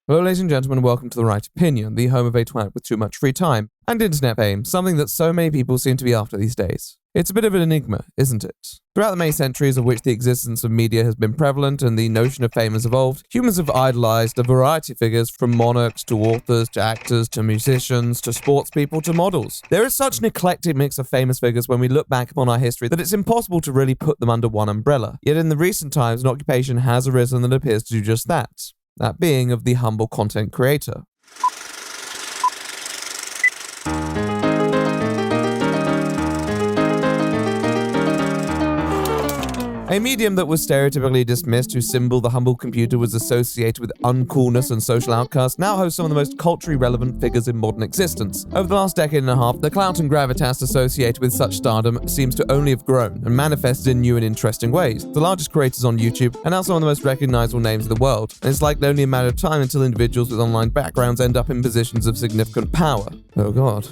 Hello ladies and gentlemen, welcome to The Right Opinion, the home of a twat with too much free time and internet fame, something that so many people seem to be after these days. It's a bit of an enigma, isn't it? Throughout the many centuries of which the existence of media has been prevalent and the notion of fame has evolved, humans have idolized a variety of figures from monarchs to authors to actors to musicians to sportspeople to models. There is such an eclectic mix of famous figures when we look back upon our history that it's impossible to really put them under one umbrella. Yet in the recent times, an occupation has arisen that appears to do just that. That being of the humble content creator. A medium that was stereotypically dismissed, whose symbol, the humble computer, was associated with uncoolness and social outcast, now hosts some of the most culturally relevant figures in modern existence. Over the last decade and a half, the clout and gravitas associated with such stardom seems to only have grown and manifested in new and interesting ways. The largest creators on YouTube are now some of the most recognizable names in the world, and it's likely only a matter of time until individuals with online backgrounds end up in positions of significant power. Oh god.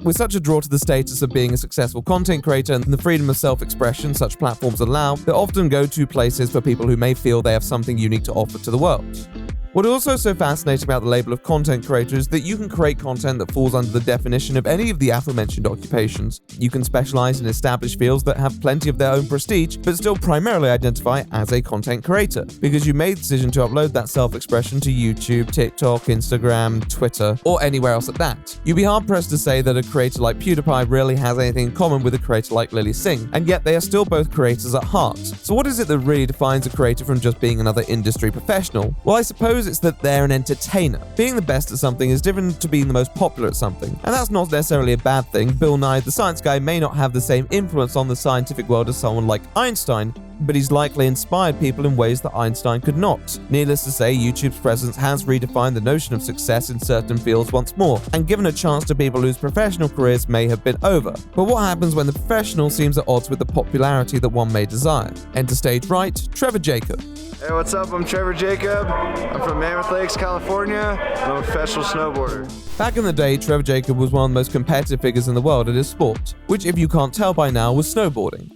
With such a draw to the status of being a successful content creator and the freedom of self-expression such platforms allow, they're often go-to places for people who may feel they have something unique to offer to the world. What is also so fascinating about the label of content creator is that you can create content that falls under the definition of any of the aforementioned occupations. You can specialize in established fields that have plenty of their own prestige, but still primarily identify as a content creator, because you made the decision to upload that self-expression to YouTube, TikTok, Instagram, Twitter, or anywhere else at that. You'd be hard-pressed to say that a creator like PewDiePie really has anything in common with a creator like Lily Singh, and yet they are still both creators at heart. So what is it that really defines a creator from just being another industry professional? Well, I suppose it's that they're an entertainer. Being the best at something is different to being the most popular at something, and that's not necessarily a bad thing. Bill Nye, the science guy, may not have the same influence on the scientific world as someone like Einstein, but he's likely inspired people in ways that Einstein could not. Needless to say, YouTube's presence has redefined the notion of success in certain fields once more, and given a chance to people whose professional careers may have been over. But what happens when the professional seems at odds with the popularity that one may desire? Enter stage right, Trevor Jacob. Hey, what's up? I'm Trevor Jacob. I'm from Mammoth Lakes, California. I'm a professional snowboarder. Back in the day, Trevor Jacob was one of the most competitive figures in the world at his sport, which, if you can't tell by now, was snowboarding.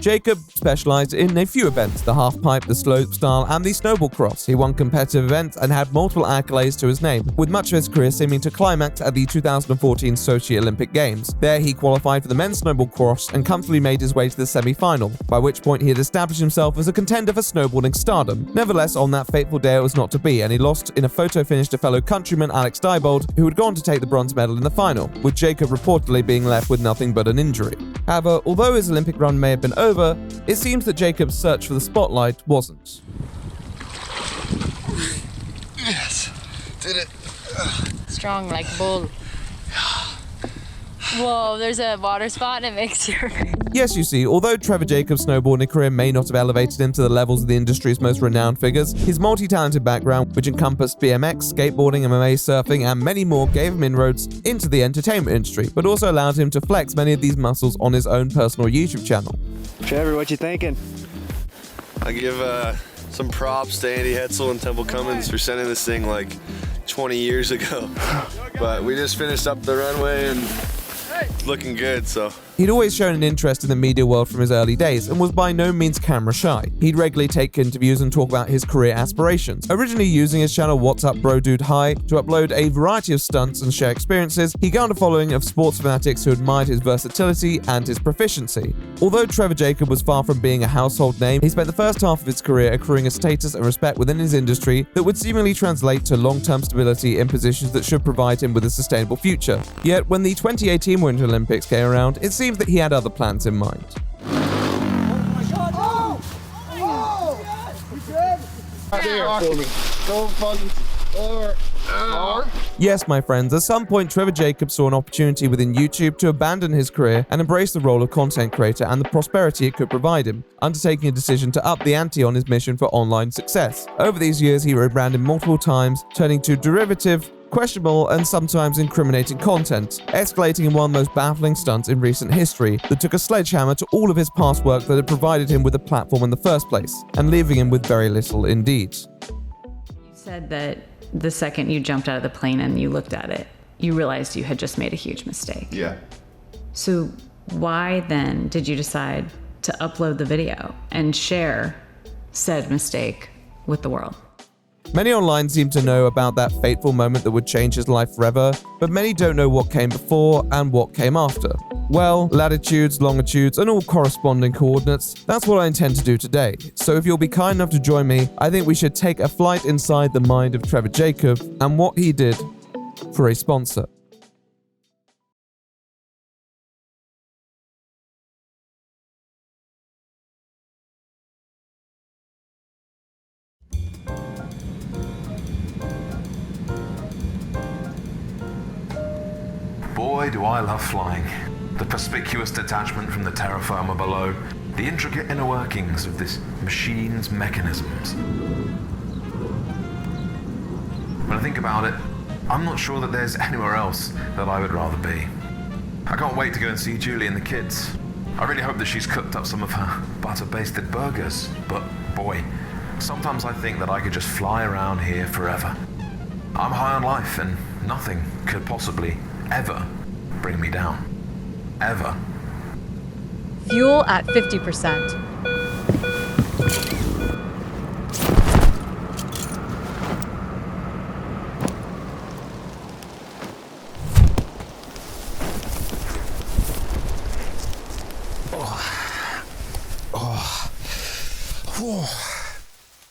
Jacob specialized in a few events: the halfpipe, the slopestyle, and the snowball cross. He won competitive events and had multiple accolades to his name, with much of his career seeming to climax at the 2014 Sochi Olympic Games. There he qualified for the men's snowball cross and comfortably made his way to the semi-final, by which point he had established himself as a contender for snowboarding stardom. Nevertheless, on that fateful day it was not to be, and he lost in a photo finish to fellow countryman Alex Diebold, who had gone to take the bronze medal in the final, with Jacob reportedly being left with nothing but an injury. However, although his Olympic run may have been over, it seems that Jacob's search for the spotlight wasn't. Yes, did it. Strong like bull. Whoa, there's a water spot and it makes your... Yes, you see, although Trevor Jacob's snowboarding career may not have elevated him to the levels of the industry's most renowned figures, his multi-talented background, which encompassed BMX, skateboarding, MMA, surfing, and many more, gave him inroads into the entertainment industry, but also allowed him to flex many of these muscles on his own personal YouTube channel. Trevor, what you thinking? I give some props to Andy Hetzel and Temple Cummins for sending this thing like 20 years ago. But we just finished up the runway and looking good, so. He'd always shown an interest in the media world from his early days and was by no means camera shy. He'd regularly take interviews and talk about his career aspirations. Originally using his channel What's Up Bro Dude Hi to upload a variety of stunts and share experiences, he garnered a following of sports fanatics who admired his versatility and his proficiency. Although Trevor Jacob was far from being a household name, he spent the first half of his career accruing a status and respect within his industry that would seemingly translate to long-term stability in positions that should provide him with a sustainable future. Yet when the 2018 Winter Olympics came around, it seems that he had other plans in mind. Yes, my friends, at some point Trevor Jacob saw an opportunity within YouTube to abandon his career and embrace the role of content creator and the prosperity it could provide him, undertaking a decision to up the ante on his mission for online success. Over these years, he rebranded multiple times, turning to derivative questionable and sometimes incriminating content, escalating in one of the most baffling stunts in recent history that took a sledgehammer to all of his past work that had provided him with a platform in the first place, and leaving him with very little indeed. You said that the second you jumped out of the plane and you looked at it, you realized you had just made a huge mistake. Yeah. So why then did you decide to upload the video and share said mistake with the world? Many online seem to know about that fateful moment that would change his life forever, but many don't know what came before and what came after. Well, latitudes, longitudes, and all corresponding coordinates, that's what I intend to do today. So if you'll be kind enough to join me, I think we should take a flight inside the mind of Trevor Jacob and what he did for a sponsor. Boy, do I love flying. The perspicuous detachment from the terra firma below, the intricate inner workings of this machine's mechanisms. When I think about it, I'm not sure that there's anywhere else that I would rather be. I can't wait to go and see Julie and the kids. I really hope that she's cooked up some of her butter-basted burgers, but boy, sometimes I think that I could just fly around here forever. I'm high on life and nothing could possibly ever bring me down. Ever. Fuel at 50%.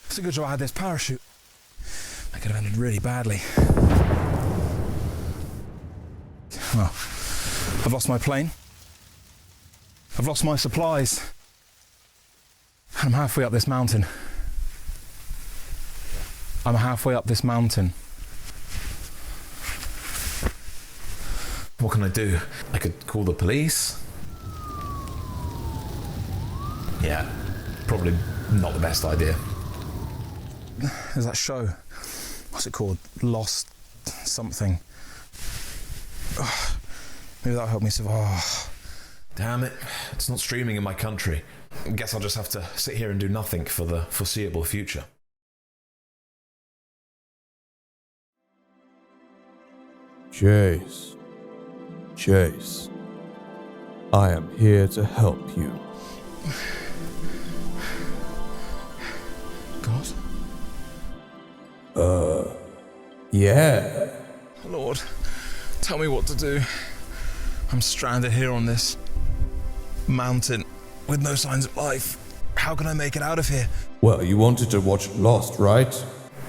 It's a good job I had this parachute. I could have ended really badly. Well, I've lost my plane. I've lost my supplies. I'm halfway up this mountain. I'm halfway up this mountain. What can I do? I could call the police. Yeah, probably not the best idea. There's that show. What's it called? Lost something. Maybe that'll help me survive. Damn it, it's not streaming in my country. Guess I'll just have to sit here and do nothing for the foreseeable future. Chase. Chase. I am here to help you. God? Yeah. Lord, tell me what to do. I'm stranded here on this mountain with no signs of life. How can I make it out of here? Well, you wanted to watch Lost, right?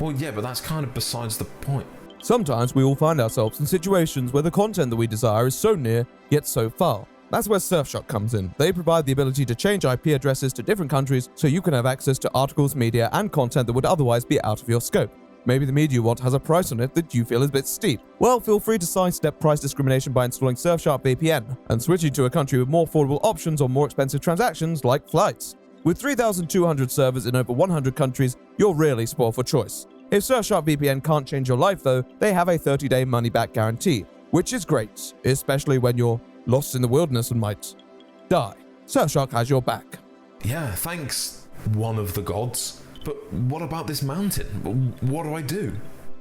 Well, yeah, but that's kind of besides the point. Sometimes we all find ourselves in situations where the content that we desire is so near, yet so far. That's where Surfshock comes in. They provide the ability to change IP addresses to different countries so you can have access to articles, media, and content that would otherwise be out of your scope. Maybe the media you want has a price on it that you feel is a bit steep. Well, feel free to sidestep price discrimination by installing Surfshark VPN and switching to a country with more affordable options or more expensive transactions like flights. With 3,200 servers in over 100 countries, you're really spoiled for choice. If Surfshark VPN can't change your life though, they have a 30-day money-back guarantee, which is great, especially when you're lost in the wilderness and might die. Surfshark has your back. Yeah, thanks, one of the gods. But what about this mountain? What do I do?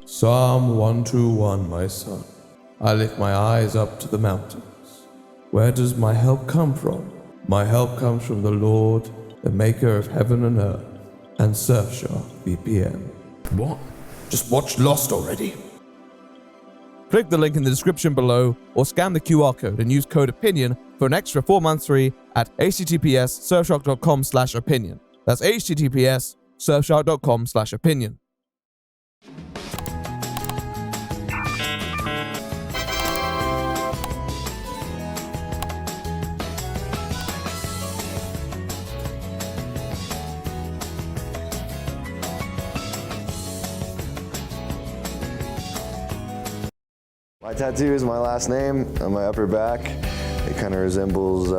Psalm 121, my son. I lift my eyes up to the mountains. Where does my help come from? My help comes from the Lord, the maker of heaven and earth, and Surfshark VPN. What? Just watch Lost already. Click the link in the description below or scan the QR code and use code OPINION for an extra 4 months free at https://surfshark.com/opinion. That's https://surfshark.com/opinion. My tattoo is my last name on my upper back. It kind of resembles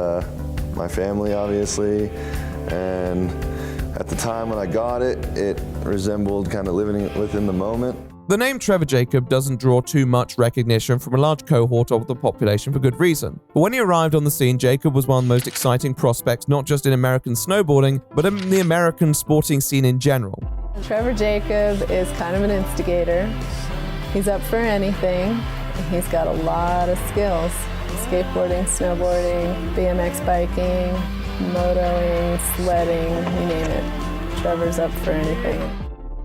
my family, obviously. And at the time when I got it, it resembled kind of living within the moment. The name Trevor Jacob doesn't draw too much recognition from a large cohort of the population for good reason. But when he arrived on the scene, Jacob was one of the most exciting prospects not just in American snowboarding, but in the American sporting scene in general. Trevor Jacob is kind of an instigator. He's up for anything. He's got a lot of skills. Skateboarding, snowboarding, BMX biking, motoing, sledding, you name it. Trevor's up for anything.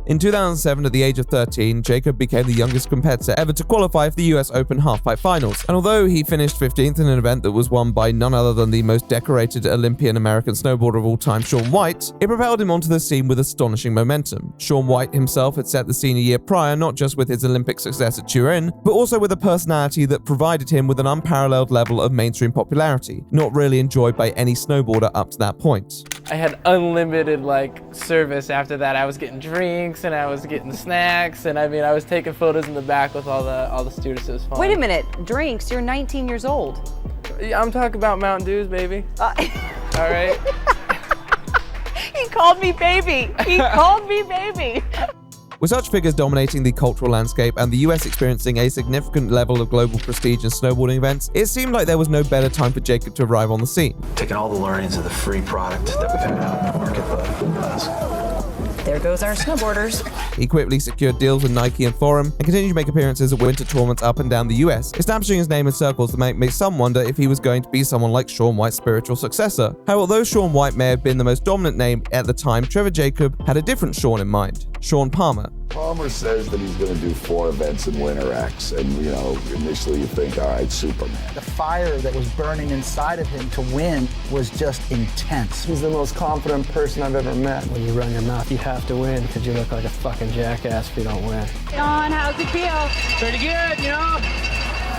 In 2007, at the age of 13, Jacob became the youngest competitor ever to qualify for the US Open halfpipe finals. And although he finished 15th in an event that was won by none other than the most decorated Olympian American snowboarder of all time, Shaun White, it propelled him onto the scene with astonishing momentum. Shaun White himself had set the scene a year prior, not just with his Olympic success at TRO, but also with a personality that provided him with an unparalleled level of mainstream popularity, not really enjoyed by any snowboarder up to that point. I had unlimited service after that. I was getting drinks and I was getting snacks, and I was taking photos in the back with all the students. It was fun. Wait a minute, drinks? You're 19 years old. I'm talking about Mountain Dews, baby. All right. He called me baby. He called me baby. With such figures dominating the cultural landscape and the US experiencing a significant level of global prestige in snowboarding events, it seemed like there was no better time for Jacob to arrive on the scene. Taking all the learnings of the free product that we've had out in the market for the last. There goes our snowboarders. He quickly secured deals with Nike and Forum and continued to make appearances at winter tournaments up and down the US, establishing his name in circles that make some wonder if he was going to be someone like Shaun White's spiritual successor. However, although Shaun White may have been the most dominant name at the time, Trevor Jacob had a different Shaun in mind, Shaun Palmer. Palmer says that he's going to do 4 events in Winter X, and initially you think, all right, Superman. The fire that was burning inside of him to win was just intense. He's the most confident person I've ever met. When you run your mouth, you have to win because you look like a fucking jackass if you don't win. John, how's it feel? Pretty good,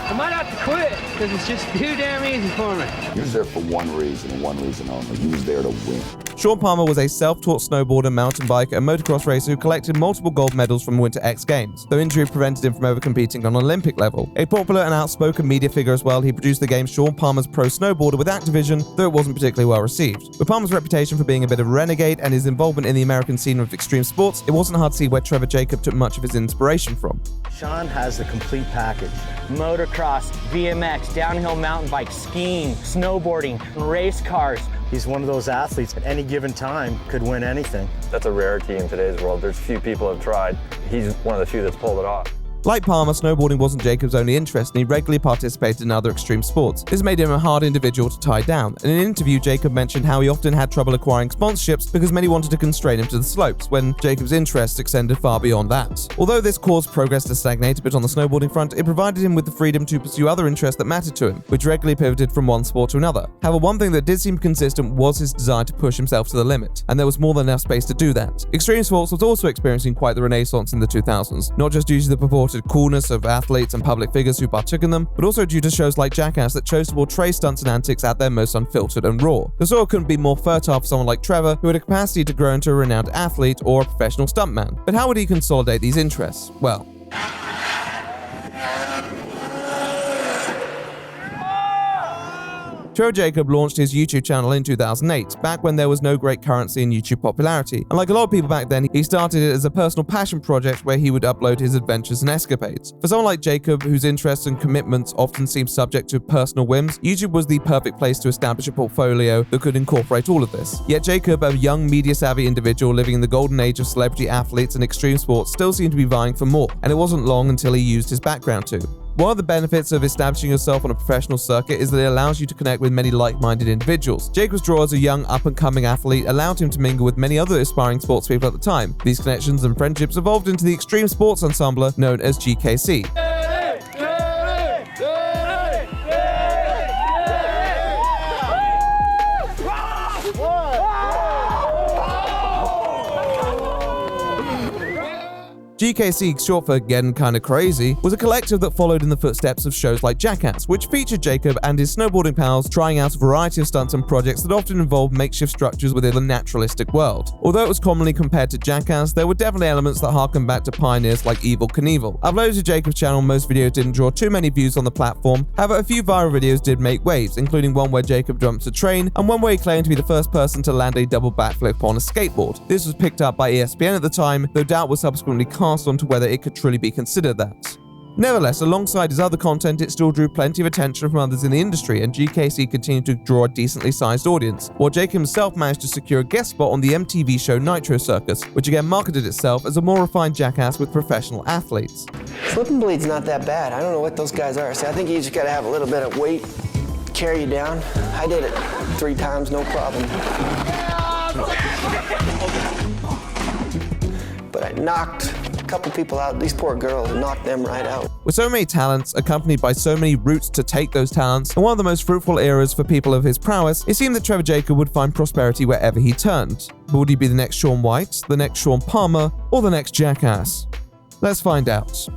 I might have to quit because it's just too damn easy for me. He was there for one reason and one reason only. He was there to win. Shaun Palmer was a self-taught snowboarder, mountain biker, and motocross racer who collected multiple gold medals from Winter X Games, though injury prevented him from ever competing on an Olympic level. A popular and outspoken media figure as well, he produced the game Shaun Palmer's Pro Snowboarder with Activision, though it wasn't particularly well received. With Palmer's reputation for being a bit of a renegade and his involvement in the American scene of extreme sports, it wasn't hard to see where Trevor Jacob took much of his inspiration from. Shaun has the complete package. Motocross, BMX, downhill mountain bike, skiing, snowboarding, race cars. He's one of those athletes at any given time could win anything. That's a rarity in today's world. There's few people have tried. He's one of the few that's pulled it off. Like Palmer, snowboarding wasn't Jacob's only interest, and he regularly participated in other extreme sports. This made him a hard individual to tie down. In an interview, Jacob mentioned how he often had trouble acquiring sponsorships because many wanted to constrain him to the slopes, when Jacob's interests extended far beyond that. Although this caused progress to stagnate a bit on the snowboarding front, it provided him with the freedom to pursue other interests that mattered to him, which regularly pivoted from one sport to another. However, one thing that did seem consistent was his desire to push himself to the limit, and there was more than enough space to do that. Extreme sports was also experiencing quite the renaissance in the 2000s, not just due to the purported coolness of athletes and public figures who partook in them, but also due to shows like Jackass that chose to portray stunts and antics at their most unfiltered and raw. The soil couldn't be more fertile for someone like Trevor, who had a capacity to grow into a renowned athlete or a professional stuntman. But how would he consolidate these interests? Well, Trevor Jacob launched his YouTube channel in 2008, back when there was no great currency in YouTube popularity. And like a lot of people back then, he started it as a personal passion project where he would upload his adventures and escapades. For someone like Jacob, whose interests and commitments often seem subject to personal whims, YouTube was the perfect place to establish a portfolio that could incorporate all of this. Yet Jacob, a young media-savvy individual living in the golden age of celebrity athletes and extreme sports, still seemed to be vying for more, and it wasn't long until he used his background to. One of the benefits of establishing yourself on a professional circuit is that it allows you to connect with many like-minded individuals. Jacob's draw as a young, up-and-coming athlete allowed him to mingle with many other aspiring sports people at the time. These connections and friendships evolved into the extreme sports ensemble known as GKC. GKC, short for Getting Kinda Crazy, was a collective that followed in the footsteps of shows like Jackass, which featured Jacob and his snowboarding pals trying out a variety of stunts and projects that often involved makeshift structures within the naturalistic world. Although it was commonly compared to Jackass, there were definitely elements that harken back to pioneers like Evel Knievel. Uploaded to Jacob's channel, most videos didn't draw too many views on the platform. However, a few viral videos did make waves, including one where Jacob jumps a train and one where he claimed to be the first person to land a double backflip on a skateboard. This was picked up by ESPN at the time, though doubt was subsequently cast passed on to whether it could truly be considered that. Nevertheless, alongside his other content, it still drew plenty of attention from others in the industry, and GKC continued to draw a decently sized audience, while Jake himself managed to secure a guest spot on the MTV show Nitro Circus, which again marketed itself as a more refined jackass with professional athletes. Flipping bleed's not that bad. I don't know what those guys are. See, I think you just gotta have a little bit of weight, carry you down. I did it 3 times, no problem. But I knocked a couple people out. These poor girls, knocked them right out. With so many talents, accompanied by so many routes to take those talents, and one of the most fruitful eras for people of his prowess, it seemed that Trevor Jacob would find prosperity wherever he turned. But would he be the next Shaun White, the next Sean Palmer, or the next jackass? Let's find out.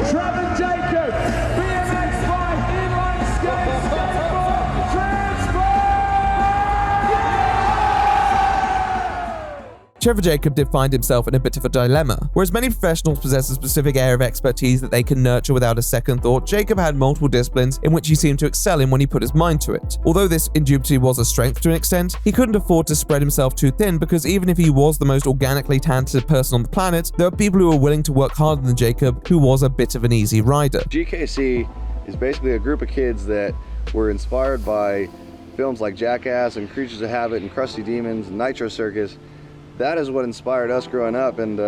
Trevor Jacob, BMX bike, inline skate, skateboard, transport! Trevor Jacob did find himself in a bit of a dilemma. Whereas many professionals possess a specific area of expertise that they can nurture without a second thought, Jacob had multiple disciplines in which he seemed to excel in when he put his mind to it. Although this indubitably was a strength to an extent, he couldn't afford to spread himself too thin, because even if he was the most organically talented person on the planet, there are people who are willing to work harder than Jacob, who was a bit of an easy rider. GKC is basically a group of kids that were inspired by films like Jackass and Creatures of Habit and Krusty Demons and Nitro Circus. That is what inspired us growing up, and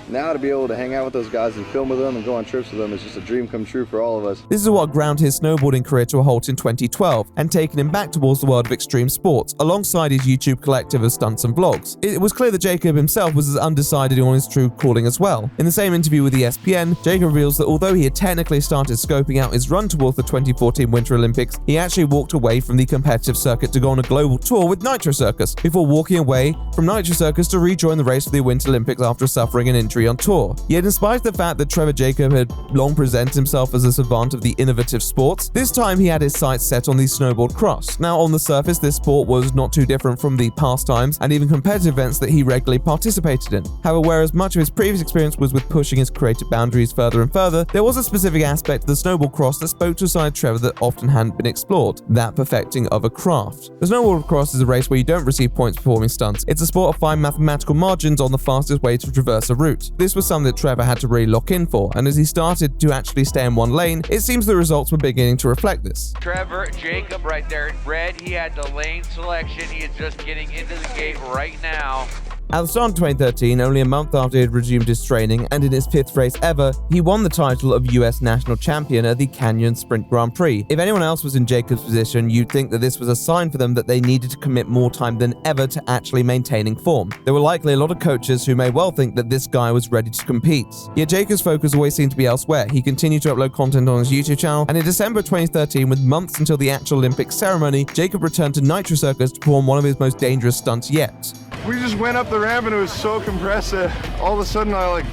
now to be able to hang out with those guys and film with them and go on trips with them is just a dream come true for all of us. This is what ground his snowboarding career to a halt in 2012 and taken him back towards the world of extreme sports, alongside his YouTube collective of stunts and vlogs. It was clear that Jacob himself was as undecided on his true calling as well. In the same interview with ESPN, Jacob reveals that although he had technically started scoping out his run towards the 2014 Winter Olympics, he actually walked away from the competitive circuit to go on a global tour with Nitro Circus, before walking away from Nitro Circus to rejoin the race for the Winter Olympics after suffering an injury on tour. Yet, in spite of the fact that Trevor Jacob had long presented himself as a savant of the innovative sports, this time he had his sights set on the snowboard cross. Now, on the surface, this sport was not too different from the pastimes and even competitive events that he regularly participated in. However, whereas much of his previous experience was with pushing his creative boundaries further and further, there was a specific aspect of the snowboard cross that spoke to a side of Trevor that often hadn't been explored: that perfecting of a craft. The snowboard cross is a race where you don't receive points performing stunts. It's a sport of fine mathematical margins on the fastest way to traverse a route. This was something that Trevor had to really lock in for, and as he started to actually stay in one lane, it seems the results were beginning to reflect this. Trevor Jacob right there in red, he had the lane selection. He is just getting into the gate right now. At the start of 2013, only a month after he had resumed his training, and in his 5th race ever, he won the title of US National Champion at the Canyon Sprint Grand Prix. If anyone else was in Jacob's position, you'd think that this was a sign for them that they needed to commit more time than ever to actually maintaining form. There were likely a lot of coaches who may well think that this guy was ready to compete. Yet Jacob's focus always seemed to be elsewhere. He continued to upload content on his YouTube channel, and in December 2013, with months until the actual Olympic ceremony, Jacob returned to Nitro Circus to perform one of his most dangerous stunts yet. We just went up the ramp and it was so compressed that all of a sudden I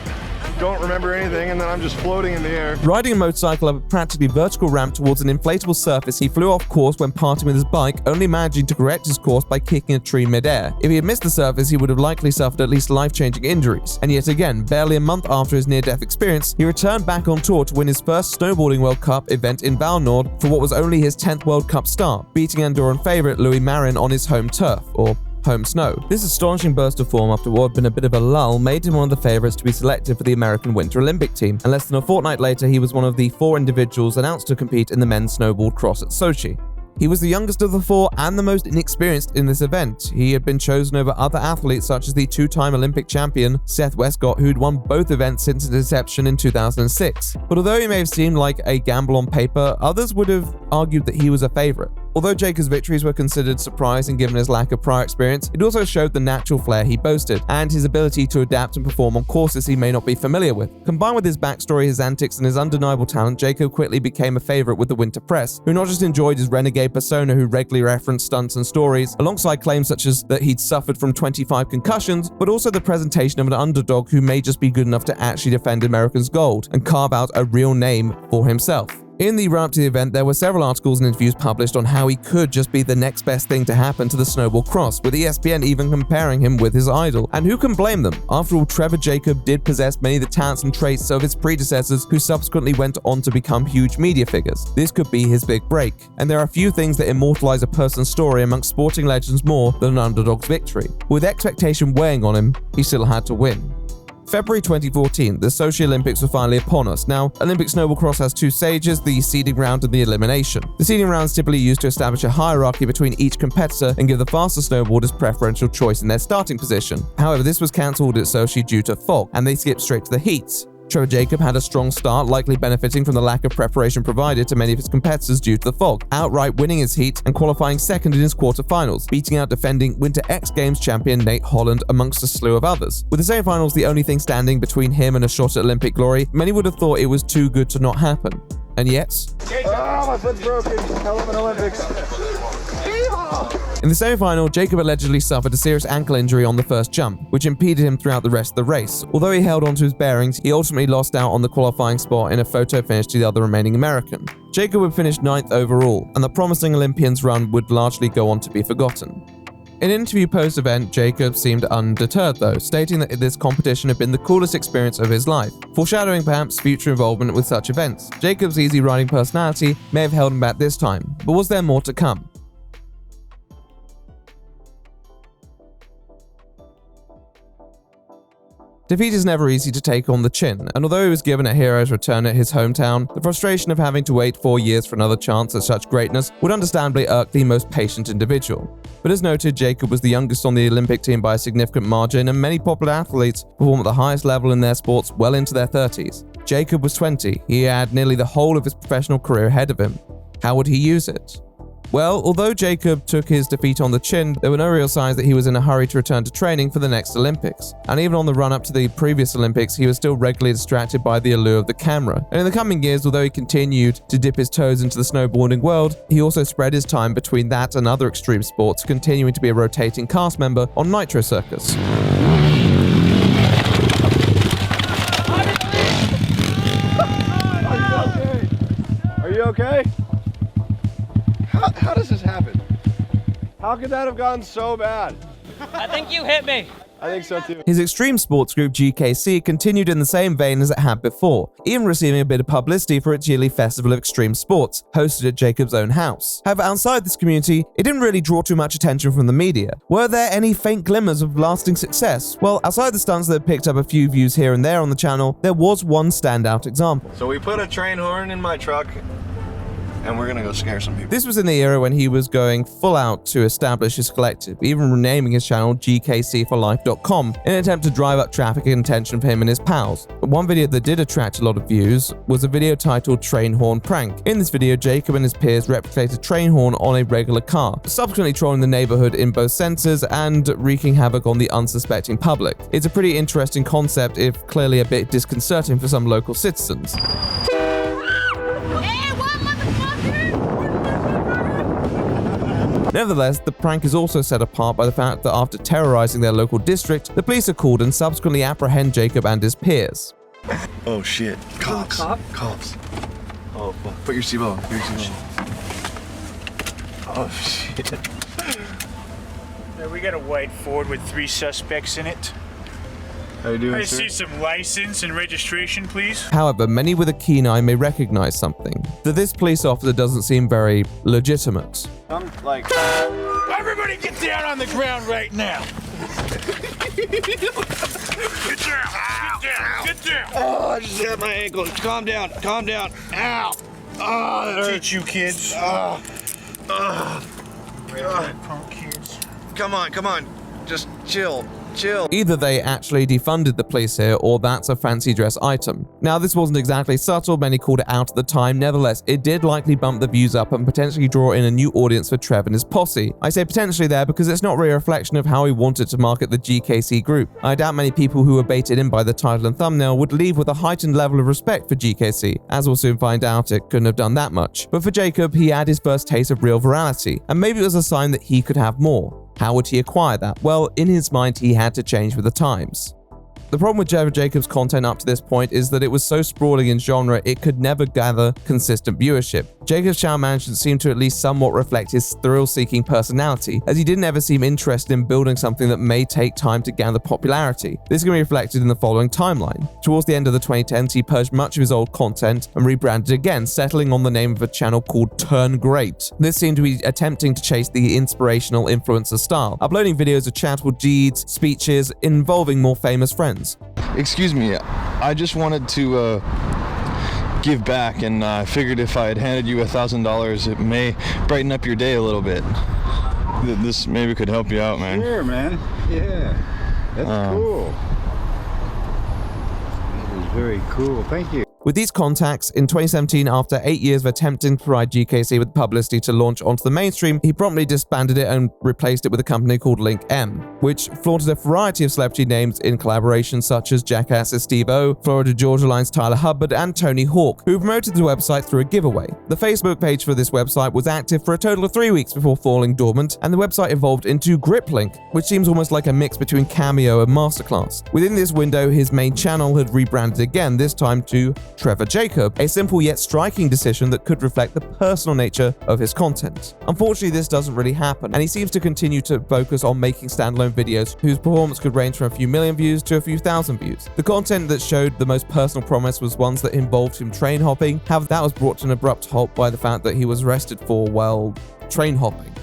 don't remember anything, and then I'm just floating in the air. Riding a motorcycle up a practically vertical ramp towards an inflatable surface, he flew off course when parting with his bike, only managing to correct his course by kicking a tree mid-air. If he had missed the surface, he would have likely suffered at least life-changing injuries. And yet again, barely a month after his near-death experience, he returned back on tour to win his first Snowboarding World Cup event in Val Nord for what was only his 10th World Cup start, beating Andorran favourite Louis Marin on his home turf, or home snow. This astonishing burst of form after what had been a bit of a lull made him one of the favourites to be selected for the American Winter Olympic team, and less than a fortnight later he was one of the 4 individuals announced to compete in the men's snowboard cross at Sochi. He was the youngest of the 4 and the most inexperienced in this event. He had been chosen over other athletes such as the 2-time Olympic champion Seth Westcott, who'd won both events since its inception in 2006. But although he may have seemed like a gamble on paper, others would have argued that he was a favourite. Although Jacob's victories were considered surprising given his lack of prior experience, it also showed the natural flair he boasted, and his ability to adapt and perform on courses he may not be familiar with. Combined with his backstory, his antics, and his undeniable talent, Jacob quickly became a favourite with the winter press, who not just enjoyed his renegade persona who regularly referenced stunts and stories, alongside claims such as that he'd suffered from 25 concussions, but also the presentation of an underdog who may just be good enough to actually defend America's gold and carve out a real name for himself. In the run-up to the event, there were several articles and interviews published on how he could just be the next best thing to happen to the snowball cross, with ESPN even comparing him with his idol. And who can blame them? After all, Trevor Jacob did possess many of the talents and traits of his predecessors, who subsequently went on to become huge media figures. This could be his big break. And there are few things that immortalize a person's story amongst sporting legends more than an underdog's victory. With expectation weighing on him, he still had to win. February 2014, the Sochi Olympics were finally upon us. Now, Olympic snowball cross has two stages, the seeding round and the elimination. The seeding round is typically used to establish a hierarchy between each competitor and give the faster snowboarders preferential choice in their starting position. However, this was cancelled at Sochi due to fog, and they skipped straight to the heats. Trevor Jacob had a strong start, likely benefiting from the lack of preparation provided to many of his competitors due to the fog, outright winning his heat and qualifying second in his quarterfinals, beating out defending Winter X Games champion Nate Holland amongst a slew of others. With the semifinals the only thing standing between him and a shot at Olympic glory, many would have thought it was too good to not happen. And yet... Oh, my foot's broken. Hell of an Olympics. In the semi-final, Jacob allegedly suffered a serious ankle injury on the first jump, which impeded him throughout the rest of the race. Although he held on to his bearings, he ultimately lost out on the qualifying spot in a photo finish to the other remaining American. Jacob would finish 9th overall, and the promising Olympian's run would largely go on to be forgotten. In an interview post-event, Jacob seemed undeterred though, stating that this competition had been the coolest experience of his life, foreshadowing perhaps future involvement with such events. Jacob's easy riding personality may have held him back this time, but was there more to come? Defeat is never easy to take on the chin, and although he was given a hero's return at his hometown, the frustration of having to wait 4 years for another chance at such greatness would understandably irk the most patient individual. But as noted, Jacob was the youngest on the Olympic team by a significant margin, and many popular athletes perform at the highest level in their sports well into their 30s. Jacob was 20, he had nearly the whole of his professional career ahead of him. How would he use it? Well, although Jacob took his defeat on the chin, there were no real signs that he was in a hurry to return to training for the next Olympics. And even on the run-up to the previous Olympics, he was still regularly distracted by the allure of the camera. And in the coming years, although he continued to dip his toes into the snowboarding world, he also spread his time between that and other extreme sports, continuing to be a rotating cast member on Nitro Circus. Are you okay? How does this happen? How could that have gone so bad? I think you hit me. I think so too. His extreme sports group GKC continued in the same vein as it had before, even receiving a bit of publicity for its yearly Festival of Extreme Sports, hosted at Jacob's own house. However, outside this community, it didn't really draw too much attention from the media. Were there any faint glimmers of lasting success? Well, outside the stunts that had picked up a few views here and there on the channel, there was one standout example. So we put a train horn in my truck, and we're gonna go scare some people. This was in the era when he was going full out to establish his collective, even renaming his channel GKCforlife.com in an attempt to drive up traffic and attention for him and his pals. But one video that did attract a lot of views was a video titled Train Horn Prank. In this video, Jacob and his peers replicate a train horn on a regular car, subsequently trolling the neighborhood in both senses and wreaking havoc on the unsuspecting public. It's a pretty interesting concept, if clearly a bit disconcerting for some local citizens. Nevertheless, the prank is also set apart by the fact that after terrorizing their local district, the police are called and subsequently apprehend Jacob and his peers. Oh shit. Cops. Cops. Oh, fuck. Put your seatbelt on. Put your seatbelt on. Oh shit. We got a white Ford with 3 suspects in it. How you doing, I sir? see some license and registration, please. However, many with a keen eye may recognize something, that this police officer doesn't seem very legitimate. I'm like... Everybody get down on the ground right now. Get down. Get down. Oh, I just hit my ankle. Calm down. Calm down. Ow. Oh, that hurts. Teach you kids. Punk kids. Come on, come on. Just chill. Chill. Either they actually defunded the police here, or that's a fancy dress item. Now, this wasn't exactly subtle, many called it out at the time. Nevertheless, it did likely bump the views up and potentially draw in a new audience for Trev and his posse. I say potentially there because it's not really a reflection of how he wanted to market the GKC group. I doubt many people who were baited in by the title and thumbnail would leave with a heightened level of respect for GKC. As we'll soon find out, it couldn't have done that much. But for Jacob, he had his first taste of real virality, and maybe it was a sign that he could have more. How would he acquire that? Well, in his mind, he had to change with the times. The problem with Trevor Jacobs' content up to this point is that it was so sprawling in genre it could never gather consistent viewership. Jacobs' channel management seemed to at least somewhat reflect his thrill-seeking personality, as he didn't ever seem interested in building something that may take time to gather popularity. This can be reflected in the following timeline. Towards the end of the 2010s, he purged much of his old content and rebranded again, settling on the name of a channel called Turn Great. This seemed to be attempting to chase the inspirational influencer style, uploading videos of charitable deeds, speeches involving more famous friends. Excuse me, I just wanted to give back, and I figured if I had handed you $1,000, it may brighten up your day a little bit. This maybe could help you out, man. Sure, man. Yeah, that's cool. That is very cool. Thank you. With these contacts, in 2017, after 8 years of attempting to provide GKC with publicity to launch onto the mainstream, he promptly disbanded it and replaced it with a company called Link M, which flaunted a variety of celebrity names in collaborations such as Jackass's Steve-O, Florida Georgia Line's Tyler Hubbard, and Tony Hawk, who promoted the website through a giveaway. The Facebook page for this website was active for a total of 3 weeks before falling dormant, and the website evolved into GripLink, which seems almost like a mix between Cameo and Masterclass. Within this window, his main channel had rebranded again, this time to Trevor Jacob, a simple yet striking decision that could reflect the personal nature of his content. Unfortunately, this doesn't really happen, and he seems to continue to focus on making standalone videos whose performance could range from a few million views to a few thousand views. The content that showed the most personal promise was ones that involved him train hopping. However, that was brought to an abrupt halt by the fact that he was arrested for, well, train hopping.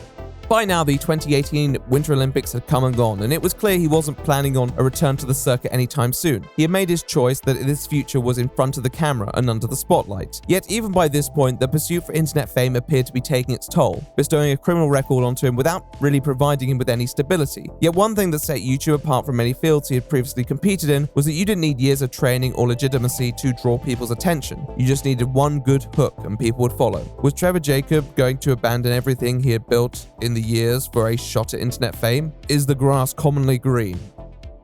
By now, the 2018 Winter Olympics had come and gone, and it was clear he wasn't planning on a return to the circuit anytime soon. He had made his choice that his future was in front of the camera and under the spotlight. Yet, even by this point, the pursuit for internet fame appeared to be taking its toll, bestowing a criminal record onto him without really providing him with any stability. Yet one thing that set YouTube apart from many fields he had previously competed in was that you didn't need years of training or legitimacy to draw people's attention. You just needed one good hook and people would follow. Was Trevor Jacob going to abandon everything he had built in the years for a shot at internet fame? Is the grass commonly green?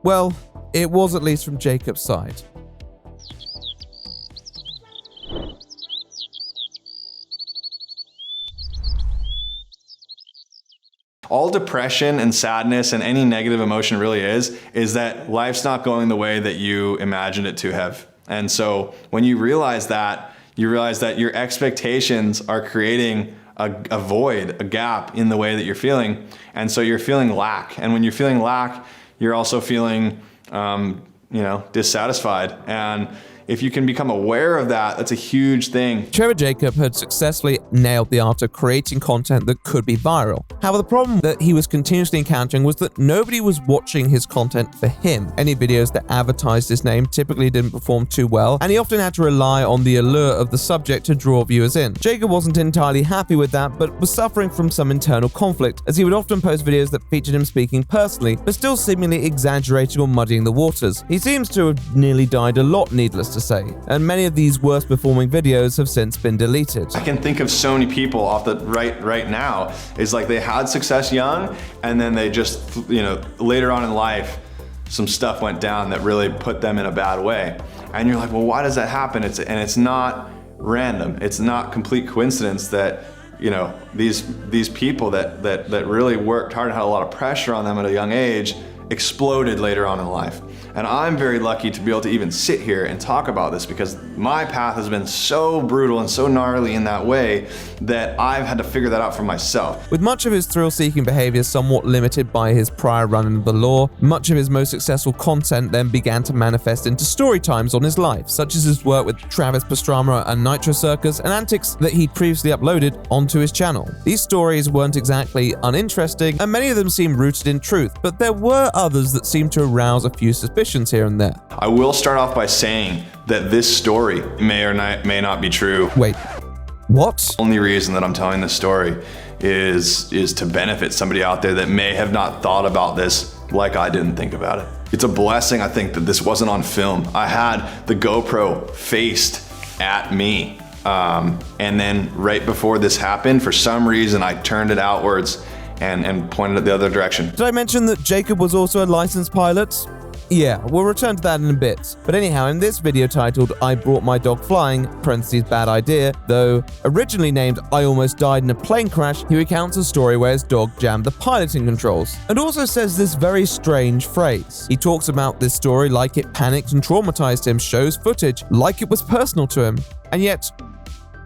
Well, it was at least from Jacob's side. All depression and sadness and any negative emotion really is that life's not going the way that you imagined it to have. And so when you realize that your expectations are creating a void, a gap in the way that you're feeling. And so you're feeling lack. And when you're feeling lack, you're also feeling, dissatisfied. And if you can become aware of that, that's a huge thing. Trevor Jacob had successfully nailed the art of creating content that could be viral. However, the problem that he was continuously encountering was that nobody was watching his content for him. Any videos that advertised his name typically didn't perform too well, and he often had to rely on the allure of the subject to draw viewers in. Jacob wasn't entirely happy with that, but was suffering from some internal conflict, as he would often post videos that featured him speaking personally, but still seemingly exaggerating or muddying the waters. He seems to have nearly died a lot, needless to say, and many of these worst performing videos have since been deleted. I can think of so many people off the right now, is like they had success young, and then they just, later on in life, some stuff went down that really put them in a bad way. And you're like, well, why does that happen? It's not random. It's not complete coincidence that, these people that really worked hard and had a lot of pressure on them at a young age exploded later on in life. And I'm very lucky to be able to even sit here and talk about this, because my path has been so brutal and so gnarly in that way that I've had to figure that out for myself. With much of his thrill-seeking behavior somewhat limited by his prior run of the law, much of his most successful content then began to manifest into story times on his life, such as his work with Travis Pastrana and Nitro Circus, and antics that he'd previously uploaded onto his channel. These stories weren't exactly uninteresting, and many of them seemed rooted in truth, but there were others that seemed to arouse a few suspicions here and there. I will start off by saying that this story may or may not be true. Wait, what? The only reason that I'm telling this story is to benefit somebody out there that may have not thought about this like I didn't think about it. It's a blessing, I think, that this wasn't on film. I had the GoPro faced at me. And then right before this happened, for some reason, I turned it outwards and pointed it the other direction. Did I mention that Jacob was also a licensed pilot? Yeah, we'll return to that in a bit. But anyhow, in this video titled I Brought My Dog Flying, parentheses bad idea, though originally named I Almost Died in a Plane Crash, he recounts a story where his dog jammed the piloting controls, and also says this very strange phrase. He talks about this story like it panicked and traumatized him, shows footage like it was personal to him, and yet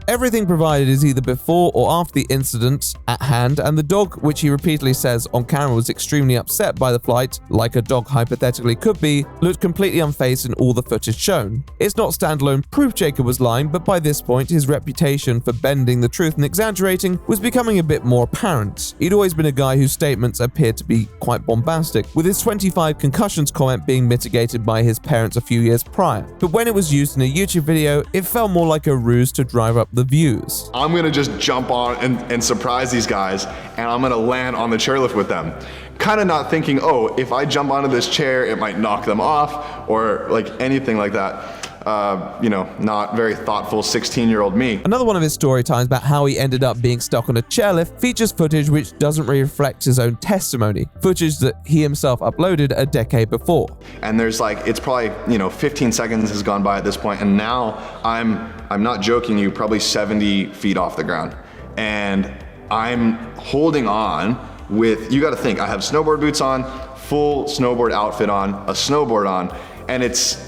everything provided is either before or after the incident at hand, and the dog, which he repeatedly says on camera was extremely upset by the flight, like a dog hypothetically could be, looked completely unfazed in all the footage shown. It's not standalone proof Jacob was lying, but by this point his reputation for bending the truth and exaggerating was becoming a bit more apparent. He'd always been a guy whose statements appeared to be quite bombastic, with his 25 concussions comment being mitigated by his parents a few years prior. But when it was used in a YouTube video, it felt more like a ruse to drive up the views. I'm gonna just jump on and surprise these guys, and I'm gonna land on the chairlift with them. Kind of not thinking, oh, if I jump onto this chair, it might knock them off, or like anything like that. Not very thoughtful 16-year-old me. Another one of his story times about how he ended up being stuck on a chairlift features footage which doesn't really reflect his own testimony, footage that he himself uploaded a decade before. And there's it's probably, 15 seconds has gone by at this point, and now I'm not joking you, probably 70 feet off the ground. And I'm holding on with, you gotta think, I have snowboard boots on, full snowboard outfit on, a snowboard on, and it's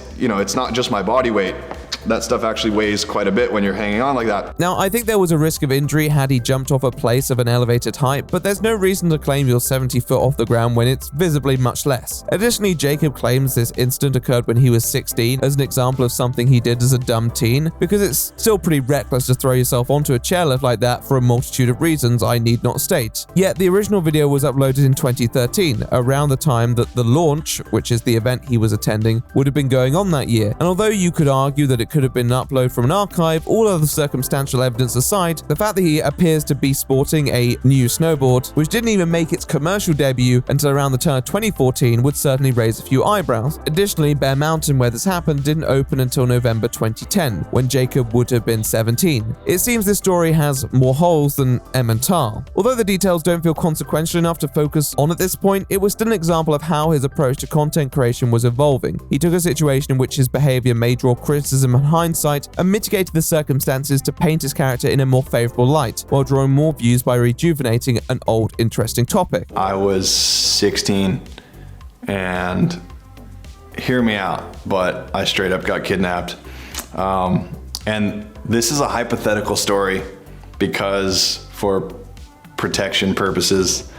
not just my body weight. That stuff actually weighs quite a bit when you're hanging on like that. Now, I think there was a risk of injury had he jumped off a place of an elevated height, but there's no reason to claim you're 70 foot off the ground when it's visibly much less. Additionally, Jacob claims this incident occurred when he was 16 as an example of something he did as a dumb teen, because it's still pretty reckless to throw yourself onto a chairlift like that for a multitude of reasons I need not state. Yet the original video was uploaded in 2013, around the time that the launch, which is the event he was attending, would have been going on that year. And although you could argue that it could have been an upload from an archive, all other circumstantial evidence aside, the fact that he appears to be sporting a new snowboard, which didn't even make its commercial debut until around the turn of 2014, would certainly raise a few eyebrows. Additionally, Bear Mountain, where this happened, didn't open until November 2010, when Jacob would have been 17. It seems this story has more holes than Emmental. Although the details don't feel consequential enough to focus on at this point, it was still an example of how his approach to content creation was evolving. He took a situation in which his behavior may draw criticism and hindsight, and mitigated the circumstances to paint his character in a more favorable light, while drawing more views by rejuvenating an old, interesting topic. I was 16, and hear me out, but I straight up got kidnapped. And this is a hypothetical story because for protection purposes,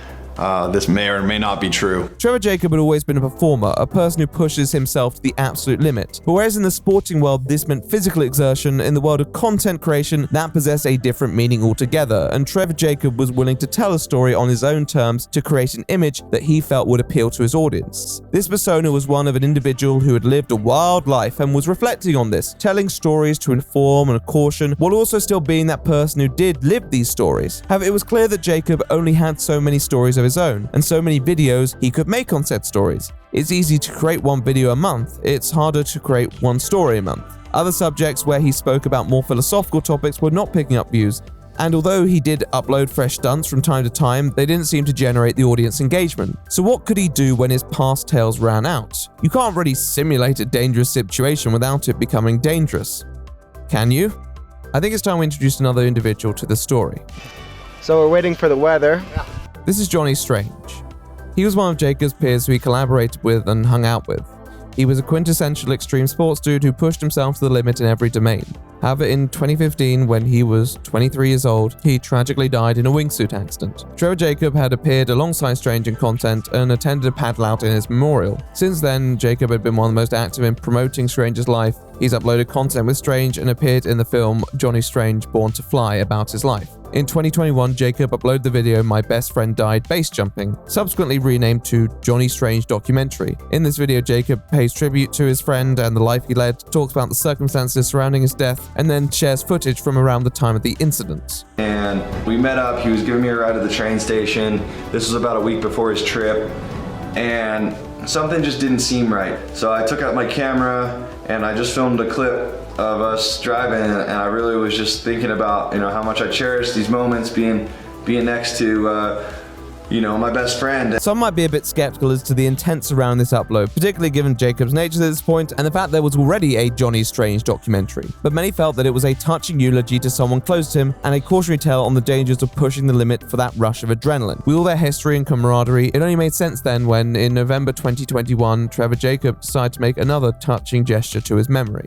this may or may not be true. Trevor Jacob had always been a performer, a person who pushes himself to the absolute limit. But whereas in the sporting world this meant physical exertion, in the world of content creation that possessed a different meaning altogether, and Trevor Jacob was willing to tell a story on his own terms to create an image that he felt would appeal to his audience. This persona was one of an individual who had lived a wild life and was reflecting on this, telling stories to inform and caution, while also still being that person who did live these stories. However, it was clear that Jacob only had so many stories of his own, and so many videos he could make on said stories. It's easy to create one video a month, it's harder to create one story a month. Other subjects where he spoke about more philosophical topics were not picking up views, and although he did upload fresh stunts from time to time, they didn't seem to generate the audience engagement. So what could he do when his past tales ran out? You can't really simulate a dangerous situation without it becoming dangerous. Can you? I think it's time we introduce another individual to the story. So we're waiting for the weather. This is Johnny Strange. He was one of Jacob's peers who he collaborated with and hung out with. He was a quintessential extreme sports dude who pushed himself to the limit in every domain. However, in 2015, when he was 23 years old, he tragically died in a wingsuit accident. Trevor Jacob had appeared alongside Strange in content and attended a paddle out in his memorial. Since then, Jacob had been one of the most active in promoting Strange's life. He's uploaded content with Strange and appeared in the film Johnny Strange Born to Fly about his life. In 2021, Jacob uploaded the video My Best Friend Died Base Jumping, subsequently renamed to Johnny Strange Documentary. In this video, Jacob pays tribute to his friend and the life he led, talks about the circumstances surrounding his death, and then shares footage from around the time of the incident. And we met up, he was giving me a ride to the train station. This was about a week before his trip, and something just didn't seem right. So I took out my camera and I just filmed a clip of us driving, and I really was just thinking about, how much I cherish these moments, being next to my best friend. Some might be a bit skeptical as to the intent surrounding this upload, particularly given Jacob's nature at this point and the fact there was already a Johnny Strange documentary. But many felt that it was a touching eulogy to someone close to him and a cautionary tale on the dangers of pushing the limit for that rush of adrenaline. With all their history and camaraderie, it only made sense then when, in November 2021, Trevor Jacob decided to make another touching gesture to his memory.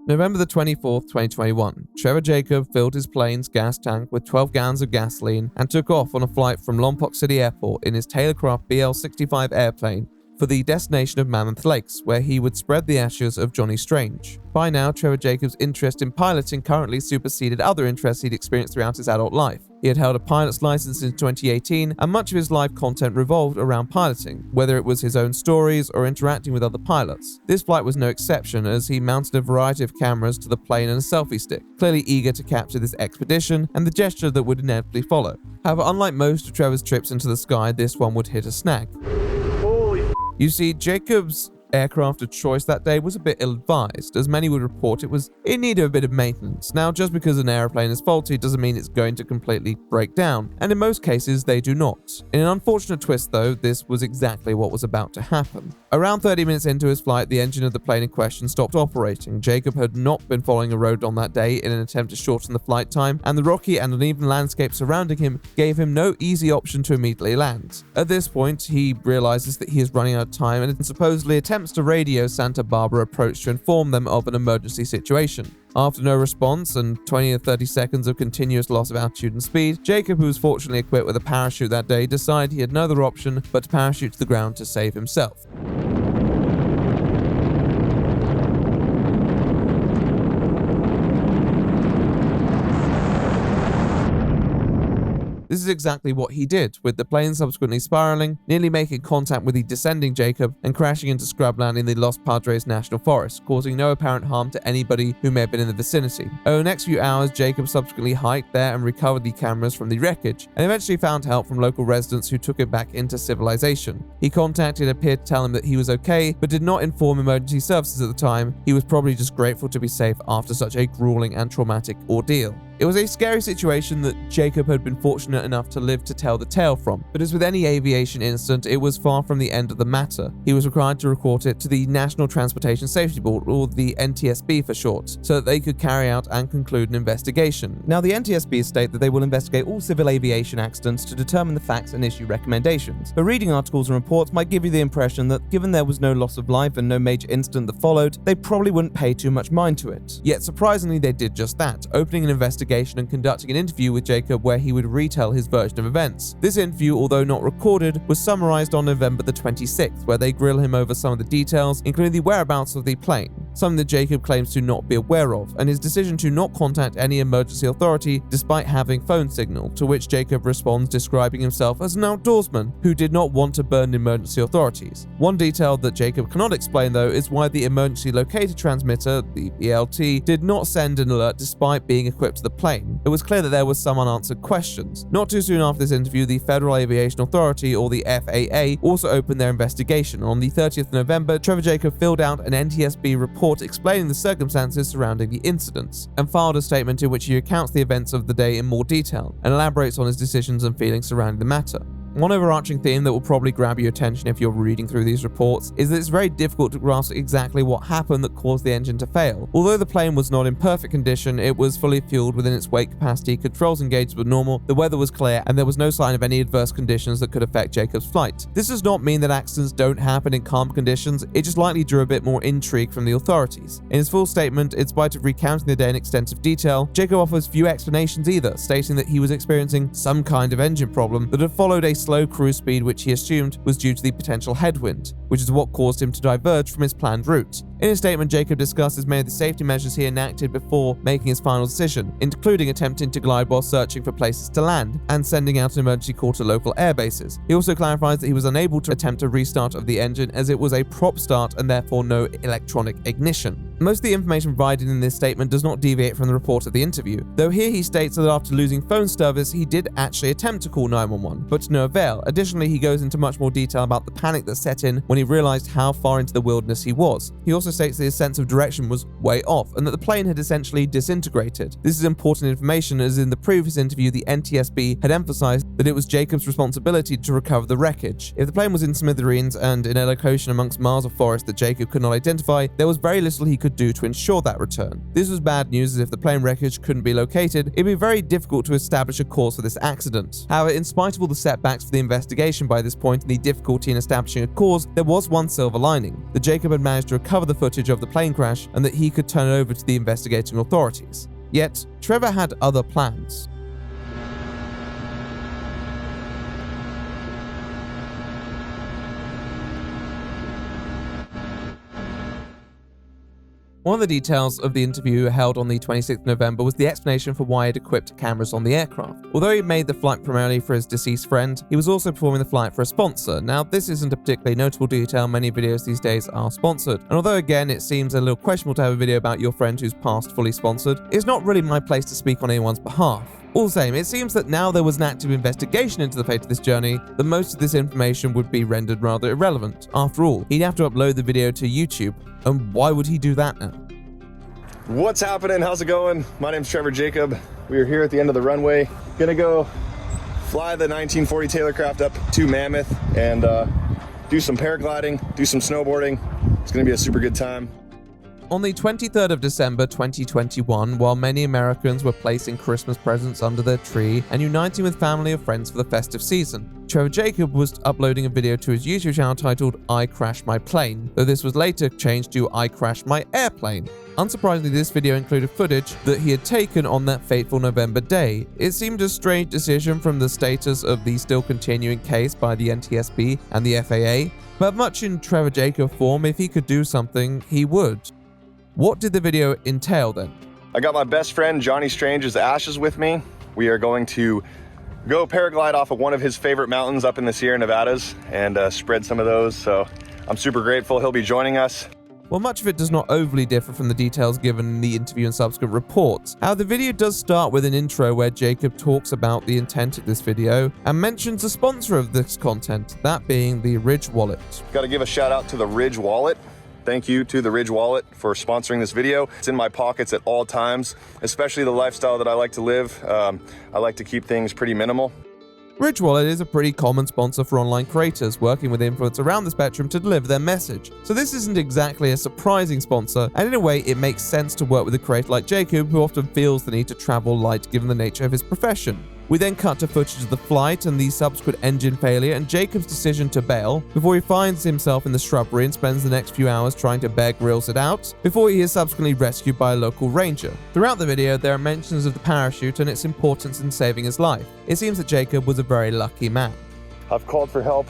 November the 24th, 2021, Trevor Jacob filled his plane's gas tank with 12 gallons of gasoline and took off on a flight from Lompoc City Airport in his Taylorcraft BL-65 airplane for the destination of Mammoth Lakes, where he would spread the ashes of Johnny Strange. By now, Trevor Jacob's interest in piloting currently superseded other interests he'd experienced throughout his adult life. He had held a pilot's license in 2018, and much of his live content revolved around piloting, whether it was his own stories or interacting with other pilots. This flight was no exception, as he mounted a variety of cameras to the plane and a selfie stick, clearly eager to capture this expedition and the gesture that would inevitably follow. However, unlike most of Trevor's trips into the sky, this one would hit a snag. You see, Jacob's aircraft of choice that day was a bit ill-advised, as many would report it was in need of a bit of maintenance. Now, just because an airplane is faulty doesn't mean it's going to completely break down, and in most cases they do not. In an unfortunate twist though, this was exactly what was about to happen. Around 30 minutes into his flight, the engine of the plane in question stopped operating. Jacob had not been following a road on that day in an attempt to shorten the flight time, and the rocky and uneven landscape surrounding him gave him no easy option to immediately land. At this point, he realizes that he is running out of time and supposedly attempts to radio Santa Barbara approach to inform them of an emergency situation. After no response and 20 to 30 seconds of continuous loss of altitude and speed, Jacob, who was fortunately equipped with a parachute that day, decided he had no other option but to parachute to the ground to save himself. This is exactly what he did, with the plane subsequently spiraling, nearly making contact with the descending Jacob and crashing into scrubland in the Los Padres National Forest, causing no apparent harm to anybody who may have been in the vicinity. Over the next few hours, Jacob subsequently hiked there and recovered the cameras from the wreckage, and eventually found help from local residents who took him back into civilization. He contacted and appeared to tell him that he was okay, but did not inform emergency services at the time. He was probably just grateful to be safe after such a grueling and traumatic ordeal. It was a scary situation that Jacob had been fortunate enough to live to tell the tale from, but as with any aviation incident, it was far from the end of the matter. He was required to report it to the National Transportation Safety Board, or the NTSB for short, so that they could carry out and conclude an investigation. Now, the NTSB state that they will investigate all civil aviation accidents to determine the facts and issue recommendations. But reading articles and reports might give you the impression that given there was no loss of life and no major incident that followed, they probably wouldn't pay too much mind to it. Yet surprisingly, they did just that, opening an investigation and conducting an interview with Jacob where he would retell his version of events. This interview, although not recorded, was summarized on November the 26th, where they grill him over some of the details, including the whereabouts of the plane, something that Jacob claims to not be aware of, and his decision to not contact any emergency authority despite having phone signal, to which Jacob responds describing himself as an outdoorsman who did not want to burn emergency authorities. One detail that Jacob cannot explain though is why the emergency locator transmitter, the ELT, did not send an alert despite being equipped to the plane. It was clear that there was some unanswered questions. Not too soon after this interview, the Federal Aviation Authority, or the FAA, also opened their investigation. On the 30th of November, Trevor Jacob filled out an NTSB report explaining the circumstances surrounding the incidents, and filed a statement in which he recounts the events of the day in more detail, and elaborates on his decisions and feelings surrounding the matter. One overarching theme that will probably grab your attention if you're reading through these reports is that it's very difficult to grasp exactly what happened that caused the engine to fail. Although the plane was not in perfect condition, it was fully fueled within its weight capacity, controls engaged were normal, the weather was clear, and there was no sign of any adverse conditions that could affect Jacob's flight. This does not mean that accidents don't happen in calm conditions, it just likely drew a bit more intrigue from the authorities. In his full statement, in spite of recounting the day in extensive detail, Jacob offers few explanations either, stating that he was experiencing some kind of engine problem that had followed a slow cruise speed which he assumed was due to the potential headwind, which is what caused him to diverge from his planned route. In his statement, Jacob discusses many of the safety measures he enacted before making his final decision, including attempting to glide while searching for places to land and sending out an emergency call to local air bases. He also clarifies that he was unable to attempt a restart of the engine as it was a prop start and therefore no electronic ignition. Most of the information provided in this statement does not deviate from the report of the interview, though here he states that after losing phone service, he did actually attempt to call 911, but to no avail. Additionally, he goes into much more detail about the panic that set in when he realized how far into the wilderness he was. He also states that his sense of direction was way off and that the plane had essentially disintegrated. This is important information as in the previous interview, the NTSB had emphasized that it was Jacob's responsibility to recover the wreckage. If the plane was in smithereens and in a location amongst miles of forest that Jacob could not identify, there was very little he could do to ensure that return. This was bad news, as if the plane wreckage couldn't be located, it'd be very difficult to establish a cause for this accident. However, in spite of all the setbacks for the investigation by this point and the difficulty in establishing a cause, there was one silver lining: that Jacob had managed to recover the footage of the plane crash and that he could turn it over to the investigating authorities. Yet, Trevor had other plans. One of the details of the interview held on the 26th of November was the explanation for why he had equipped cameras on the aircraft. Although he made the flight primarily for his deceased friend, he was also performing the flight for a sponsor. Now, this isn't a particularly notable detail, many videos these days are sponsored, and although again it seems a little questionable to have a video about your friend who's passed fully sponsored, it's not really my place to speak on anyone's behalf. All the same, it seems that now there was an active investigation into the fate of this journey, that most of this information would be rendered rather irrelevant. After all, he'd have to upload the video to YouTube, and why would he do that now? What's happening? How's it going? My name's Trevor Jacob. We are here at the end of the runway. Gonna go fly the 1940 Taylorcraft up to Mammoth and do some paragliding, do some snowboarding. It's gonna be a super good time. On the 23rd of December 2021, while many Americans were placing Christmas presents under their tree and uniting with family or friends for the festive season, Trevor Jacob was uploading a video to his YouTube channel titled "I Crashed My Plane," though this was later changed to "I Crashed My Airplane." Unsurprisingly, this video included footage that he had taken on that fateful November day. It seemed a strange decision from the status of the still continuing case by the NTSB and the FAA, but much in Trevor Jacob form, if he could do something, he would. What did the video entail then? I got my best friend Johnny Strange's ashes with me. We are going to go paraglide off of one of his favorite mountains up in the Sierra Nevadas and spread some of those, so I'm super grateful he'll be joining us. Well, much of it does not overly differ from the details given in the interview and subsequent reports. However, the video does start with an intro where Jacob talks about the intent of this video and mentions the sponsor of this content, that being the Ridge Wallet. Got to give a shout out to the Ridge Wallet. Thank you to the Ridge Wallet for sponsoring this video. It's in my pockets at all times, especially the lifestyle that I like to live. I like to keep things pretty minimal. Ridge Wallet is a pretty common sponsor for online creators working with influencers around the spectrum to deliver their message. So this isn't exactly a surprising sponsor, and in a way it makes sense to work with a creator like Jacob, who often feels the need to travel light given the nature of his profession. We then cut to footage of the flight and the subsequent engine failure and Jacob's decision to bail, before he finds himself in the shrubbery and spends the next few hours trying to Bear Grylls it out, before he is subsequently rescued by a local ranger. Throughout the video, there are mentions of the parachute and its importance in saving his life. It seems that Jacob was a very lucky man. I've called for help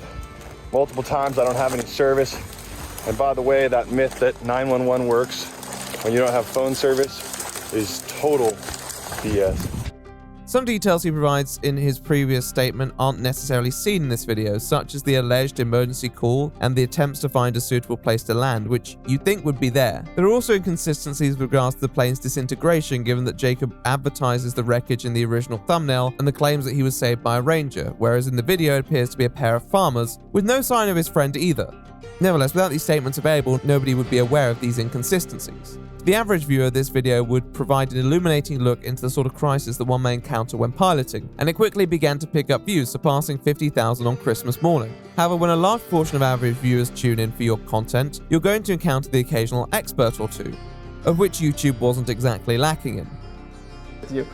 multiple times. I don't have any service. And by the way, that myth that 911 works when you don't have phone service is total BS. Some details he provides in his previous statement aren't necessarily seen in this video, such as the alleged emergency call and the attempts to find a suitable place to land, which you'd think would be there. There are also inconsistencies with regards to the plane's disintegration, given that Jacob advertises the wreckage in the original thumbnail and the claims that he was saved by a ranger, whereas in the video it appears to be a pair of farmers, with no sign of his friend either. Nevertheless, without these statements available, nobody would be aware of these inconsistencies. The average viewer, this video would provide an illuminating look into the sort of crisis that one may encounter when piloting, and it quickly began to pick up views, surpassing 50,000 on Christmas morning. However, when a large portion of average viewers tune in for your content, you're going to encounter the occasional expert or two, of which YouTube wasn't exactly lacking in.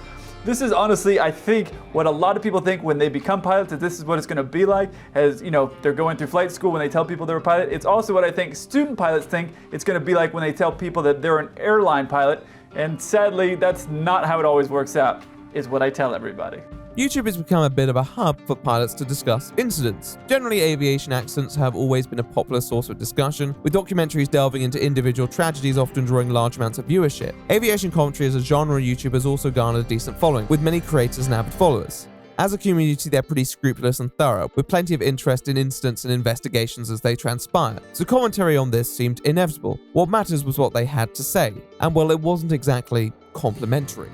This is honestly, I think, what a lot of people think when they become pilots, that this is what it's going to be like, as you know, they're going through flight school when they tell people they're a pilot. It's also what I think student pilots think it's going to be like when they tell people that they're an airline pilot, and sadly, that's not how it always works out, is what I tell everybody. YouTube has become a bit of a hub for pilots to discuss incidents. Generally, aviation accidents have always been a popular source of discussion, with documentaries delving into individual tragedies often drawing large amounts of viewership. Aviation commentary as a genre on YouTube has also garnered a decent following, with many creators and avid followers. As a community, they're pretty scrupulous and thorough, with plenty of interest in incidents and investigations as they transpire. So commentary on this seemed inevitable. What matters was what they had to say, and well, it wasn't exactly complimentary.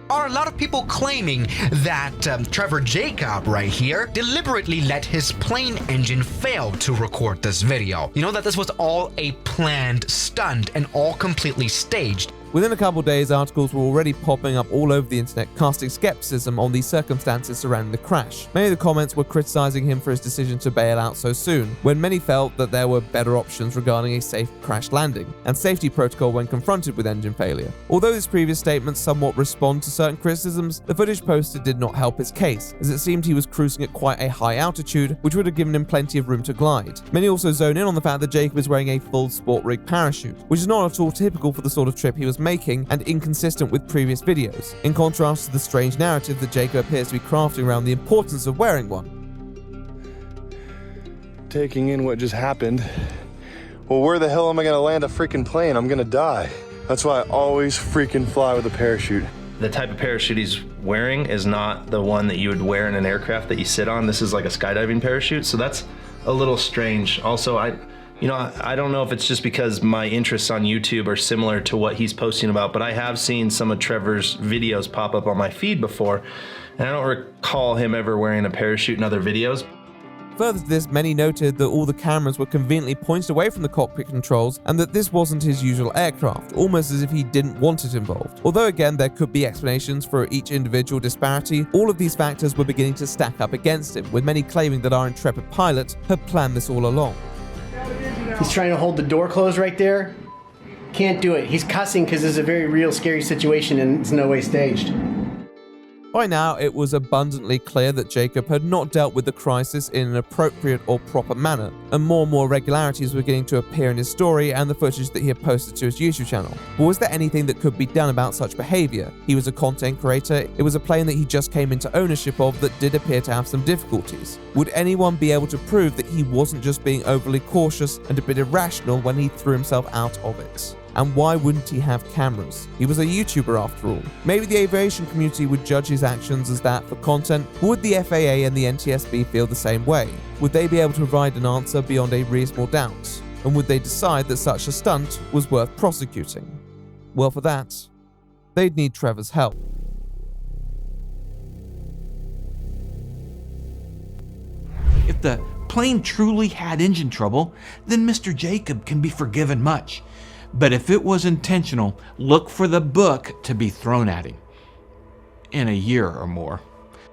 Are a lot of people claiming that Trevor Jacob right here deliberately let his plane engine fail to record this video. You know that this was all a planned stunt and all completely staged. Within a couple days, articles were already popping up all over the internet casting skepticism on the circumstances surrounding the crash. Many of the comments were criticizing him for his decision to bail out so soon, when many felt that there were better options regarding a safe crash landing and safety protocol when confronted with engine failure. Although his previous statements somewhat respond to certain criticisms, the footage posted did not help his case, as it seemed he was cruising at quite a high altitude, which would have given him plenty of room to glide. Many also zone in on the fact that Jacob is wearing a full sport rig parachute, which is not at all typical for the sort of trip he was making and inconsistent with previous videos, in contrast to the strange narrative that Jacob appears to be crafting around the importance of wearing one. Taking in what just happened. Well, where the hell am I gonna land a freaking plane? I'm gonna die. That's why I always freaking fly with a parachute. The type of parachute he's wearing is not the one that you would wear in an aircraft that you sit on. This is like a skydiving parachute, so that's a little strange. Also, I don't know if it's just because my interests on YouTube are similar to what he's posting about, but I have seen some of Trevor's videos pop up on my feed before, and I don't recall him ever wearing a parachute in other videos. Further to this, many noted that all the cameras were conveniently pointed away from the cockpit controls and that this wasn't his usual aircraft, almost as if he didn't want it involved. Although again, there could be explanations for each individual disparity, all of these factors were beginning to stack up against him, with many claiming that our intrepid pilot had planned this all along. He's trying to hold the door closed right there. Can't do it. He's cussing because this is a very real, scary situation and it's no way staged. By now, it was abundantly clear that Jacob had not dealt with the crisis in an appropriate or proper manner, and more irregularities were beginning to appear in his story and the footage that he had posted to his YouTube channel. But was there anything that could be done about such behavior? He was a content creator, it was a plane that he just came into ownership of that did appear to have some difficulties. Would anyone be able to prove that he wasn't just being overly cautious and a bit irrational when he threw himself out of it? And why wouldn't he have cameras? He was a YouTuber after all. Maybe the aviation community would judge his actions as that for content, but would the FAA and the NTSB feel the same way? Would they be able to provide an answer beyond a reasonable doubt? And would they decide that such a stunt was worth prosecuting? Well, for that, they'd need Trevor's help. If the plane truly had engine trouble, then Mr. Jacob can be forgiven much. But if it was intentional, look for the book to be thrown at him in a year or more.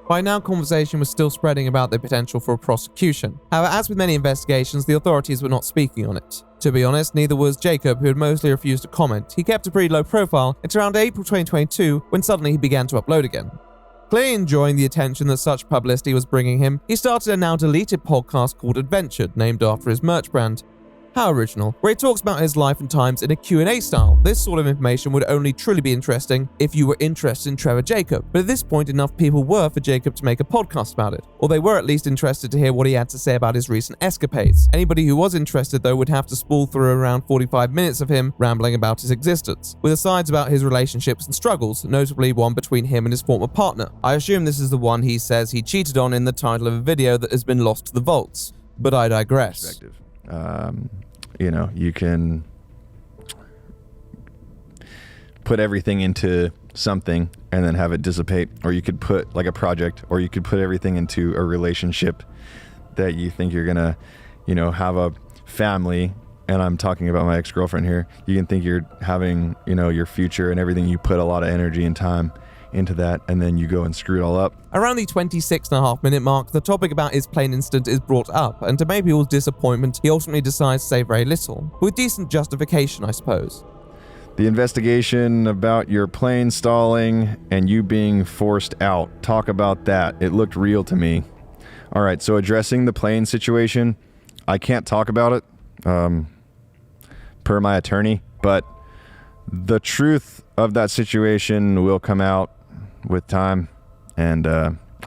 By now, conversation was still spreading about the potential for a prosecution. However, as with many investigations, the authorities were not speaking on it. To be honest, neither was Jacob, who had mostly refused to comment. He kept a pretty low profile until around April 2022, when suddenly he began to upload again. Clearly enjoying the attention that such publicity was bringing him, he started a now deleted podcast called Adventured, named after his merch brand. How original, where he talks about his life and times in a Q&A style. This sort of information would only truly be interesting if you were interested in Trevor Jacob, but at this point enough people were for Jacob to make a podcast about it, or they were at least interested to hear what he had to say about his recent escapades. Anybody who was interested though would have to spool through around 45 minutes of him rambling about his existence, with asides about his relationships and struggles, notably one between him and his former partner. I assume this is the one he says he cheated on in the title of a video that has been lost to the vaults, but I digress. You can put everything into something and then have it dissipate, or you could put like a project, or you could put everything into a relationship that you think you're gonna, have a family. And I'm talking about my ex-girlfriend here. You can think you're having, your future and everything. You put a lot of energy and time into that, and then you go and screw it all up. Around the 26.5-minute mark, the topic about his plane incident is brought up, and to many people's disappointment, he ultimately decides to say very little. With decent justification, I suppose. The investigation about your plane stalling and you being forced out. Talk about that. It looked real to me. All right, so addressing the plane situation, I can't talk about it, per my attorney, but the truth of that situation will come out with time, and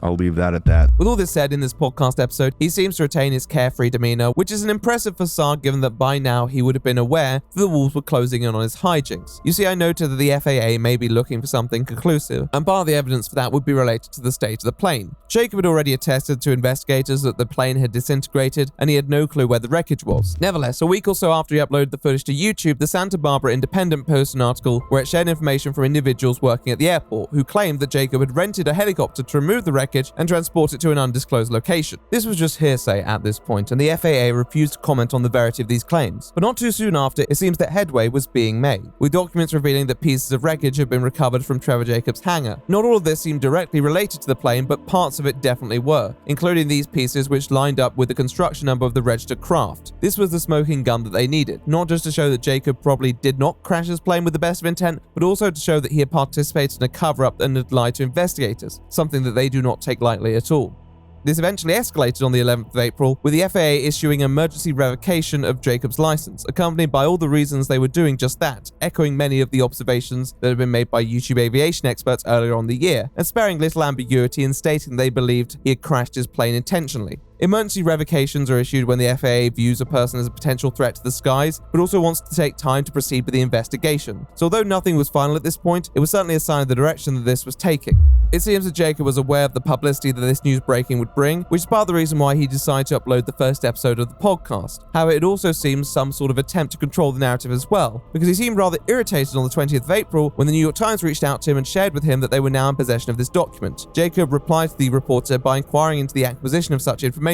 I'll leave that at that. With all this said, in this podcast episode, he seems to retain his carefree demeanor, which is an impressive facade given that by now he would have been aware that the walls were closing in on his hijinks. You see, I noted that the FAA may be looking for something conclusive, and part of the evidence for that would be related to the state of the plane. Jacob had already attested to investigators that the plane had disintegrated, and he had no clue where the wreckage was. Nevertheless, a week or so after he uploaded the footage to YouTube, the Santa Barbara Independent posted an article where it shared information from individuals working at the airport who claimed that Jacob had rented a helicopter to remove the wreckage and transport it to an undisclosed location. This was just hearsay at this point, and the FAA refused to comment on the verity of these claims. But not too soon after, it seems that headway was being made, with documents revealing that pieces of wreckage had been recovered from Trevor Jacobs' hangar. Not all of this seemed directly related to the plane, but parts of it definitely were, including these pieces which lined up with the construction number of the registered craft. This was the smoking gun that they needed, not just to show that Jacob probably did not crash his plane with the best of intent, but also to show that he had participated in a cover-up and had lied to investigators, something that they do not take lightly at all. This eventually escalated on the 11th of April, with the FAA issuing emergency revocation of Jacob's license, accompanied by all the reasons they were doing just that, echoing many of the observations that had been made by YouTube aviation experts earlier on the year, and sparing little ambiguity in stating they believed he had crashed his plane intentionally. Emergency revocations are issued when the FAA views a person as a potential threat to the skies, but also wants to take time to proceed with the investigation. So although nothing was final at this point, it was certainly a sign of the direction that this was taking. It seems that Jacob was aware of the publicity that this news breaking would bring, which is part of the reason why he decided to upload the first episode of the podcast. However, it also seems some sort of attempt to control the narrative as well, because he seemed rather irritated on the 20th of April when the New York Times reached out to him and shared with him that they were now in possession of this document. Jacob replied to the reporter by inquiring into the acquisition of such information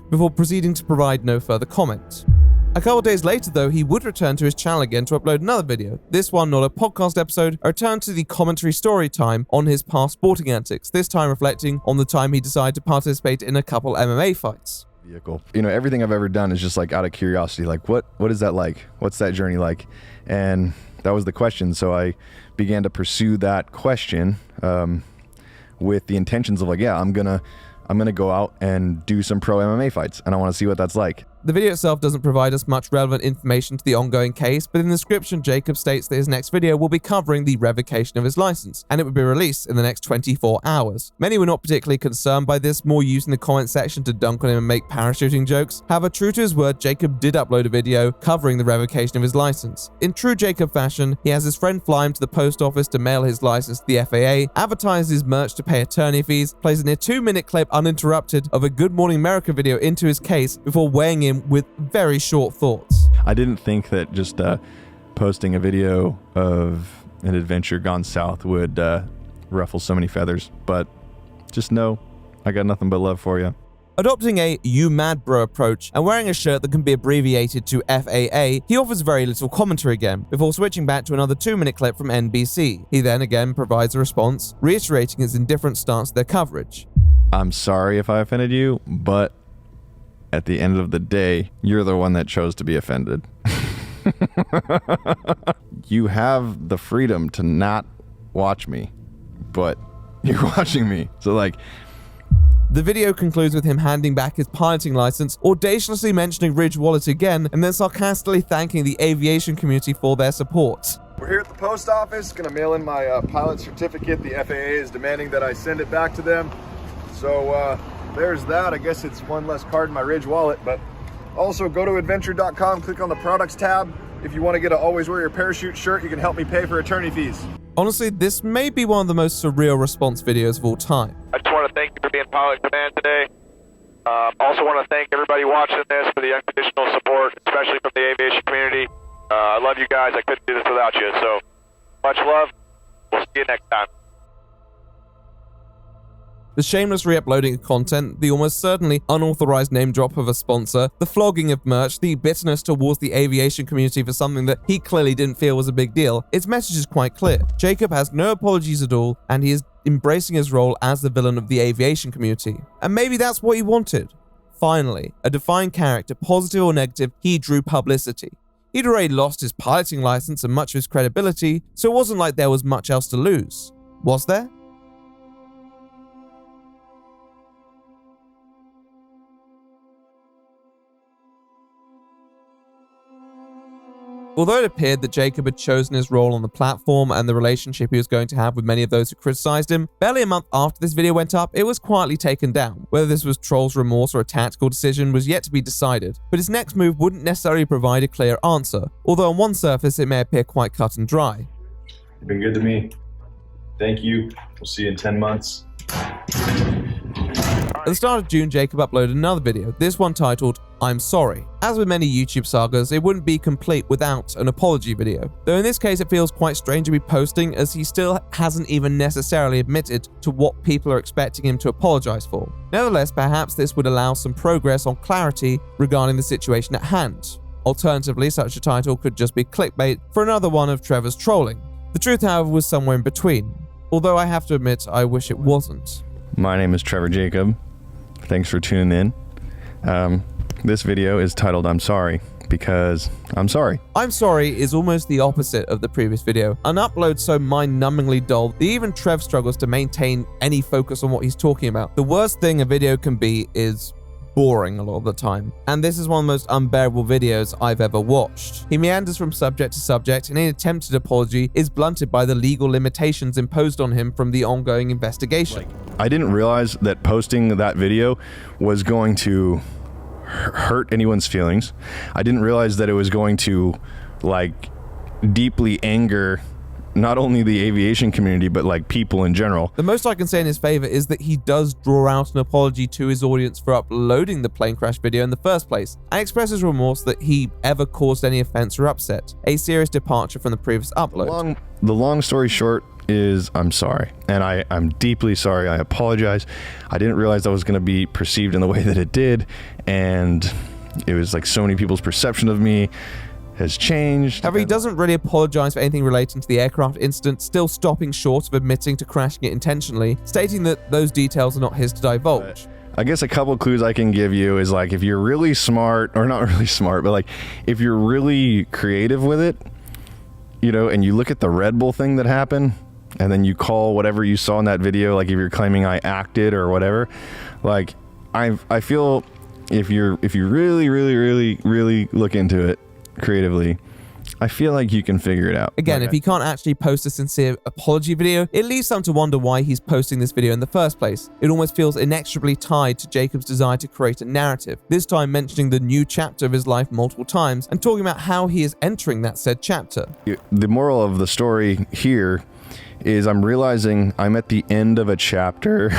before proceeding to provide no further comment. A couple days later though, he would return to his channel again to upload another video. This one not a podcast episode, a return to the commentary story time on his past sporting antics, this time reflecting on the time he decided to participate in a couple MMA fights. Vehicle. You know, everything I've ever done is just like out of curiosity, like what is that like? What's that journey like? And that was the question. So I began to pursue that question with the intentions of like, yeah, I'm gonna go out and do some pro MMA fights, and I want to see what that's like. The video itself doesn't provide us much relevant information to the ongoing case, but in the description, Jacob states that his next video will be covering the revocation of his license, and it will be released in the next 24 hours. Many were not particularly concerned by this, more using the comment section to dunk on him and make parachuting jokes. However, true to his word, Jacob did upload a video covering the revocation of his license. In true Jacob fashion, he has his friend fly him to the post office to mail his license to the FAA, advertises his merch to pay attorney fees, plays a near 2-minute clip uninterrupted of a Good Morning America video into his case before weighing in with very short thoughts. I didn't think that just posting a video of an adventure gone south would ruffle so many feathers, but just know I got nothing but love for you. Adopting a "you mad bro" approach and wearing a shirt that can be abbreviated to FAA, he offers very little commentary again, before switching back to another 2-minute clip from NBC. He then again provides a response, reiterating his indifferent stance to their coverage. I'm sorry if I offended you, but at the end of the day, you're the one that chose to be offended. You have the freedom to not watch me, but you're watching me. So like, the video concludes with him handing back his piloting license, audaciously mentioning Ridge Wallet again, and then sarcastically thanking the aviation community for their support. We're here at the post office, gonna mail in my pilot certificate. The FAA is demanding that I send it back to them. So there's that. I guess it's one less card in my Ridge wallet, but also go to adventure.com, click on the products tab. If you want to get an always wear your parachute shirt, you can help me pay for attorney fees. Honestly, this may be one of the most surreal response videos of all time. I just want to thank you for being Pilot Command today. Also want to thank everybody watching this for the unconditional support, especially from the aviation community. I love you guys. I couldn't do this without you. So much love. We'll see you next time. The shameless re-uploading of content, the almost certainly unauthorized name drop of a sponsor, the flogging of merch, the bitterness towards the aviation community for something that he clearly didn't feel was a big deal, its message is quite clear. Jacob has no apologies at all, and he is embracing his role as the villain of the aviation community. And maybe that's what he wanted. Finally, a defined character, positive or negative, he drew publicity. He'd already lost his piloting license and much of his credibility, so it wasn't like there was much else to lose. Was there? Although it appeared that Jacob had chosen his role on the platform and the relationship he was going to have with many of those who criticized him, barely a month after this video went up, it was quietly taken down. Whether this was trolls' remorse or a tactical decision was yet to be decided, but his next move wouldn't necessarily provide a clear answer, although on one surface it may appear quite cut and dry. You've been good to me. Thank you. We'll see you in 10 months. At the start of June, Jacob uploaded another video, this one titled, I'm sorry. As with many YouTube sagas, it wouldn't be complete without an apology video. Though in this case it feels quite strange to be posting, as he still hasn't even necessarily admitted to what people are expecting him to apologize for. Nevertheless, perhaps this would allow some progress on clarity regarding the situation at hand. Alternatively, such a title could just be clickbait for another one of Trevor's trolling. The truth, however, was somewhere in between, although I have to admit I wish it wasn't. My name is Trevor Jacob. Thanks for tuning in. This video is titled I'm Sorry, because I'm sorry. I'm sorry is almost the opposite of the previous video. An upload so mind-numbingly dull that even Trev struggles to maintain any focus on what he's talking about. The worst thing a video can be is boring a lot of the time, and this is one of the most unbearable videos I've ever watched. He meanders from subject to subject, and any attempted apology is blunted by the legal limitations imposed on him from the ongoing investigation. I didn't realize that posting that video was going to hurt anyone's feelings. I didn't realize that it was going to like deeply anger not only the aviation community, but like people in general. The most I can say in his favor is that he does draw out an apology to his audience for uploading the plane crash video in the first place, and expresses remorse that he ever caused any offense or upset, a serious departure from the previous upload. The long story short is I'm sorry, and I'm deeply sorry. I apologize. I didn't realize that was going to be perceived in the way that it did, and it was like so many people's perception of me has changed. However, he doesn't really apologize for anything relating to the aircraft incident, still stopping short of admitting to crashing it intentionally, stating that those details are not his to divulge. I guess a couple of clues I can give you is like if you're really smart, or not really smart, but like if you're really creative with it, you know, and you look at the Red Bull thing that happened, and then you call whatever you saw in that video, like if you're claiming I acted or whatever, like I feel if you really look into it creatively, I feel like you can figure it out. Again, if he can't actually post a sincere apology video, it leaves some to wonder why he's posting this video in the first place. It almost feels inextricably tied to Jacob's desire to create a narrative, this time mentioning the new chapter of his life multiple times and talking about how he is entering that said chapter. The moral of the story here is I'm realizing I'm at the end of a chapter.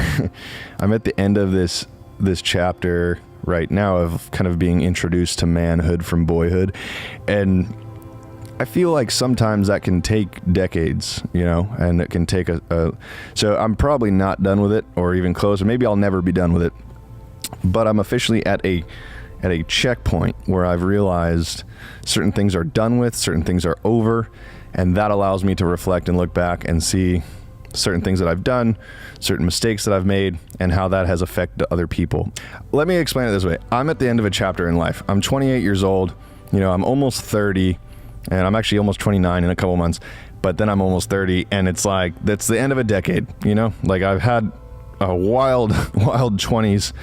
I'm at the end of this chapter right now of kind of being introduced to manhood from boyhood, and I feel like sometimes that can take decades, you know, and it can take so I'm probably not done with it or even close, or maybe I'll never be done with it, but I'm officially at a checkpoint where I've realized certain things are done with, certain things are over, and that allows me to reflect and look back and see certain things that I've done, certain mistakes that I've made, and how that has affected other people. Let me explain it this way. I'm at the end of a chapter in life. I'm 28 years old, you know, I'm almost 30, and I'm actually almost 29 in a couple months, but then I'm almost 30, and it's like, that's the end of a decade, you know? Like I've had a wild 20s,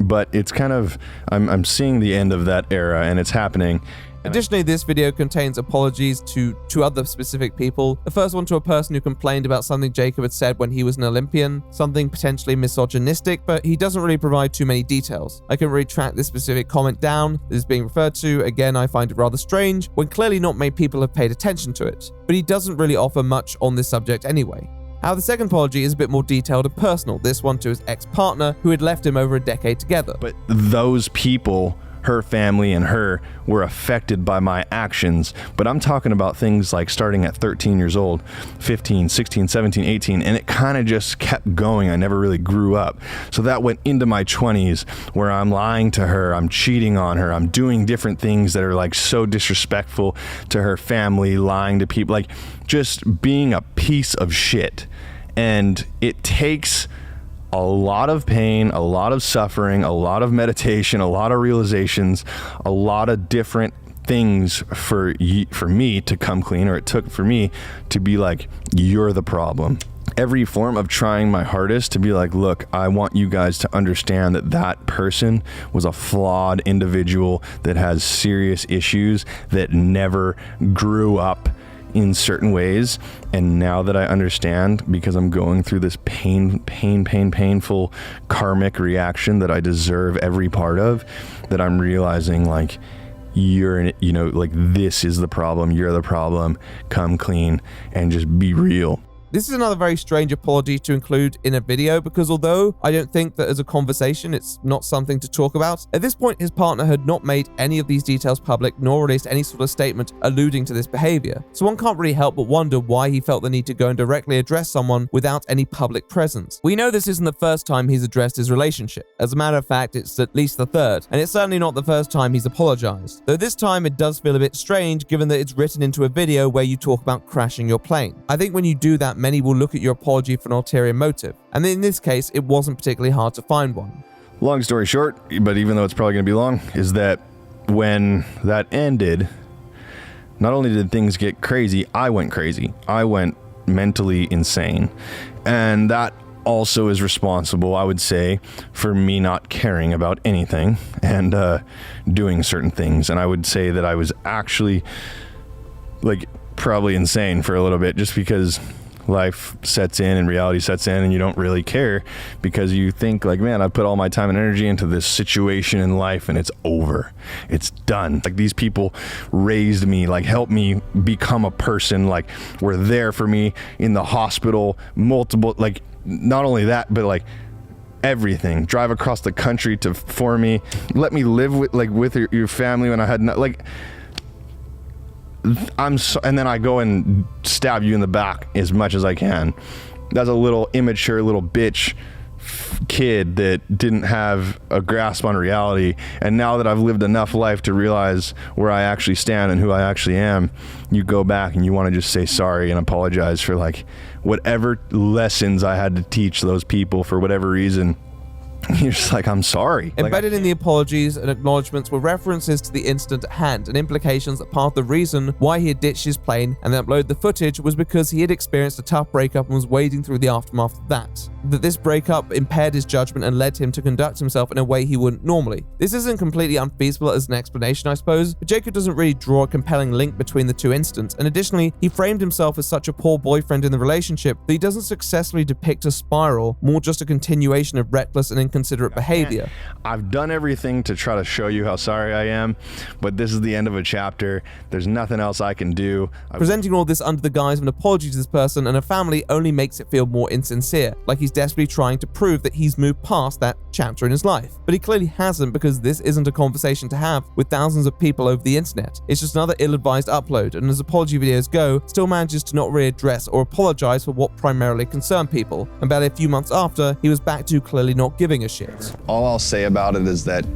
but it's kind of, I'm seeing the end of that era, and it's happening. Additionally, this video contains apologies to two other specific people. The first one to a person who complained about something Jacob had said when he was an Olympian, something potentially misogynistic, but he doesn't really provide too many details. I can really track this specific comment down that is being referred to. Again, I find it rather strange when clearly not many people have paid attention to it, but he doesn't really offer much on this subject anyway. However, the second apology is a bit more detailed and personal, this one to his ex-partner who had left him over a decade together. But those people, her family and her, were affected by my actions, but I'm talking about things like starting at 13 years old, 15, 16, 17, 18, and it kind of just kept going. I never really grew up. So that went into my 20s where I'm lying to her, I'm cheating on her, I'm doing different things that are like so disrespectful to her family, lying to people, like just being a piece of shit. And it takes a lot of pain, a lot of suffering, a lot of meditation, a lot of realizations, a lot of different things for me to come clean, or it took for me to be like, you're the problem. every form of trying my hardest to be like, look, I want you guys to understand that that person was a flawed individual that has serious issues, that never grew up in certain ways. And now that I understand, because I'm going through this painful karmic reaction that I deserve every part of, that I'm realizing like, like this is the problem, you're the problem, come clean and just be real. This is another very strange apology to include in a video, because although I don't think that as a conversation it's not something to talk about, at this point his partner had not made any of these details public nor released any sort of statement alluding to this behavior. So one can't really help but wonder why he felt the need to go and directly address someone without any public presence. We know this isn't the first time he's addressed his relationship. As a matter of fact, it's at least the third, and it's certainly not the first time he's apologized. Though this time it does feel a bit strange given that it's written into a video where you talk about crashing your plane. I think when you do that, many will look at your apology for an ulterior motive, and in this case it wasn't particularly hard to find one. Long story short, but even though it's probably going to be long, is that when that ended, not only did things get crazy, I went crazy. I went mentally insane, and that also is responsible, I would say, for me not caring about anything and doing certain things. And I would say that I was actually like probably insane for a little bit, just because life sets in and reality sets in and you don't really care, because you think like, man, I put all my time and energy into this situation in life and it's over, it's done. Like, these people raised me, like helped me become a person, like were there for me in the hospital, multiple, like not only that, but like everything, drive across the country for me, let me live with your family when I had not, like, and then I go and stab you in the back as much as I can. That's a little immature little bitch kid that didn't have a grasp on reality. And now that I've lived enough life to realize where I actually stand and who I actually am, you go back and you want to just say sorry and apologize for like whatever lessons I had to teach those people for whatever reason. You're just like, I'm sorry. Embedded in the apologies and acknowledgements were references to the incident at hand and implications that part of the reason why he had ditched his plane and then uploaded the footage was because he had experienced a tough breakup and was wading through the aftermath of that. That this breakup impaired his judgment and led him to conduct himself in a way he wouldn't normally. This isn't completely unfeasible as an explanation, I suppose, but Jacob doesn't really draw a compelling link between the two incidents, and additionally, he framed himself as such a poor boyfriend in the relationship that he doesn't successfully depict a spiral, more just a continuation of reckless and inconsiderate behavior. I've done everything to try to show you how sorry I am, but this is the end of a chapter. There's nothing else I can do. Presenting all this under the guise of an apology to this person and a family only makes it feel more insincere, like he's desperately trying to prove that he's moved past that chapter in his life. But he clearly hasn't, because this isn't a conversation to have with thousands of people over the internet. It's just another ill-advised upload, and as apology videos go, still manages to not really address or apologize for what primarily concerned people, and barely a few months after, he was back to clearly not giving a shit. All I'll say about it is that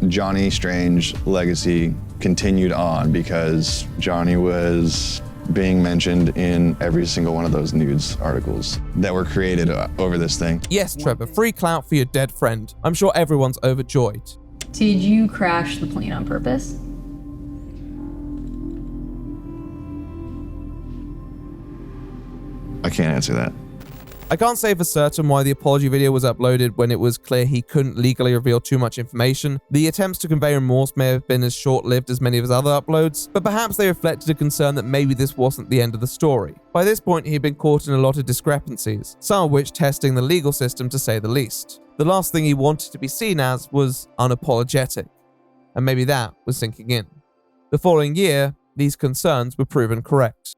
Johnny Strange legacy continued on because Johnny was being mentioned in every single one of those news articles that were created over this thing. Yes, Trevor, free clout for your dead friend. I'm sure everyone's overjoyed. Did you crash the plane on purpose? I can't answer that. I can't say for certain why the apology video was uploaded when it was clear he couldn't legally reveal too much information. The attempts to convey remorse may have been as short-lived as many of his other uploads, but perhaps they reflected a concern that maybe this wasn't the end of the story. By this point, he had been caught in a lot of discrepancies, some of which testing the legal system to say the least. The last thing he wanted to be seen as was unapologetic, and maybe that was sinking in. The following year, these concerns were proven correct.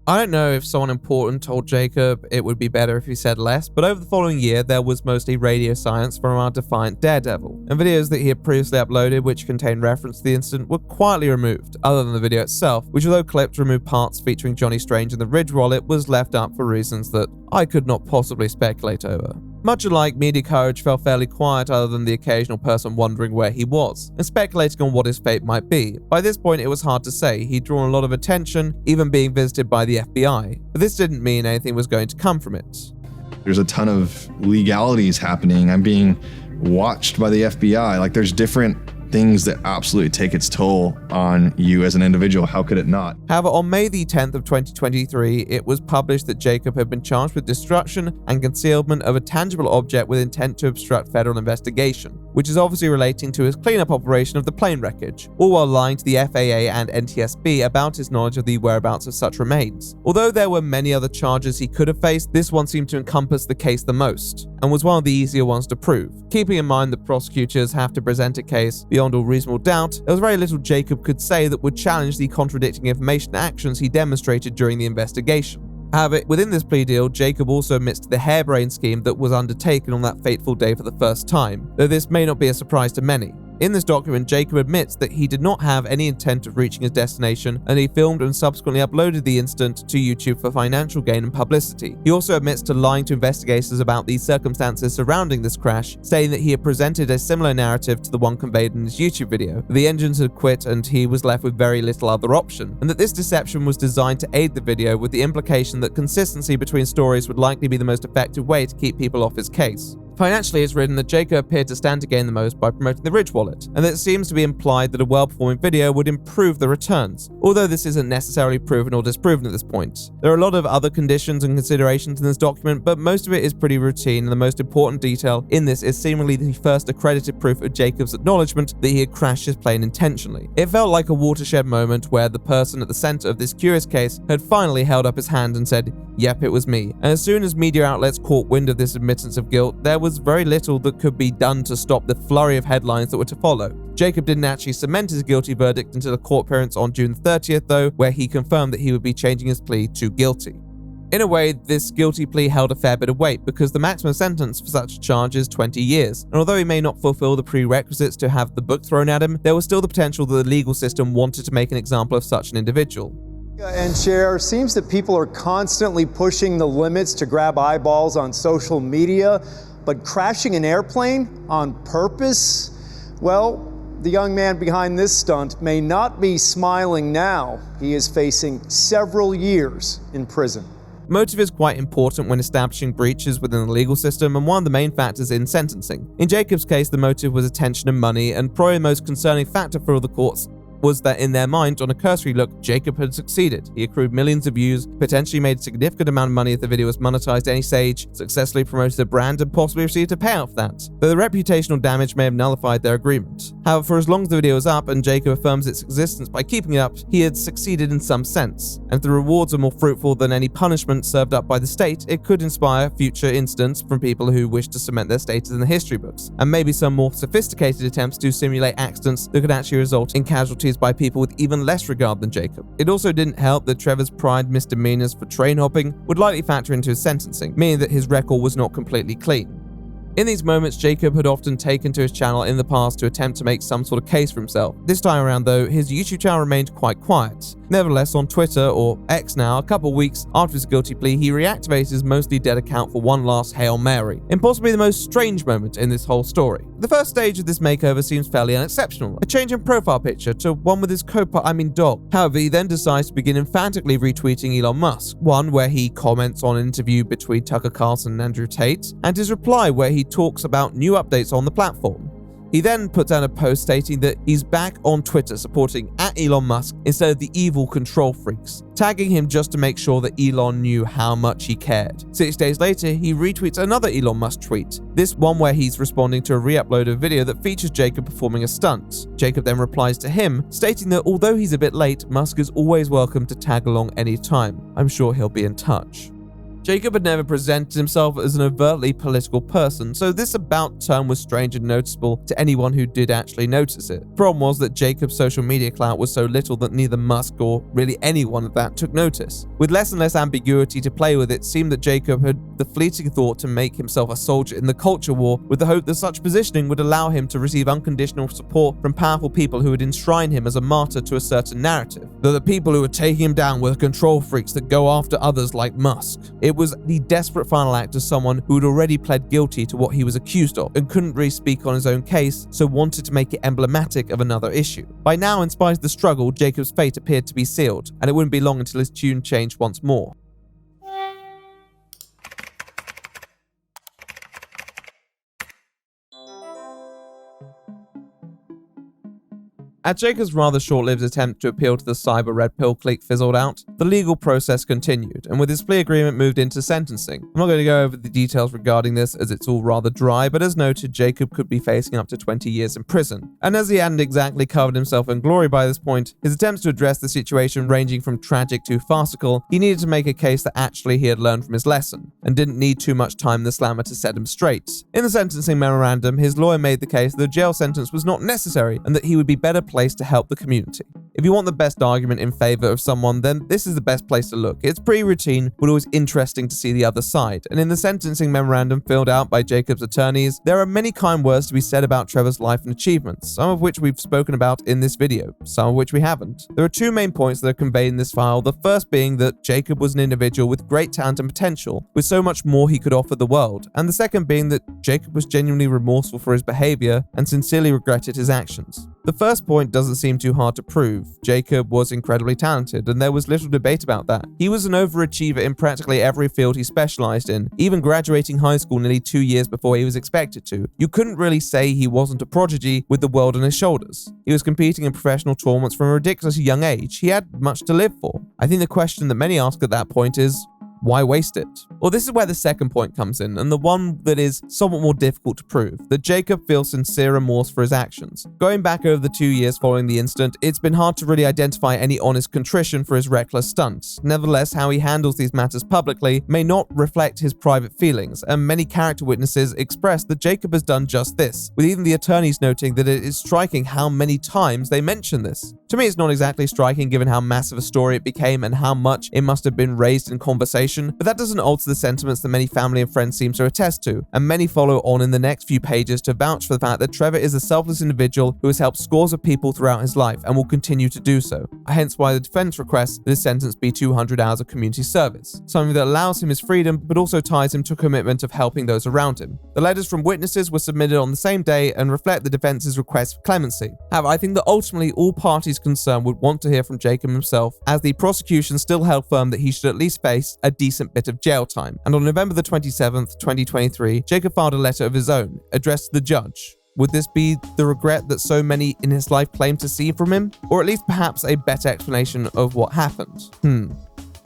I don't know if someone important told Jacob it would be better if he said less, but over the following year there was mostly radio silence from our defiant Daredevil, and videos that he had previously uploaded which contained reference to the incident were quietly removed, other than the video itself, which although clipped removed parts featuring Johnny Strange and the Ridge Wallet was left up for reasons that I could not possibly speculate over. Much alike, media coverage fell fairly quiet other than the occasional person wondering where he was, and speculating on what his fate might be. By this point it was hard to say, he'd drawn a lot of attention, even being visited by the FBI, but this didn't mean anything was going to come from it. There's a ton of legalities happening. I'm being watched by the FBI. Like, there's different things that absolutely take its toll on you as an individual. How could it not? However, on May the 10th of 2023, it was published that Jacob had been charged with destruction and concealment of a tangible object with intent to obstruct federal investigation, which is obviously relating to his cleanup operation of the plane wreckage, all while lying to the FAA and NTSB about his knowledge of the whereabouts of such remains. Although there were many other charges he could have faced, this one seemed to encompass the case the most, and was one of the easier ones to prove. Keeping in mind that prosecutors have to present a case beyond all reasonable doubt, there was very little Jacob could say that would challenge the contradicting information actions he demonstrated during the investigation. However, within this plea deal, Jacob also admits to the harebrained scheme that was undertaken on that fateful day for the first time, though this may not be a surprise to many. In this document, Jacob admits that he did not have any intent of reaching his destination, and he filmed and subsequently uploaded the incident to YouTube for financial gain and publicity. He also admits to lying to investigators about the circumstances surrounding this crash, saying that he had presented a similar narrative to the one conveyed in his YouTube video. The engines had quit and he was left with very little other option, and that this deception was designed to aid the video, with the implication that consistency between stories would likely be the most effective way to keep people off his case. Financially, it's written that Jacob appeared to stand to gain the most by promoting the Ridge wallet, and that it seems to be implied that a well-performing video would improve the returns, although this isn't necessarily proven or disproven at this point. There are a lot of other conditions and considerations in this document, but most of it is pretty routine, and the most important detail in this is seemingly the first accredited proof of Jacob's acknowledgement that he had crashed his plane intentionally. It felt like a watershed moment where the person at the center of this curious case had finally held up his hand and said, "Yep, it was me." And as soon as media outlets caught wind of this admittance of guilt, there was very little that could be done to stop the flurry of headlines that were to follow. Jacob didn't actually cement his guilty verdict until a court appearance on June 30th, though, where he confirmed that he would be changing his plea to guilty. In a way, this guilty plea held a fair bit of weight, because the maximum sentence for such a charge is 20 years, and although he may not fulfill the prerequisites to have the book thrown at him, there was still the potential that the legal system wanted to make an example of such an individual. And Chair, seems that people are constantly pushing the limits to grab eyeballs on social media, but crashing an airplane on purpose? Well, the young man behind this stunt may not be smiling now. He is facing several years in prison. Motive is quite important when establishing breaches within the legal system, and one of the main factors in sentencing. In Jacob's case, the motive was attention and money, and probably the most concerning factor for all the courts was that in their mind, on a cursory look, Jacob had succeeded. He accrued millions of views, potentially made a significant amount of money if the video was monetized any stage, successfully promoted a brand, and possibly received a payout for that, though the reputational damage may have nullified their agreement. However, for as long as the video was up and Jacob affirms its existence by keeping it up, he had succeeded in some sense, and if the rewards are more fruitful than any punishment served up by the state, it could inspire future incidents from people who wish to cement their status in the history books, and maybe some more sophisticated attempts to simulate accidents that could actually result in casualties by people with even less regard than Jacob. It also didn't help that Trevor's prior misdemeanors for train hopping would likely factor into his sentencing, meaning that his record was not completely clean. In these moments, Jacob had often taken to his channel in the past to attempt to make some sort of case for himself. This time around, though, his YouTube channel remained quite quiet. Nevertheless, on Twitter, or X now, a couple of weeks after his guilty plea, he reactivated his mostly dead account for one last Hail Mary, in possibly the most strange moment in this whole story. The first stage of this makeover seems fairly unexceptional, a change in profile picture to one with his dog. However, he then decides to begin emphatically retweeting Elon Musk, one where he comments on an interview between Tucker Carlson and Andrew Tate, and his reply where he talks about new updates on the platform. He then puts out a post stating that he's back on Twitter supporting @Elon Musk instead of the evil control freaks, tagging him just to make sure that Elon knew how much he cared. 6 days later, he retweets another Elon Musk tweet, this one where he's responding to a re-uploaded video that features Jacob performing a stunt. Jacob then replies to him, stating that although he's a bit late, Musk is always welcome to tag along anytime. I'm sure he'll be in touch. Jacob had never presented himself as an overtly political person, so this about turn was strange and noticeable to anyone who did actually notice it. The problem was that Jacob's social media clout was so little that neither Musk or really anyone of that took notice. With less and less ambiguity to play with, it seemed that Jacob had the fleeting thought to make himself a soldier in the culture war, with the hope that such positioning would allow him to receive unconditional support from powerful people who would enshrine him as a martyr to a certain narrative. Though the people who were taking him down were the control freaks that go after others like Musk. It was the desperate final act of someone who had already pled guilty to what he was accused of and couldn't really speak on his own case, so wanted to make it emblematic of another issue. By now, in spite of the struggle, Jacob's fate appeared to be sealed, and it wouldn't be long until his tune changed once more. As Jacob's rather short-lived attempt to appeal to the cyber red pill clique fizzled out, the legal process continued, and with his plea agreement moved into sentencing. I'm not going to go over the details regarding this as it's all rather dry, but as noted, Jacob could be facing up to 20 years in prison. And as he hadn't exactly covered himself in glory by this point, his attempts to address the situation ranging from tragic to farcical, he needed to make a case that actually he had learned from his lesson, and didn't need too much time in the slammer to set him straight. In the sentencing memorandum, his lawyer made the case that the jail sentence was not necessary, and that he would be better placed to help the community. If you want the best argument in favor of someone, then this is the best place to look. It's pretty routine, but always interesting to see the other side. And in the sentencing memorandum filled out by Jacob's attorneys, there are many kind words to be said about Trevor's life and achievements, some of which we've spoken about in this video, some of which we haven't. There are two main points that are conveyed in this file, the first being that Jacob was an individual with great talent and potential, with so much more he could offer the world, and the second being that Jacob was genuinely remorseful for his behavior and sincerely regretted his actions. The first point doesn't seem too hard to prove. Jacob was incredibly talented, and there was little debate about that. He was an overachiever in practically every field he specialized in, even graduating high school nearly 2 years before he was expected to. You couldn't really say he wasn't a prodigy with the world on his shoulders. He was competing in professional tournaments from a ridiculously young age. He had much to live for. I think the question that many ask at that point is, why waste it? Well, this is where the second point comes in, and the one that is somewhat more difficult to prove, that Jacob feels sincere remorse for his actions. Going back over the 2 years following the incident, it's been hard to really identify any honest contrition for his reckless stunts. Nevertheless, how he handles these matters publicly may not reflect his private feelings, and many character witnesses express that Jacob has done just this, with even the attorneys noting that it is striking how many times they mention this. To me, it's not exactly striking given how massive a story it became and how much it must have been raised in conversation, but that doesn't alter the sentiments that many family and friends seem to attest to, and many follow on in the next few pages to vouch for the fact that Trevor is a selfless individual who has helped scores of people throughout his life and will continue to do so, hence why the defense requests that his sentence be 200 hours of community service, something that allows him his freedom but also ties him to a commitment of helping those around him. The letters from witnesses were submitted on the same day and reflect the defense's request for clemency. However, I think that ultimately all parties concerned would want to hear from Jacob himself, as the prosecution still held firm that he should at least face a decent bit of jail time. And on November the 27th, 2023, Jacob filed a letter of his own, addressed to the judge. Would this be the regret that so many in his life claim to see from him? Or at least perhaps a better explanation of what happened?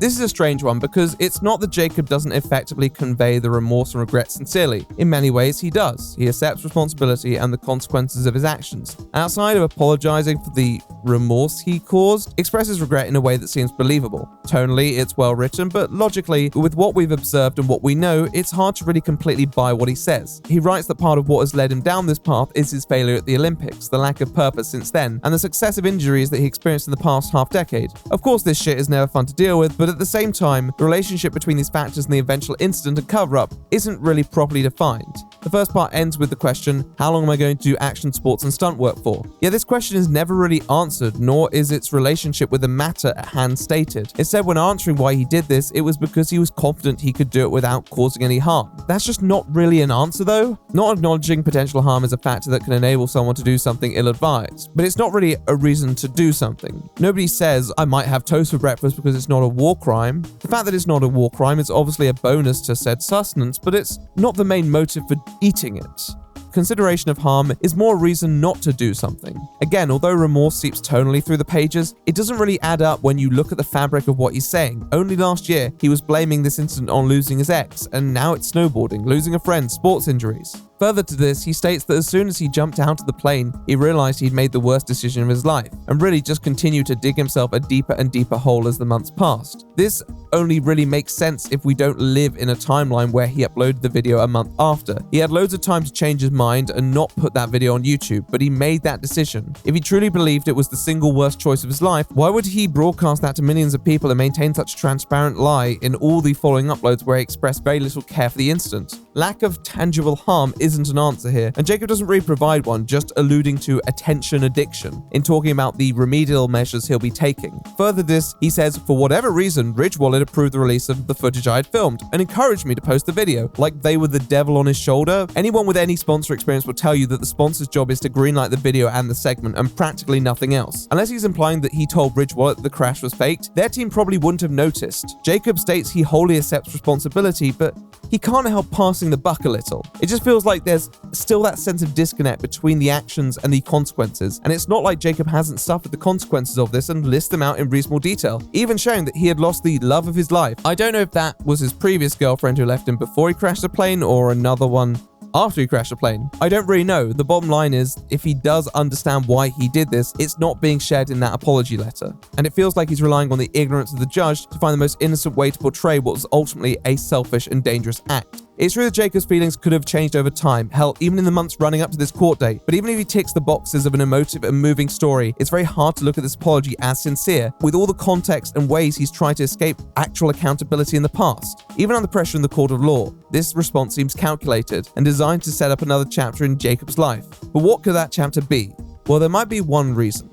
This is a strange one because it's not that Jacob doesn't effectively convey the remorse and regret sincerely. In many ways, he does. He accepts responsibility and the consequences of his actions. Outside of apologizing for the remorse he caused, expresses regret in a way that seems believable. Tonally, it's well written, but logically, with what we've observed and what we know, it's hard to really completely buy what he says. He writes that part of what has led him down this path is his failure at the Olympics, the lack of purpose since then, and the successive injuries that he experienced in the past half-decade. Of course, this shit is never fun to deal with, but at the same time, the relationship between these factors and the eventual incident and cover-up isn't really properly defined. The first part ends with the question, how long am I going to do action sports and stunt work for? Yet this question is never really answered, nor is its relationship with the matter at hand stated. Instead, when answering why he did this, it was because he was confident he could do it without causing any harm. That's just not really an answer though. Not acknowledging potential harm is a factor that can enable someone to do something ill-advised, but it's not really a reason to do something. Nobody says, I might have toast for breakfast because it's not a war crime. The fact that it's not a war crime is obviously a bonus to said sustenance, but it's not the main motive for eating it. Consideration of harm is more reason not to do something. Again, although remorse seeps tonally through the pages, it doesn't really add up when you look at the fabric of what he's saying. Only last year, he was blaming this incident on losing his ex, and now it's snowboarding, losing a friend, sports injuries. Further to this, he states that as soon as he jumped out of the plane, he realized he'd made the worst decision of his life, and really just continued to dig himself a deeper and deeper hole as the months passed. This only really makes sense if we don't live in a timeline where he uploaded the video a month after. He had loads of time to change his mind and not put that video on YouTube, but he made that decision. If he truly believed it was the single worst choice of his life, why would he broadcast that to millions of people and maintain such a transparent lie in all the following uploads where he expressed very little care for the incident? Lack of tangible harm isn't an answer here, and Jacob doesn't really provide one, just alluding to attention addiction in talking about the remedial measures he'll be taking. Further to this, he says, for whatever reason, Ridge Wallet approved the release of the footage I had filmed and encouraged me to post the video, like they were the devil on his shoulder. Anyone with any sponsor experience will tell you that the sponsor's job is to greenlight the video and the segment and practically nothing else. Unless he's implying that he told Ridge Wallet the crash was faked, their team probably wouldn't have noticed. Jacob states he wholly accepts responsibility, but he can't help passing passing the buck a little. It just feels like there's still that sense of disconnect between the actions and the consequences, and it's not like Jacob hasn't suffered the consequences of this and lists them out in reasonable detail, even showing that he had lost the love of his life. I don't know if that was his previous girlfriend who left him before he crashed the plane or another one after he crashed the plane. I don't really know. The bottom line is, if he does understand why he did this, it's not being shared in that apology letter. And it feels like he's relying on the ignorance of the judge to find the most innocent way to portray what was ultimately a selfish and dangerous act. It's true that Jacob's feelings could have changed over time, hell, even in the months running up to this court date. But even if he ticks the boxes of an emotive and moving story, it's very hard to look at this apology as sincere, with all the context and ways he's tried to escape actual accountability in the past. Even under pressure in the court of law, this response seems calculated and designed to set up another chapter in Jacob's life. But what could that chapter be? Well, there might be one reason.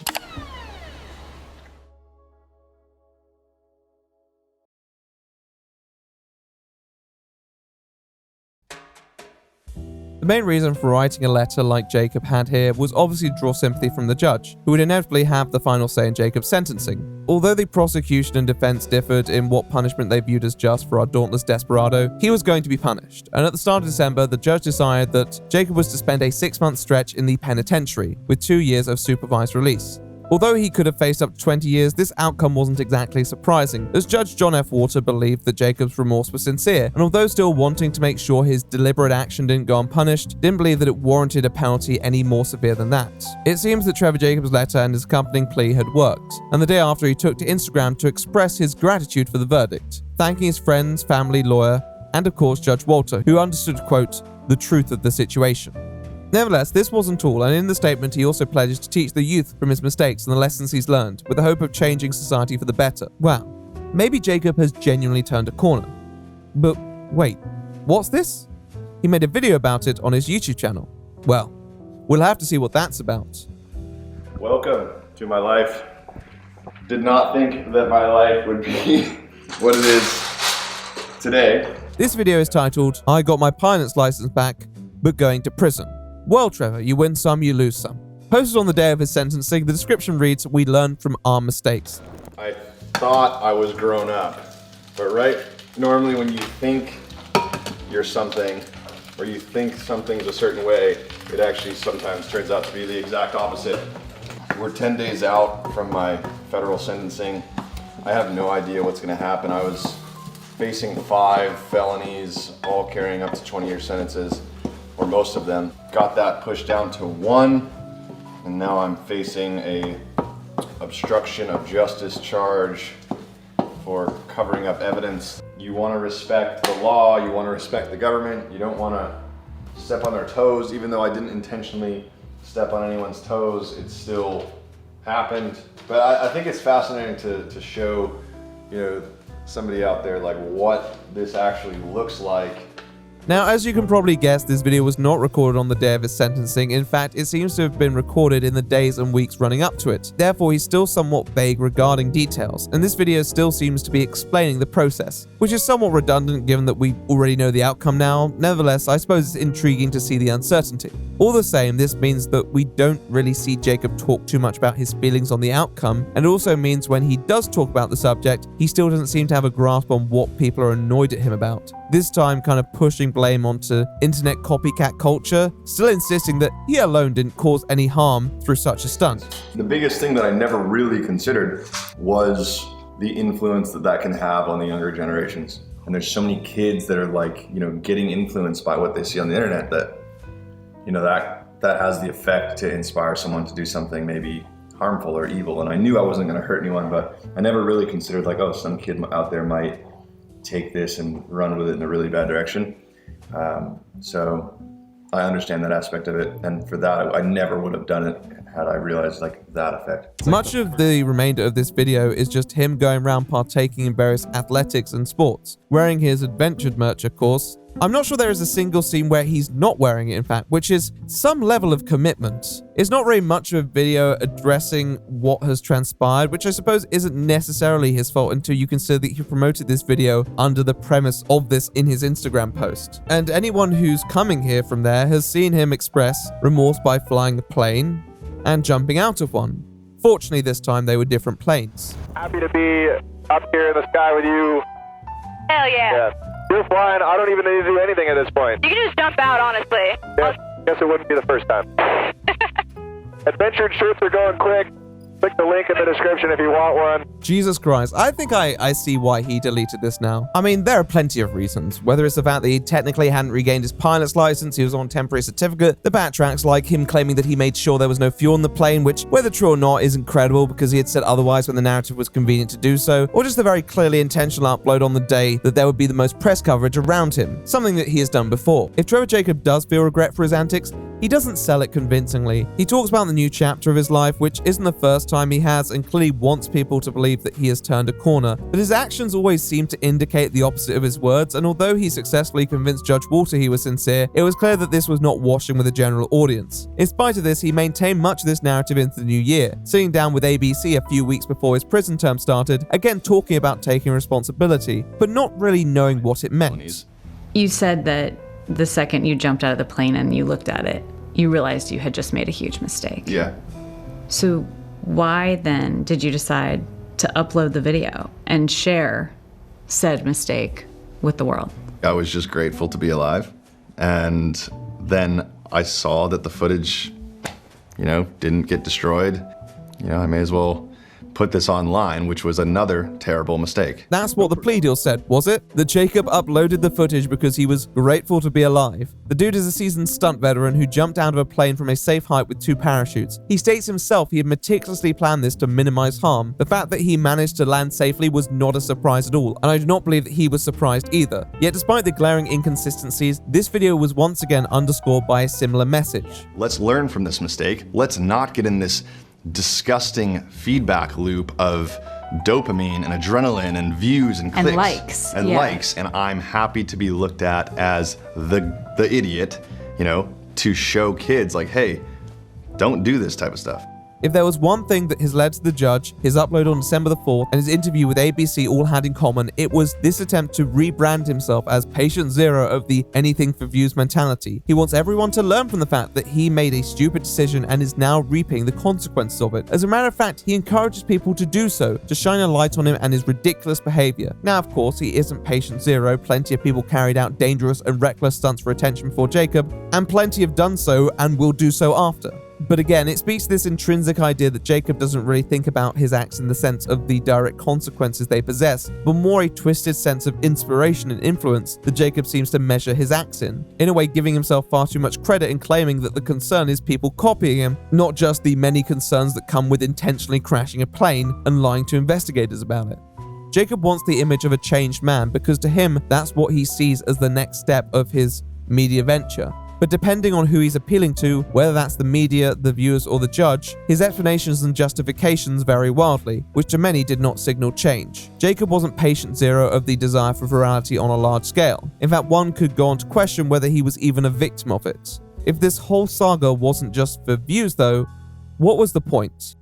The main reason for writing a letter like Jacob had here was obviously to draw sympathy from the judge, who would inevitably have the final say in Jacob's sentencing. Although the prosecution and defense differed in what punishment they viewed as just for our dauntless desperado, he was going to be punished. And at the start of December, the judge decided that Jacob was to spend a 6-month stretch in the penitentiary, with 2 years of supervised release. Although he could have faced up to 20 years, this outcome wasn't exactly surprising, as Judge John F. Water believed that Jacob's remorse was sincere, and although still wanting to make sure his deliberate action didn't go unpunished, didn't believe that it warranted a penalty any more severe than that. It seems that Trevor Jacobs' letter and his accompanying plea had worked, and the day after he took to Instagram to express his gratitude for the verdict, thanking his friends, family, lawyer, and of course Judge Walter, who understood, quote, the truth of the situation. Nevertheless, this wasn't all, and in the statement he also pledges to teach the youth from his mistakes and the lessons he's learned, with the hope of changing society for the better. Wow, maybe Jacob has genuinely turned a corner. But wait, what's this? He made a video about it on his YouTube channel. Well, we'll have to see what that's about. Welcome to my life. Did not think that my life would be what it is today. This video is titled, I got my pilot's license back, but going to prison. Well, Trevor, you win some, you lose some. Posted on the day of his sentencing, the description reads, we learn from our mistakes. I thought I was grown up, but normally when you think you're something, or you think something's a certain way, it actually sometimes turns out to be the exact opposite. We're 10 days out from my federal sentencing. I have no idea what's gonna happen. I was facing 5 felonies, all carrying up to 20-year sentences, or most of them. Got that pushed down to 1, and now I'm facing a obstruction of justice charge for covering up evidence. You want to respect the law, you want to respect the government, you don't want to step on their toes. Even though I didn't intentionally step on anyone's toes, it still happened. But I think it's fascinating to show, somebody out there like what this actually looks like. Now, as you can probably guess, this video was not recorded on the day of his sentencing. In fact, it seems to have been recorded in the days and weeks running up to it. Therefore, he's still somewhat vague regarding details, and this video still seems to be explaining the process, which is somewhat redundant given that we already know the outcome now. Nevertheless, I suppose it's intriguing to see the uncertainty. All the same, this means that we don't really see Jacob talk too much about his feelings on the outcome, and it also means when he does talk about the subject, he still doesn't seem to have a grasp on what people are annoyed at him about. This time kind of pushing blame onto internet copycat culture, still insisting that he alone didn't cause any harm through such a stunt. The biggest thing that I never really considered was the influence that can have on the younger generations. And there's so many kids that are getting influenced by what they see on the internet that, that has the effect to inspire someone to do something maybe harmful or evil. And I knew I wasn't going to hurt anyone, but I never really considered some kid out there might take this and run with it in a really bad direction. So I understand that aspect of it, and for that I never would have done it had I realized that effect. Much of the remainder of this video is just him going around partaking in various athletics and sports, wearing his adventured merch, of course. I'm not sure there is a single scene where he's not wearing it, in fact, which is some level of commitment. It's not very much of a video addressing what has transpired, which I suppose isn't necessarily his fault until you consider that he promoted this video under the premise of this in his Instagram post. And anyone who's coming here from there has seen him express remorse by flying a plane and jumping out of one. Fortunately, this time they were different planes. Happy to be up here in the sky with you. Hell yeah. You're flying. I don't even need to do anything at this point. You can just jump out, honestly. Yeah, guess it wouldn't be the first time. Adventured shirts are going quick. Click the link in the description if you want one. Jesus Christ, I think I see why he deleted this now. I mean, there are plenty of reasons. Whether it's the fact that he technically hadn't regained his pilot's license, he was on temporary certificate, the backtracks like him claiming that he made sure there was no fuel in the plane, which, whether true or not, isn't credible because he had said otherwise when the narrative was convenient to do so, or just the very clearly intentional upload on the day that there would be the most press coverage around him, something that he has done before. If Trevor Jacob does feel regret for his antics, he doesn't sell it convincingly. He talks about the new chapter of his life, which isn't the first time he has, and clearly wants people to believe that he has turned a corner, but his actions always seem to indicate the opposite of his words, and although he successfully convinced Judge Walter he was sincere, it was clear that this was not washing with the general audience. In spite of this, he maintained much of this narrative into the new year, sitting down with ABC a few weeks before his prison term started, again talking about taking responsibility, but not really knowing what it meant. You said that the second you jumped out of the plane and you looked at it, you realized you had just made a huge mistake. Yeah. So why then did you decide to upload the video and share said mistake with the world? I was just grateful to be alive. And then I saw that the footage, didn't get destroyed. I may as well put this online, which was another terrible mistake. That's what the plea deal said, was it? That Jacob uploaded the footage because he was grateful to be alive. The dude is a seasoned stunt veteran who jumped out of a plane from a safe height with 2 parachutes. He states himself he had meticulously planned this to minimize harm. The fact that he managed to land safely was not a surprise at all, and I do not believe that he was surprised either. Yet despite the glaring inconsistencies, this video was once again underscored by a similar message. Let's learn from this mistake. Let's not get in this disgusting feedback loop of dopamine and adrenaline and views and clicks and likes. And I'm happy to be looked at as the idiot, to show kids like, hey, don't do this type of stuff. If there was one thing that has led to the judge, his upload on December the 4th, and his interview with ABC all had in common, it was this attempt to rebrand himself as patient zero of the anything for views mentality. He wants everyone to learn from the fact that he made a stupid decision and is now reaping the consequences of it. As a matter of fact, he encourages people to do so, to shine a light on him and his ridiculous behavior. Now, of course, he isn't patient zero. Plenty of people carried out dangerous and reckless stunts for attention before Jacob, and plenty have done so and will do so after. But again, it speaks to this intrinsic idea that Jacob doesn't really think about his acts in the sense of the direct consequences they possess, but more a twisted sense of inspiration and influence that Jacob seems to measure his acts in a way giving himself far too much credit and claiming that the concern is people copying him, not just the many concerns that come with intentionally crashing a plane and lying to investigators about it. Jacob wants the image of a changed man because to him, that's what he sees as the next step of his media venture. But depending on who he's appealing to, whether that's the media, the viewers, or the judge, his explanations and justifications vary wildly, which to many did not signal change. Jacob wasn't patient zero of the desire for virality on a large scale. In fact, one could go on to question whether he was even a victim of it. If this whole saga wasn't just for views though, what was the point?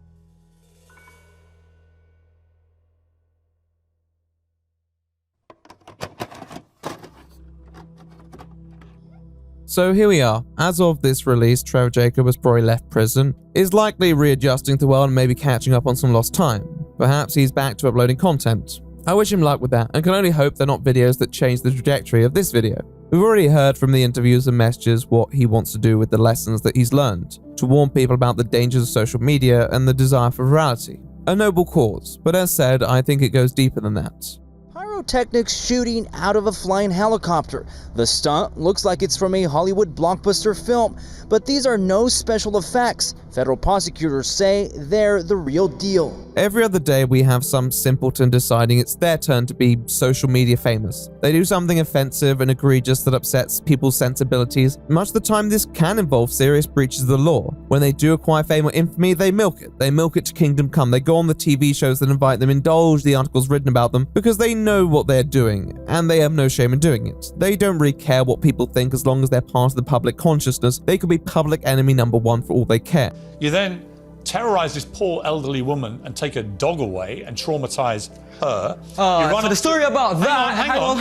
So here we are. As of this release, Trevor Jacob has probably left prison, is likely readjusting to the world and maybe catching up on some lost time. Perhaps he's back to uploading content. I wish him luck with that, and can only hope they're not videos that change the trajectory of this video. We've already heard from the interviews and messages what he wants to do with the lessons that he's learned, to warn people about the dangers of social media and the desire for virality. A noble cause, but as said, I think it goes deeper than that. Pyrotechnics shooting out of a flying helicopter. The stunt looks like it's from a Hollywood blockbuster film, but these are no special effects. Federal prosecutors say they're the real deal. Every other day we have some simpleton deciding it's their turn to be social media famous. They do something offensive and egregious that upsets people's sensibilities. Much of the time this can involve serious breaches of the law. When they do acquire fame or infamy, they milk it. They milk it to kingdom come. They go on the TV shows that invite them, indulge the articles written about them, because they know what they're doing, and they have no shame in doing it. They don't really care what people think as long as they're part of the public consciousness. They could be public enemy number one for all they care. You then terrorize this poor elderly woman and take her dog away and traumatize her. So the story about that, hang on.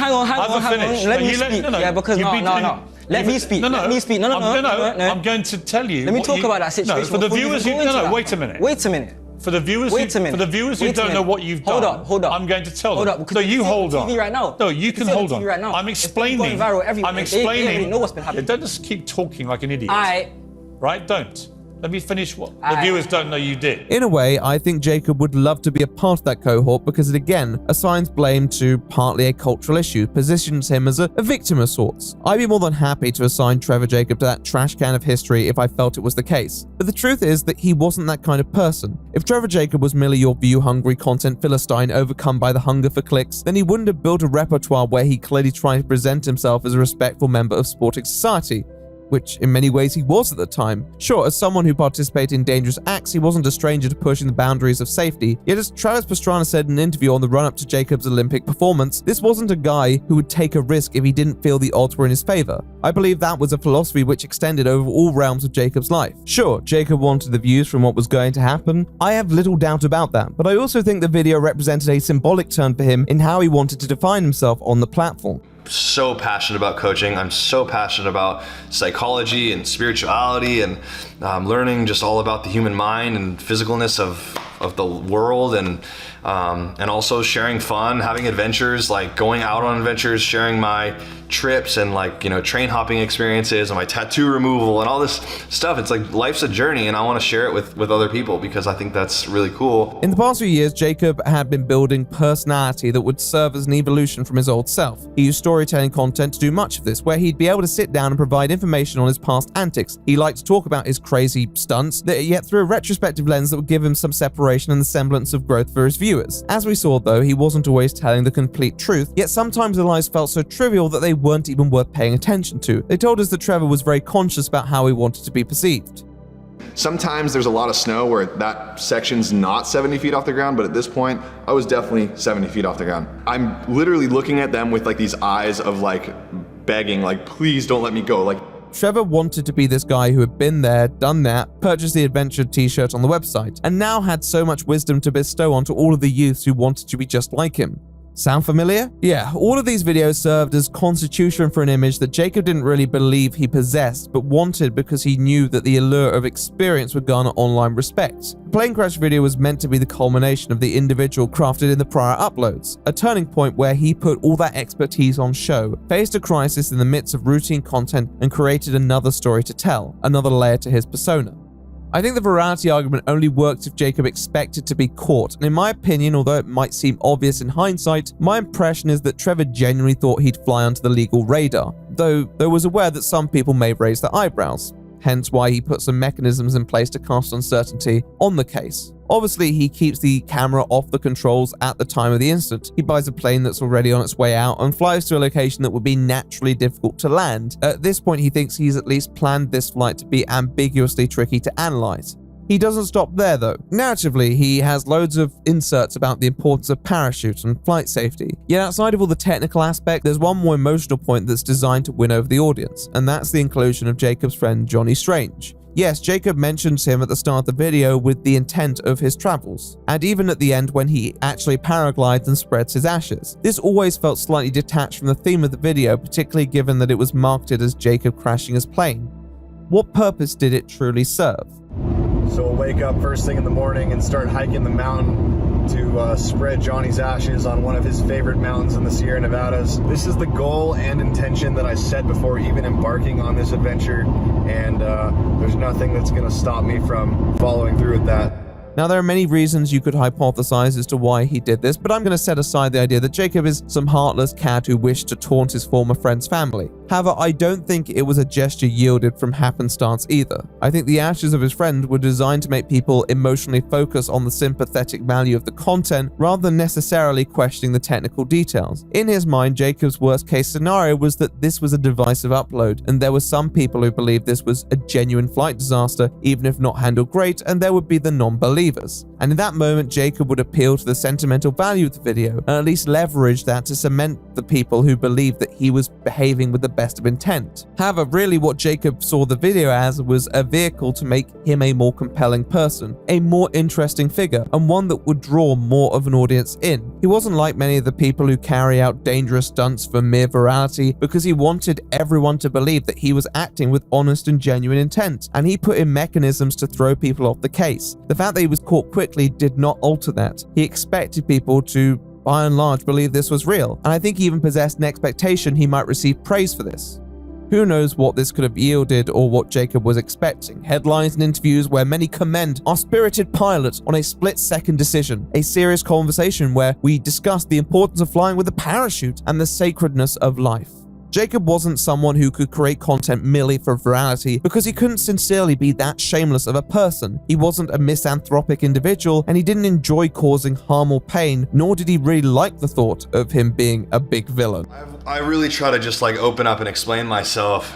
Let me speak. Yeah, because no. Let me speak. I'm going to tell you. Let me talk about that situation. No, for the viewers, wait a minute. Wait a minute. For the viewers, Wait a minute. For the viewers who Wait a don't know minute. what you've done, Hold up. I'm going to tell Hold them. up. No, you hold on. TV right now. No, you can hold on. Right now. I'm explaining. It's been going viral everywhere. I'm explaining. They already know what's been happening. Don't just keep talking like an idiot. Right? Don't. Let me finish what the viewers don't know you did. In a way, I think Jacob would love to be a part of that cohort because it again assigns blame to partly a cultural issue, positions him as a victim of sorts. I'd be more than happy to assign Trevor Jacob to that trash can of history if I felt it was the case. But the truth is that he wasn't that kind of person. If Trevor Jacob was merely your view-hungry content philistine overcome by the hunger for clicks, then he wouldn't have built a repertoire where he clearly tried to present himself as a respectful member of sporting society, which in many ways he was at the time. Sure, as someone who participated in dangerous acts, he wasn't a stranger to pushing the boundaries of safety, yet as Travis Pastrana said in an interview on the run-up to Jacob's Olympic performance, this wasn't a guy who would take a risk if he didn't feel the odds were in his favor. I believe that was a philosophy which extended over all realms of Jacob's life. Sure, Jacob wanted the views from what was going to happen. I have little doubt about that, but I also think the video represented a symbolic turn for him in how he wanted to define himself on the platform. So passionate about coaching. I'm so passionate about psychology and spirituality and learning just all about the human mind and physicalness of the world, and also sharing fun, having adventures, like going out on adventures, sharing my trips and train hopping experiences and my tattoo removal and all this stuff. It's like life's a journey, and I want to share it with other people because I think that's really cool. In the past few years, Jacob had been building personality that would serve as an evolution from his old self. He used storytelling content to do much of this, where he'd be able to sit down and provide information on his past antics. He liked to talk about his crazy stunts, yet through a retrospective lens that would give him some separation and the semblance of growth for his viewers. As we saw though, he wasn't always telling the complete truth, yet sometimes the lies felt so trivial that they weren't even worth paying attention to. They told us that Trevor was very conscious about how he wanted to be perceived. Sometimes there's a lot of snow where that section's not 70 feet off the ground, but at this point, I was definitely 70 feet off the ground. I'm literally looking at them with these eyes of begging, please don't let me go. Trevor wanted to be this guy who had been there, done that, purchased the adventure t-shirt on the website, and now had so much wisdom to bestow onto all of the youths who wanted to be just like him. Sound familiar? Yeah, all of these videos served as constitution for an image that Jacob didn't really believe he possessed, but wanted because he knew that the allure of experience would garner online respect. The plane crash video was meant to be the culmination of the individual crafted in the prior uploads, a turning point where he put all that expertise on show, faced a crisis in the midst of routine content, and created another story to tell, another layer to his persona. I think the virality argument only worked if Jacob expected to be caught, and in my opinion, although it might seem obvious in hindsight, my impression is that Trevor genuinely thought he'd fly onto the legal radar, though was aware that some people may raise their eyebrows, hence why he put some mechanisms in place to cast uncertainty on the case. Obviously, he keeps the camera off the controls at the time of the incident. He buys a plane that's already on its way out and flies to a location that would be naturally difficult to land. At this point, he thinks he's at least planned this flight to be ambiguously tricky to analyze. He doesn't stop there though. Narratively, he has loads of inserts about the importance of parachutes and flight safety. Yet outside of all the technical aspect, there's one more emotional point that's designed to win over the audience, and that's the inclusion of Jacob's friend Johnny Strange. Yes, Jacob mentions him at the start of the video with the intent of his travels, and even at the end when he actually paraglides and spreads his ashes. This always felt slightly detached from the theme of the video, particularly given that it was marketed as Jacob crashing his plane. What purpose did it truly serve? So we'll wake up first thing in the morning and start hiking the mountain to spread Johnny's ashes on one of his favorite mountains in the Sierra Nevadas. This is the goal and intention that I set before even embarking on this adventure, and there's nothing that's going to stop me from following through with that. Now, there are many reasons you could hypothesize as to why he did this, but I'm going to set aside the idea that Jacob is some heartless cat who wished to taunt his former friend's family. However, I don't think it was a gesture yielded from happenstance either. I think the ashes of his friend were designed to make people emotionally focus on the sympathetic value of the content rather than necessarily questioning the technical details. In his mind, Jacob's worst case scenario was that this was a divisive upload, and there were some people who believed this was a genuine flight disaster, even if not handled great, and there would be the non-believers. And in that moment, Jacob would appeal to the sentimental value of the video, and at least leverage that to cement the people who believed that he was behaving with the best of intent. However, really what Jacob saw the video as was a vehicle to make him a more compelling person, a more interesting figure, and one that would draw more of an audience in. He wasn't like many of the people who carry out dangerous stunts for mere virality, because he wanted everyone to believe that he was acting with honest and genuine intent, and he put in mechanisms to throw people off the case. The fact that he was caught quickly did not alter that. He expected people to, by and large, believe this was real, and I think he even possessed an expectation he might receive praise for this. Who knows what this could have yielded or what Jacob was expecting. Headlines and interviews where many commend our spirited pilot on a split-second decision. A serious conversation where we discuss the importance of flying with a parachute and the sacredness of life. Jacob wasn't someone who could create content merely for virality because he couldn't sincerely be that shameless of a person. He wasn't a misanthropic individual, and he didn't enjoy causing harm or pain, nor did he really like the thought of him being a big villain. I really try to just like open up and explain myself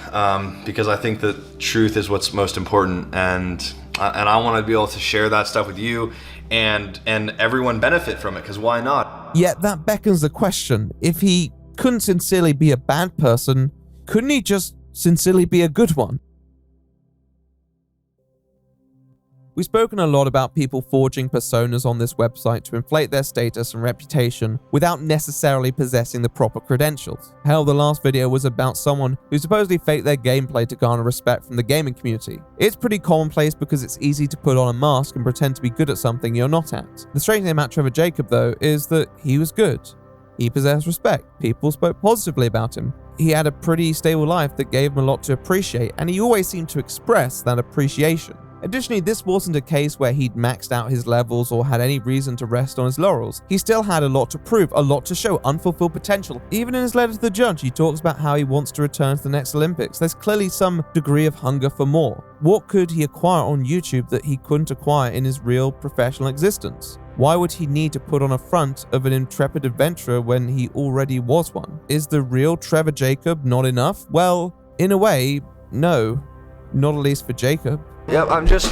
because I think that truth is what's most important, and I want to be able to share that stuff with you and everyone benefit from it, because why not? Yet that beckons the question, if he couldn't sincerely be a bad person, couldn't he just sincerely be a good one? We've spoken a lot about people forging personas on this website to inflate their status and reputation without necessarily possessing the proper credentials. Hell, the last video was about someone who supposedly faked their gameplay to garner respect from the gaming community. It's pretty commonplace because it's easy to put on a mask and pretend to be good at something you're not at. The strange thing about Trevor Jacob, though, is that he was good. He possessed respect. People spoke positively about him. He had a pretty stable life that gave him a lot to appreciate, and he always seemed to express that appreciation. Additionally, this wasn't a case where he'd maxed out his levels or had any reason to rest on his laurels. He still had a lot to prove, a lot to show, unfulfilled potential. Even in his letter to the judge, he talks about how he wants to return to the next Olympics. There's clearly some degree of hunger for more. What could he acquire on YouTube that he couldn't acquire in his real professional existence? Why would he need to put on a front of an intrepid adventurer when he already was one? Is the real Trevor Jacob not enough? Well, in a way, no. Not at least for Jacob. Yep, I'm just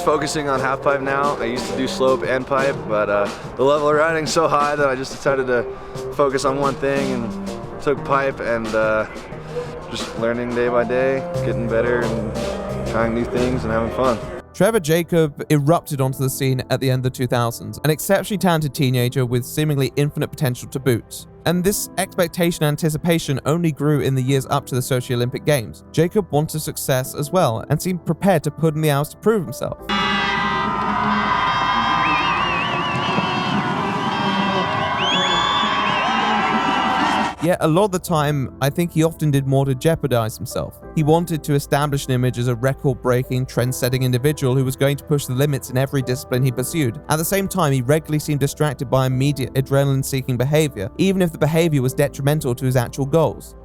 focusing on half pipe now. I used to do slope and pipe, but the level of riding's so high that I just decided to focus on one thing and took pipe, and just learning day by day, getting better and trying new things and having fun. Trevor Jacob erupted onto the scene at the end of the 2000s, an exceptionally talented teenager with seemingly infinite potential to boot. And this expectation and anticipation only grew in the years up to the Sochi Olympic Games. Jacob wanted success as well and seemed prepared to put in the hours to prove himself. Yet a lot of the time, I think he often did more to jeopardize himself. He wanted to establish an image as a record-breaking, trend-setting individual who was going to push the limits in every discipline he pursued. At the same time, he regularly seemed distracted by immediate adrenaline-seeking behavior, even if the behavior was detrimental to his actual goals.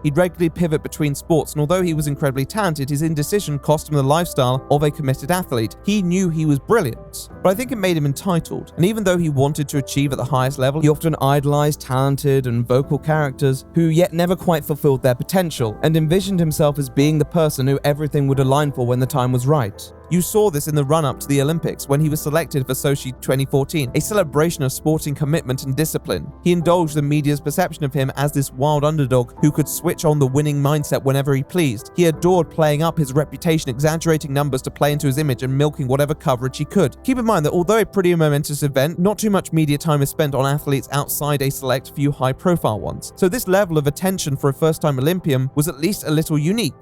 He'd regularly pivot between sports, and although he was incredibly talented, his indecision cost him the lifestyle of a committed athlete. He knew he was brilliant, but I think it made him entitled. And even though he wanted to achieve at the highest level, he often idolized talented and vocal characters who yet never quite fulfilled their potential, and envisioned himself as being the person who everything would align for when the time was right. You saw this in the run-up to the Olympics when he was selected for Sochi 2014, a celebration of sporting commitment and discipline. He indulged the media's perception of him as this wild underdog who could switch on the winning mindset whenever he pleased. He adored playing up his reputation, exaggerating numbers to play into his image and milking whatever coverage he could. Keep in mind that although a pretty momentous event, not too much media time is spent on athletes outside a select few high-profile ones. So this level of attention for a first-time Olympian was at least a little unique.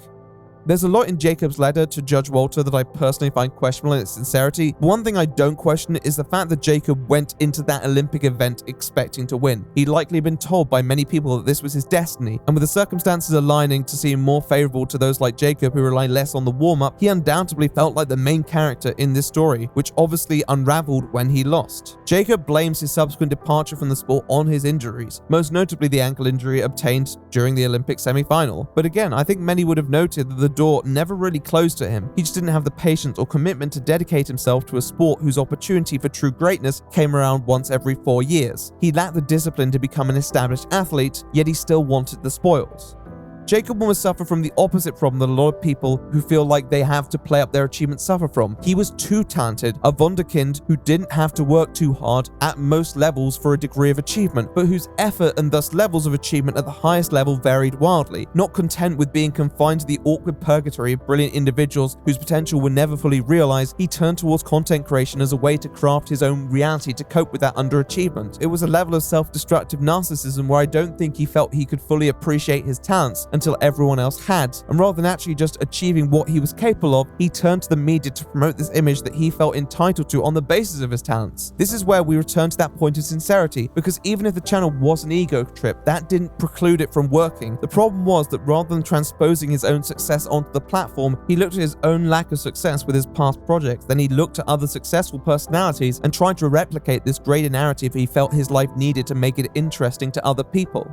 There's a lot in Jacob's letter to Judge Walter that I personally find questionable in its sincerity. One thing I don't question is the fact that Jacob went into that Olympic event expecting to win. He'd likely been told by many people that this was his destiny, and with the circumstances aligning to seem more favorable to those like Jacob who rely less on the warm-up, he undoubtedly felt like the main character in this story, which obviously unraveled when he lost. Jacob blames his subsequent departure from the sport on his injuries, most notably the ankle injury obtained during the Olympic semi-final. But again, I think many would have noted that the door never really closed to him. He just didn't have the patience or commitment to dedicate himself to a sport whose opportunity for true greatness came around once every 4 years. He lacked the discipline to become an established athlete, yet he still wanted the spoils. Jacob almost suffered from the opposite problem that a lot of people who feel like they have to play up their achievements suffer from. He was too talented, a wunderkind who didn't have to work too hard at most levels for a degree of achievement, but whose effort and thus levels of achievement at the highest level varied wildly. Not content with being confined to the awkward purgatory of brilliant individuals whose potential were never fully realized, he turned towards content creation as a way to craft his own reality to cope with that underachievement. It was a level of self-destructive narcissism where I don't think he felt he could fully appreciate his talents until everyone else had. And rather than actually just achieving what he was capable of, he turned to the media to promote this image that he felt entitled to on the basis of his talents. This is where we return to that point of sincerity, because even if the channel was an ego trip, that didn't preclude it from working. The problem was that rather than transposing his own success onto the platform, he looked at his own lack of success with his past projects. Then he looked at other successful personalities and tried to replicate this greater narrative he felt his life needed to make it interesting to other people.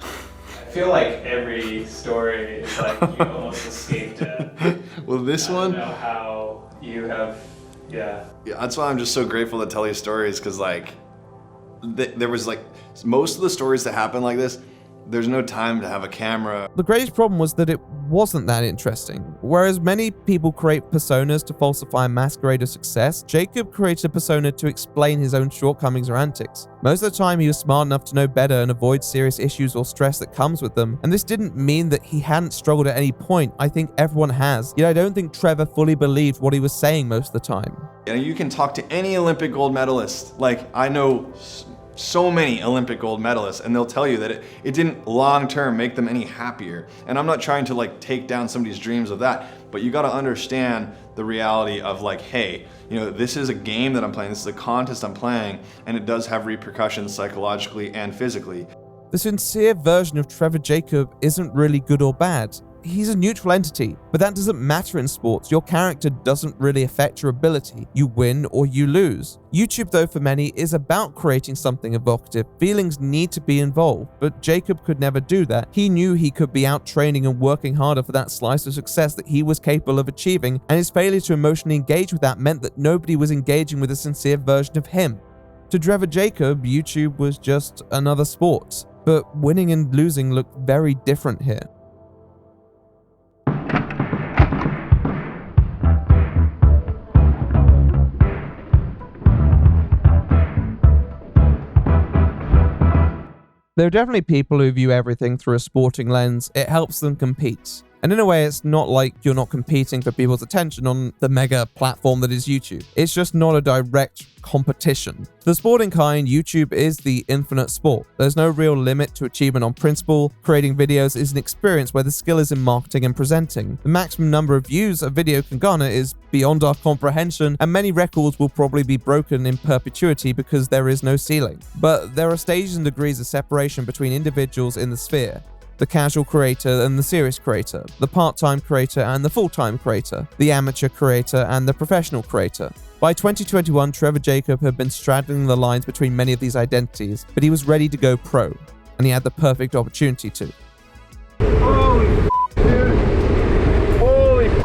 I feel like every story is like you almost escaped it. Well, this one, I don't know how you have, yeah, that's why I'm just so grateful to tell these stories, because like there was like most of the stories that happen like this, there's no time to have a camera. The greatest problem was that it wasn't that interesting. Whereas many people create personas to falsify a masquerade of success, Jacob created a persona to explain his own shortcomings or antics. Most of the time he was smart enough to know better and avoid serious issues or stress that comes with them, and this didn't mean that he hadn't struggled at any point. I think everyone has, yet I don't think Trevor fully believed what he was saying most of the time. You can talk to any Olympic gold medalist. Like, I know so many Olympic gold medalists, and they'll tell you that it didn't long-term make them any happier. And I'm not trying to like take down somebody's dreams of that, but you got to understand the reality of like, hey, you know, this is a game that I'm playing, this is a contest I'm playing, and it does have repercussions psychologically and physically. The sincere version of Trevor Jacob isn't really good or bad. He's a neutral entity, but that doesn't matter in sports. Your character doesn't really affect your ability. You win or you lose. YouTube, though, for many, is about creating something evocative. Feelings need to be involved, but Jacob could never do that. He knew he could be out training and working harder for that slice of success that he was capable of achieving, and his failure to emotionally engage with that meant that nobody was engaging with a sincere version of him. To Trevor Jacob, YouTube was just another sport, but winning and losing looked very different here. There are definitely people who view everything through a sporting lens. It helps them compete. And in a way, it's not like you're not competing for people's attention on the mega platform that is YouTube. It's just not a direct competition. For the sporting kind, YouTube is the infinite sport. There's no real limit to achievement on principle. Creating videos is an experience where the skill is in marketing and presenting. The maximum number of views a video can garner is beyond our comprehension, and many records will probably be broken in perpetuity because there is no ceiling. But there are stages and degrees of separation between individuals in the sphere. The casual creator and the serious creator, the part-time creator and the full-time creator, the amateur creator and the professional creator. By 2021, Trevor Jacob had been straddling the lines between many of these identities, but he was ready to go pro, and he had the perfect opportunity to. Holy dude. Holy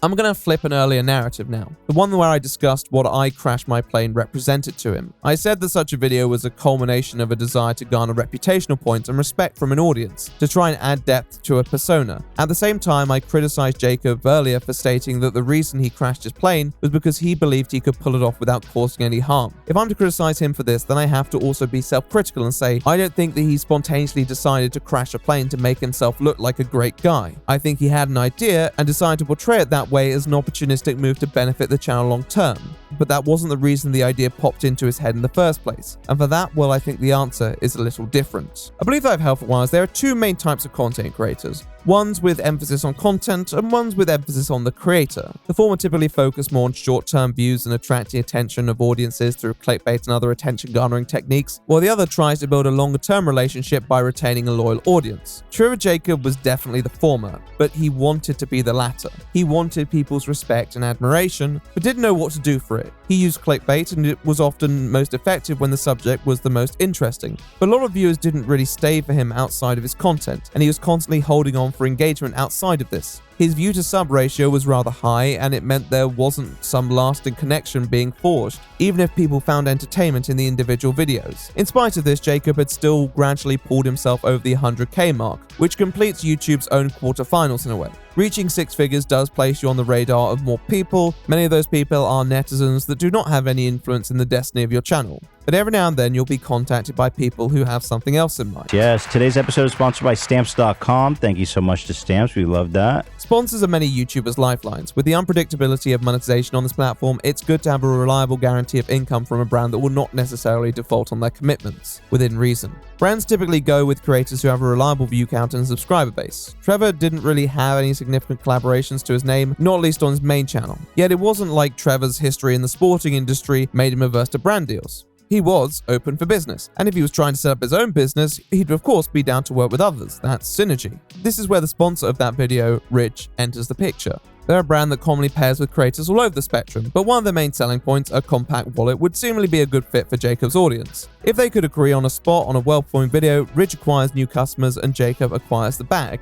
I'm gonna flip an earlier narrative now, the one where I discussed what I crashed my plane represented to him. I said that such a video was a culmination of a desire to garner reputational points and respect from an audience, to try and add depth to a persona. At the same time, I criticized Jacob earlier for stating that the reason he crashed his plane was because he believed he could pull it off without causing any harm. If I'm to criticize him for this, then I have to also be self-critical and say, I don't think that he spontaneously decided to crash a plane to make himself look like a great guy. I think he had an idea and decided to portray it that way as an opportunistic move to benefit the channel long term. But that wasn't the reason the idea popped into his head in the first place. And for that, well, I think the answer is a little different. I believe that I've held for a while there are two main types of content creators. Ones with emphasis on content and ones with emphasis on the creator. The former typically focus more on short-term views and attracting attention of audiences through clickbait and other attention-garnering techniques, while the other tries to build a longer-term relationship by retaining a loyal audience. Trevor Jacob was definitely the former, but he wanted to be the latter. He wanted people's respect and admiration, but didn't know what to do for it. He used clickbait, and it was often most effective when the subject was the most interesting. But a lot of viewers didn't really stay for him outside of his content, and he was constantly holding on for engagement outside of this. His view to sub ratio was rather high, and it meant there wasn't some lasting connection being forged, even if people found entertainment in the individual videos. In spite of this, Jacob had still gradually pulled himself over the 100k mark, which completes YouTube's own quarterfinals in a way. Reaching six figures does place you on the radar of more people. Many of those people are netizens that do not have any influence in the destiny of your channel. But every now and then you'll be contacted by people who have something else in mind. Yes, today's episode is sponsored by Stamps.com. Thank you so much to Stamps. We love that. Sponsors are many YouTubers' lifelines. With the unpredictability of monetization on this platform, it's good to have a reliable guarantee of income from a brand that will not necessarily default on their commitments, within reason. Brands typically go with creators who have a reliable view count and subscriber base. Trevor didn't really have any significant collaborations to his name, not least on his main channel. Yet it wasn't like Trevor's history in the sporting industry made him averse to brand deals. He was open for business, and if he was trying to set up his own business, he'd of course be down to work with others. That's synergy. This is where the sponsor of that video, Rich, enters the picture. They're a brand that commonly pairs with creators all over the spectrum, but one of their main selling points, a compact wallet, would seemingly be a good fit for Jacob's audience. If they could agree on a spot on a well-performing video, Rich acquires new customers and Jacob acquires the bag.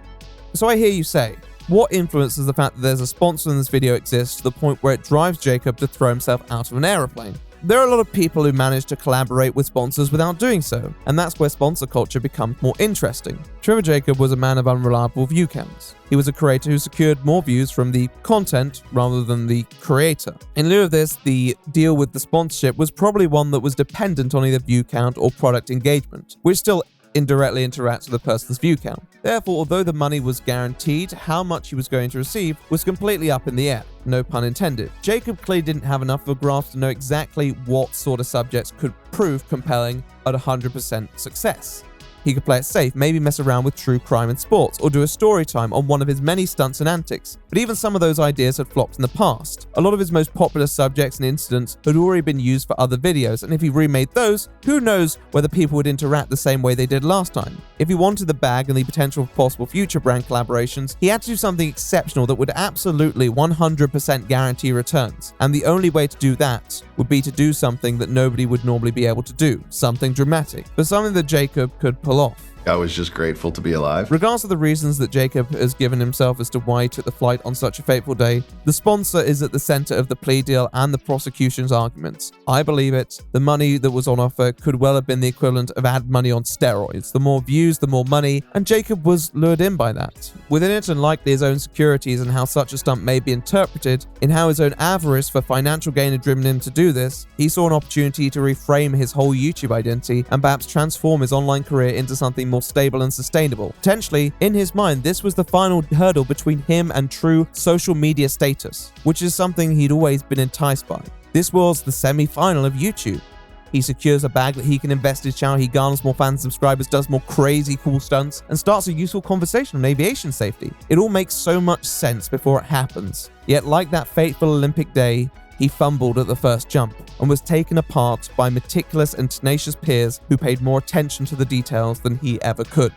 So I hear you say, what influences the fact that there's a sponsor in this video exists to the point where it drives Jacob to throw himself out of an aeroplane? There are a lot of people who manage to collaborate with sponsors without doing so, and that's where sponsor culture becomes more interesting. Trevor Jacob was a man of unreliable view counts. He was a creator who secured more views from the content rather than the creator. In lieu of this, the deal with the sponsorship was probably one that was dependent on either view count or product engagement, which still indirectly interacts with a person's view count. Therefore, although the money was guaranteed, how much he was going to receive was completely up in the air. No pun intended. Jacob clearly didn't have enough of a grasp to know exactly what sort of subjects could prove compelling at 100% success. He could play it safe, maybe mess around with true crime and sports, or do a story time on one of his many stunts and antics. But even some of those ideas had flopped in the past. A lot of his most popular subjects and incidents had already been used for other videos, and if he remade those, who knows whether people would interact the same way they did last time. If he wanted the bag and the potential for possible future brand collaborations, he had to do something exceptional that would absolutely 100% guarantee returns. And the only way to do that would be to do something that nobody would normally be able to do, something dramatic, but something that Jacob could pull off. I was just grateful to be alive. Regardless of the reasons that Jacob has given himself as to why he took the flight on such a fateful day, the sponsor is at the center of the plea deal and the prosecution's arguments. I believe it. The money that was on offer could well have been the equivalent of ad money on steroids. The more views, the more money, and Jacob was lured in by that. Within it, and likely his own securities and how such a stunt may be interpreted, in how his own avarice for financial gain had driven him to do this, he saw an opportunity to reframe his whole YouTube identity and perhaps transform his online career into something more stable and sustainable. Potentially, in his mind, this was the final hurdle between him and true social media status, which is something he'd always been enticed by. This was the semi-final of YouTube. He secures a bag that he can invest in his channel, he garners more fans and subscribers, does more crazy cool stunts, and starts a useful conversation on aviation safety. It all makes so much sense before it happens. Yet like that fateful Olympic day, he fumbled at the first jump and was taken apart by meticulous and tenacious peers who paid more attention to the details than he ever could.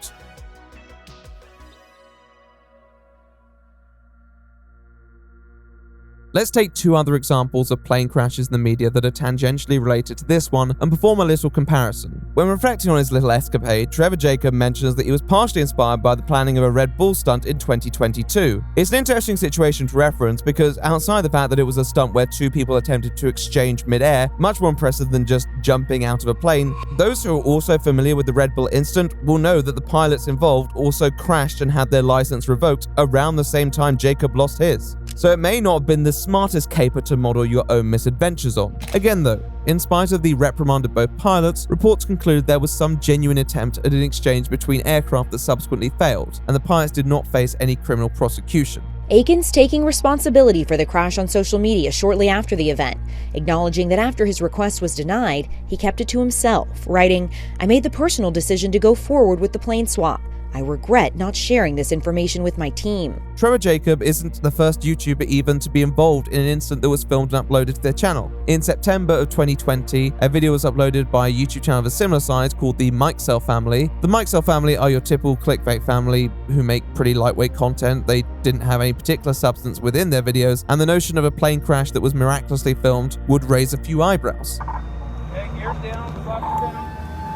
Let's take two other examples of plane crashes in the media that are tangentially related to this one and perform a little comparison. When reflecting on his little escapade, Trevor Jacob mentions that he was partially inspired by the planning of a Red Bull stunt in 2022. It's an interesting situation to reference because outside the fact that it was a stunt where two people attempted to exchange mid-air, much more impressive than just jumping out of a plane, those who are also familiar with the Red Bull incident will know that the pilots involved also crashed and had their license revoked around the same time Jacob lost his. So it may not have been the smartest caper to model your own misadventures on. Again though, in spite of the reprimand of both pilots, reports concluded there was some genuine attempt at an exchange between aircraft that subsequently failed, and the pilots did not face any criminal prosecution. Aiken's taking responsibility for the crash on social media shortly after the event, acknowledging that after his request was denied, he kept it to himself, writing, "I made the personal decision to go forward with the plane swap. I regret not sharing this information with my team." Trevor Jacob isn't the first YouTuber even to be involved in an incident that was filmed and uploaded to their channel. In September of 2020, a video was uploaded by a YouTube channel of a similar size called the Mikesell family. The Mikesell family are your typical clickbait family who make pretty lightweight content. They didn't have any particular substance within their videos, and the notion of a plane crash that was miraculously filmed would raise a few eyebrows. Okay, gears down, flaps down.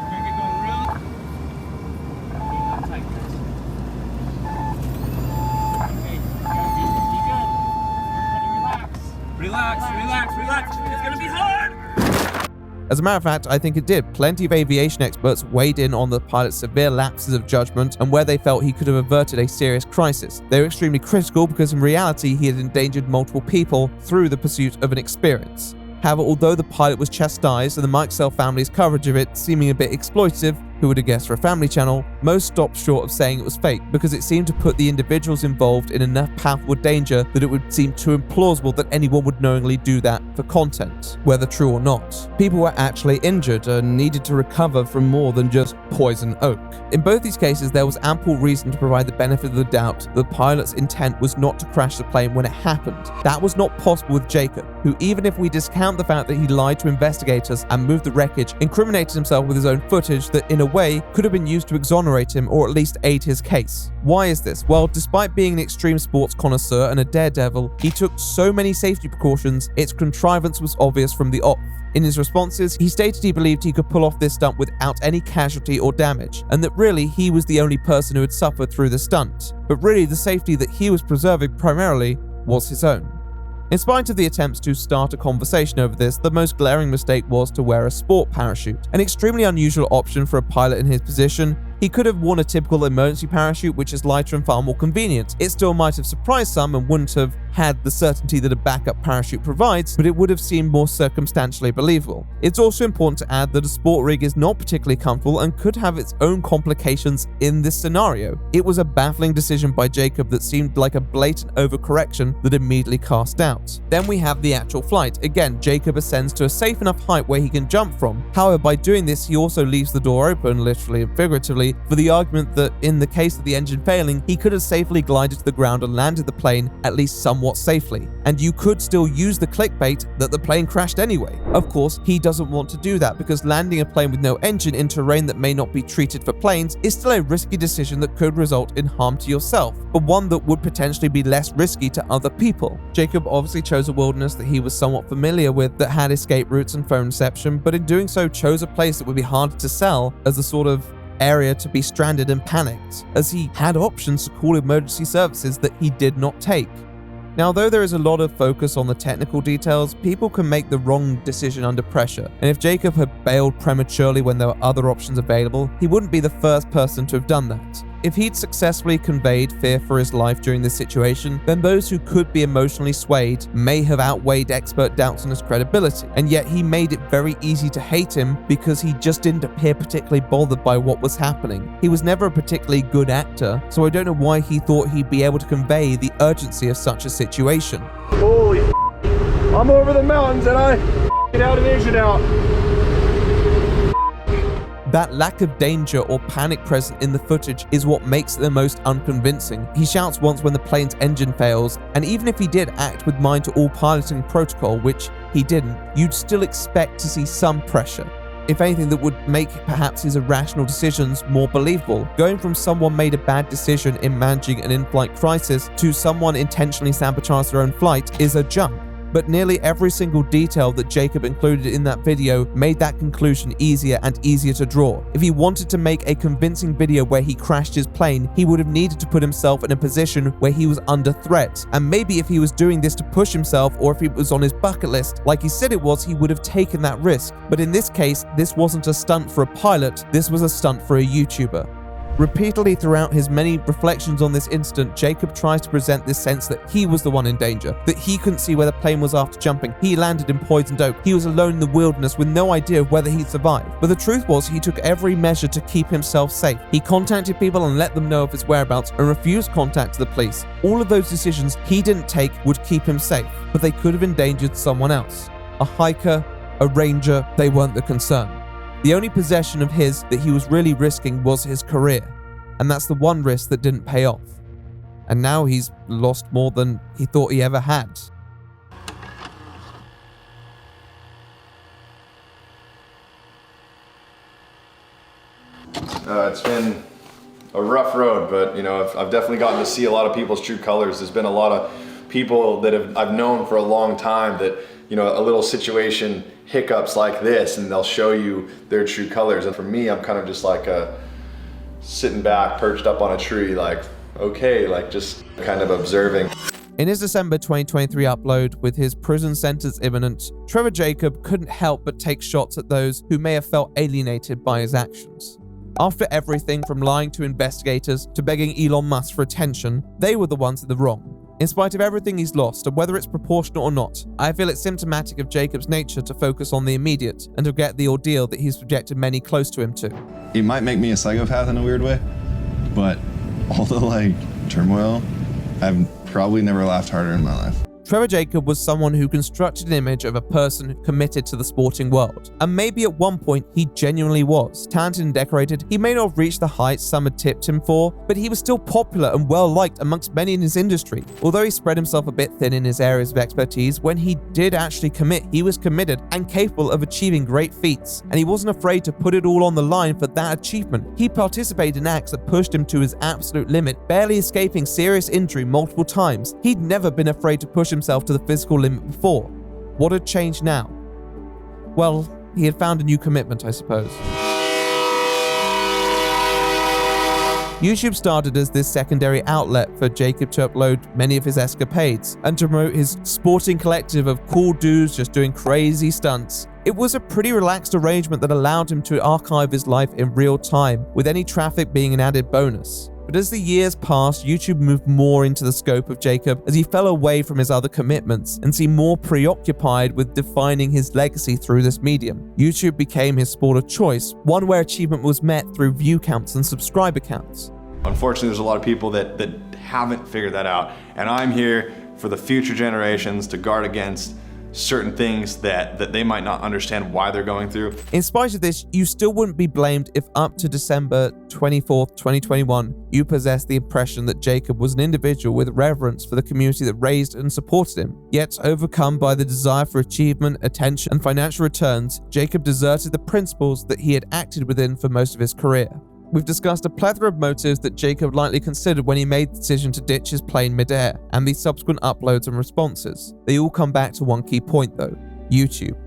We're gonna get going real. Tight, guys. Okay, be good. Everybody relax. It's gonna be hard. As a matter of fact, I think it did. Plenty of aviation experts weighed in on the pilot's severe lapses of judgment and where they felt he could have averted a serious crisis. They were extremely critical because in reality he had endangered multiple people through the pursuit of an experience. However, although the pilot was chastised and the Mikesell family's coverage of it seeming a bit exploitative, who would have guessed for a family channel, most stopped short of saying it was fake because it seemed to put the individuals involved in enough palpable danger that it would seem too implausible that anyone would knowingly do that for content, whether true or not. People were actually injured and needed to recover from more than just poison oak. In both these cases, there was ample reason to provide the benefit of the doubt that the pilot's intent was not to crash the plane when it happened. That was not possible with Jacob, who, even if we discount the fact that he lied to investigators and moved the wreckage, incriminated himself with his own footage that in a way could have been used to exonerate him or at least aid his case. Why is this? Well, despite being an extreme sports connoisseur and a daredevil, he took so many safety precautions, its contrivance was obvious from the off. In his responses, he stated he believed he could pull off this stunt without any casualty or damage, and that really he was the only person who had suffered through the stunt. But really, the safety that he was preserving primarily was his own. In spite of the attempts to start a conversation over this, the most glaring mistake was to wear a sport parachute, an extremely unusual option for a pilot in his position. He could have worn a typical emergency parachute, which is lighter and far more convenient. It still might have surprised some and wouldn't have had the certainty that a backup parachute provides, but it would have seemed more circumstantially believable. It's also important to add that a sport rig is not particularly comfortable and could have its own complications in this scenario. It was a baffling decision by Jacob that seemed like a blatant overcorrection that immediately cast doubt. Then we have the actual flight. Again, Jacob ascends to a safe enough height where he can jump from. However, by doing this, he also leaves the door open, literally and figuratively, for the argument that in the case of the engine failing, he could have safely glided to the ground and landed the plane at least somewhat safely. And you could still use the clickbait that the plane crashed anyway. Of course, he doesn't want to do that because landing a plane with no engine in terrain that may not be treated for planes is still a risky decision that could result in harm to yourself, but one that would potentially be less risky to other people. Jacob obviously chose a wilderness that he was somewhat familiar with that had escape routes and phone reception, but in doing so chose a place that would be harder to sell as a sort of area to be stranded and panicked, as he had options to call emergency services that he did not take. Now, though there is a lot of focus on the technical details, people can make the wrong decision under pressure, and if Jacob had bailed prematurely when there were other options available, he wouldn't be the first person to have done that. If he'd successfully conveyed fear for his life during this situation, then those who could be emotionally swayed may have outweighed expert doubts on his credibility, and yet he made it very easy to hate him because he just didn't appear particularly bothered by what was happening. He was never a particularly good actor, so I don't know why he thought he'd be able to convey the urgency of such a situation. Holy I'm over the mountains and I out an engine out. That lack of danger or panic present in the footage is what makes it the most unconvincing. He shouts once when the plane's engine fails, and even if he did act with mind to all piloting protocol, which he didn't, you'd still expect to see some pressure. If anything, that would make perhaps his irrational decisions more believable. Going from someone made a bad decision in managing an in-flight crisis to someone intentionally sabotaged their own flight is a jump. But nearly every single detail that Jacob included in that video made that conclusion easier and easier to draw. If he wanted to make a convincing video where he crashed his plane, he would have needed to put himself in a position where he was under threat. And maybe if he was doing this to push himself, or if it was on his bucket list, like he said it was, he would have taken that risk. But in this case, this wasn't a stunt for a pilot, this was a stunt for a YouTuber. Repeatedly throughout his many reflections on this incident, Jacob tries to present this sense that he was the one in danger, that he couldn't see where the plane was after jumping, he landed in poisoned oak, he was alone in the wilderness with no idea of whether he'd survive. But the truth was, he took every measure to keep himself safe. He contacted people and let them know of his whereabouts and refused contact to the police. All of those decisions he didn't take would keep him safe, but they could have endangered someone else. A hiker, a ranger, they weren't the concern. The only possession of his that he was really risking was his career, and that's the one risk that didn't pay off. And now he's lost more than he thought he ever had. It's been a rough road, but I've definitely gotten to see a lot of people's true colors. There's been a lot of people that I've known for a long time that a little situation hiccups like this and they'll show you their true colors. And for me, I'm kind of just like sitting back, perched up on a tree, like, okay, like just kind of observing. In his December 2023 upload, with his prison sentence imminent, Trevor Jacob couldn't help but take shots at those who may have felt alienated by his actions. After everything from lying to investigators to begging Elon Musk for attention, they were the ones in the wrong. In spite of everything he's lost, and whether it's proportional or not, I feel it's symptomatic of Jacob's nature to focus on the immediate and to get the ordeal that he's subjected many close to him to. It might make me a psychopath in a weird way, but all the turmoil, I've probably never laughed harder in my life. Trevor Jacob was someone who constructed an image of a person committed to the sporting world. And maybe at one point he genuinely was. Talented and decorated, he may not have reached the heights some had tipped him for, but he was still popular and well-liked amongst many in his industry. Although he spread himself a bit thin in his areas of expertise, when he did actually commit, he was committed and capable of achieving great feats. And he wasn't afraid to put it all on the line for that achievement. He participated in acts that pushed him to his absolute limit, barely escaping serious injury multiple times. He'd never been afraid to push himself to the physical limit before. What had changed now? Well, he had found a new commitment, I suppose. YouTube started as this secondary outlet for Jacob to upload many of his escapades and to promote his sporting collective of cool dudes just doing crazy stunts. It was a pretty relaxed arrangement that allowed him to archive his life in real time, with any traffic being an added bonus. But as the years passed, YouTube moved more into the scope of Jacob as he fell away from his other commitments and seemed more preoccupied with defining his legacy through this medium. YouTube became his sport of choice, one where achievement was met through view counts and subscriber counts. Unfortunately, there's a lot of people that haven't figured that out, and I'm here for the future generations to guard against certain things that they might not understand why they're going through. In spite of this, you still wouldn't be blamed if up to December 24th, 2021, you possessed the impression that Jacob was an individual with reverence for the community that raised and supported him. Yet, overcome by the desire for achievement, attention, and financial returns, Jacob deserted the principles that he had acted within for most of his career. We've discussed a plethora of motives that Jacob likely considered when he made the decision to ditch his plane mid-air, and the subsequent uploads and responses. They all come back to one key point though: YouTube.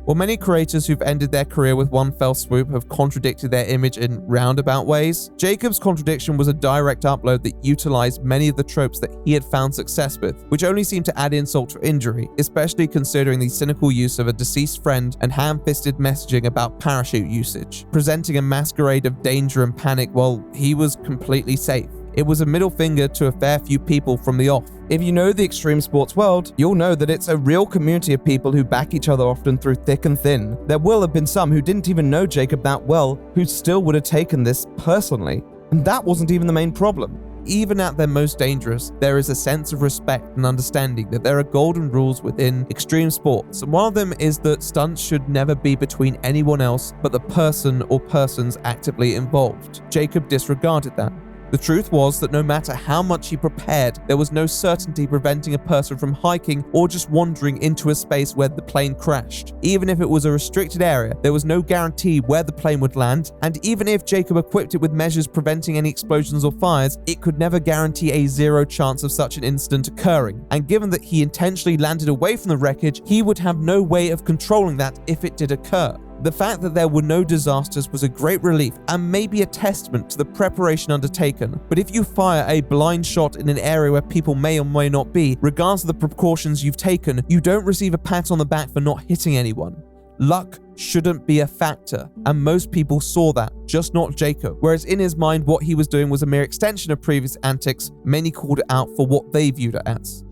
While many creators who've ended their career with one fell swoop have contradicted their image in roundabout ways, Jacob's contradiction was a direct upload that utilized many of the tropes that he had found success with, which only seemed to add insult to injury, especially considering the cynical use of a deceased friend and ham-fisted messaging about parachute usage, presenting a masquerade of danger and panic while he was completely safe. It was a middle finger to a fair few people from the off. If you know the extreme sports world, you'll know that it's a real community of people who back each other often through thick and thin. There will have been some who didn't even know Jacob that well, who still would have taken this personally. And that wasn't even the main problem. Even at their most dangerous, there is a sense of respect and understanding that there are golden rules within extreme sports, and one of them is that stunts should never be between anyone else but the person or persons actively involved. Jacob disregarded that. The truth was that no matter how much he prepared, there was no certainty preventing a person from hiking or just wandering into a space where the plane crashed. Even if it was a restricted area, there was no guarantee where the plane would land, and even if Jacob equipped it with measures preventing any explosions or fires, it could never guarantee a zero chance of such an incident occurring. And given that he intentionally landed away from the wreckage, he would have no way of controlling that if it did occur. The fact that there were no disasters was a great relief and maybe a testament to the preparation undertaken. But if you fire a blind shot in an area where people may or may not be, regardless of the precautions you've taken, you don't receive a pat on the back for not hitting anyone. Luck shouldn't be a factor, and most people saw that, just not Jacob. Whereas in his mind, what he was doing was a mere extension of previous antics, many called it out for what they viewed it as.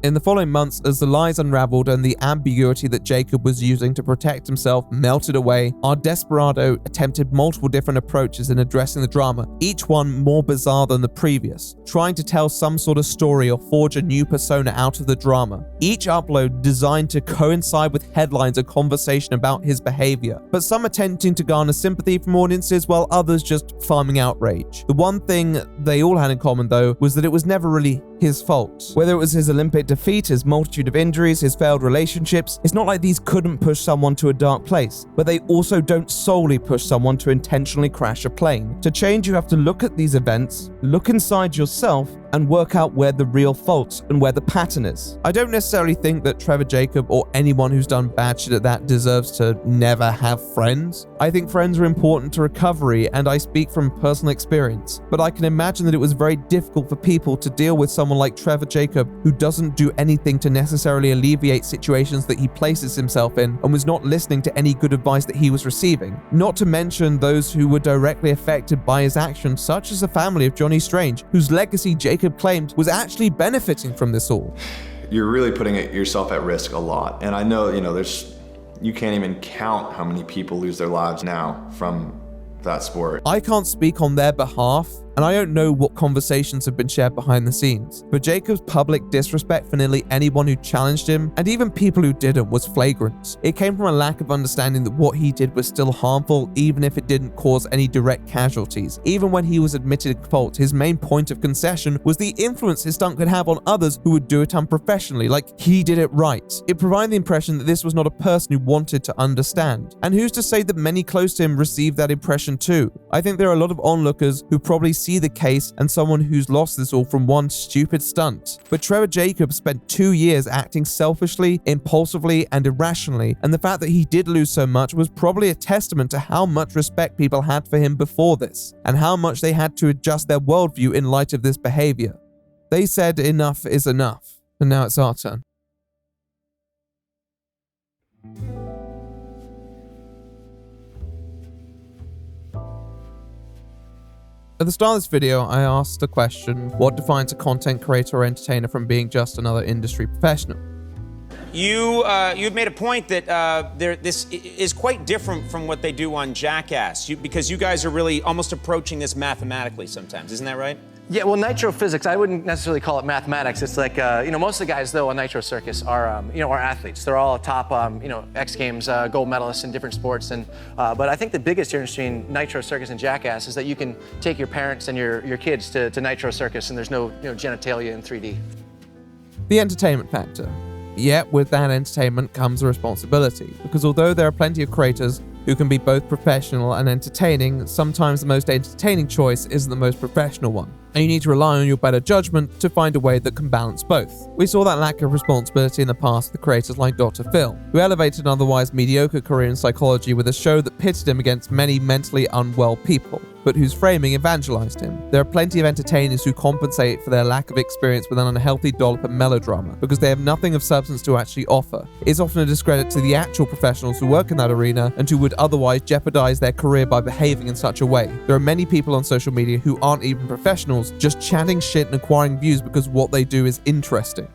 In the following months, as the lies unraveled and the ambiguity that Jacob was using to protect himself melted away, our desperado attempted multiple different approaches in addressing the drama, each one more bizarre than the previous, trying to tell some sort of story or forge a new persona out of the drama. Each upload designed to coincide with headlines and conversation about his behavior, but some attempting to garner sympathy from audiences while others just farming outrage. The one thing they all had in common though was that it was never really his fault. Whether it was his Olympic defeat, his multitude of injuries, his failed relationships, it's not like these couldn't push someone to a dark place, but they also don't solely push someone to intentionally crash a plane. To change, you have to look at these events, look inside yourself, and work out where the real fault and where the pattern is. I don't necessarily think that Trevor Jacob or anyone who's done bad shit at that deserves to never have friends. I think friends are important to recovery, and I speak from personal experience, but I can imagine that it was very difficult for people to deal with someone like Trevor Jacob who doesn't do anything to necessarily alleviate situations that he places himself in and was not listening to any good advice that he was receiving. Not to mention those who were directly affected by his actions, such as the family of Johnny Strange, whose legacy Jacob Jacob claimed was actually benefiting from this all. You're really putting yourself at risk a lot. And I know, you can't even count how many people lose their lives now from that sport. I can't speak on their behalf, and I don't know what conversations have been shared behind the scenes, but Jacob's public disrespect for nearly anyone who challenged him, and even people who didn't, was flagrant. It came from a lack of understanding that what he did was still harmful, even if it didn't cause any direct casualties. Even when he was admitted fault, his main point of concession was the influence his stunt could have on others who would do it unprofessionally, like he did it right. It provided the impression that this was not a person who wanted to understand. And who's to say that many close to him received that impression too? I think there are a lot of onlookers who probably see the case and someone who's lost this all from one stupid stunt. But Trevor Jacob spent 2 years acting selfishly, impulsively, and irrationally, and the fact that he did lose so much was probably a testament to how much respect people had for him before this, and how much they had to adjust their worldview in light of this behavior. They said enough is enough, and now it's our turn. At the start of this video, I asked the question, what defines a content creator or entertainer from being just another industry professional? You've made a point that this is quite different from what they do on Jackass, because you guys are really almost approaching this mathematically sometimes, isn't that right? Yeah, well, nitro physics, I wouldn't necessarily call it mathematics. It's like, most of the guys, though, on Nitro Circus are, are athletes. They're all top, X Games gold medalists in different sports. And but I think the biggest difference between Nitro Circus and Jackass is that you can take your parents and your kids to Nitro Circus, and there's no, genitalia in 3D. The entertainment factor. Yet, with that entertainment comes a responsibility, because although there are plenty of creators who can be both professional and entertaining, sometimes the most entertaining choice isn't the most professional one, and you need to rely on your better judgment to find a way that can balance both. We saw that lack of responsibility in the past with creators like Dr. Phil, who elevated an otherwise mediocre career in psychology with a show that pitted him against many mentally unwell people, but whose framing evangelized him. There are plenty of entertainers who compensate for their lack of experience with an unhealthy dollop of melodrama because they have nothing of substance to actually offer. It's often a discredit to the actual professionals who work in that arena and who would otherwise jeopardize their career by behaving in such a way. There are many people on social media who aren't even professionals, just chatting shit and acquiring views because what they do is interesting.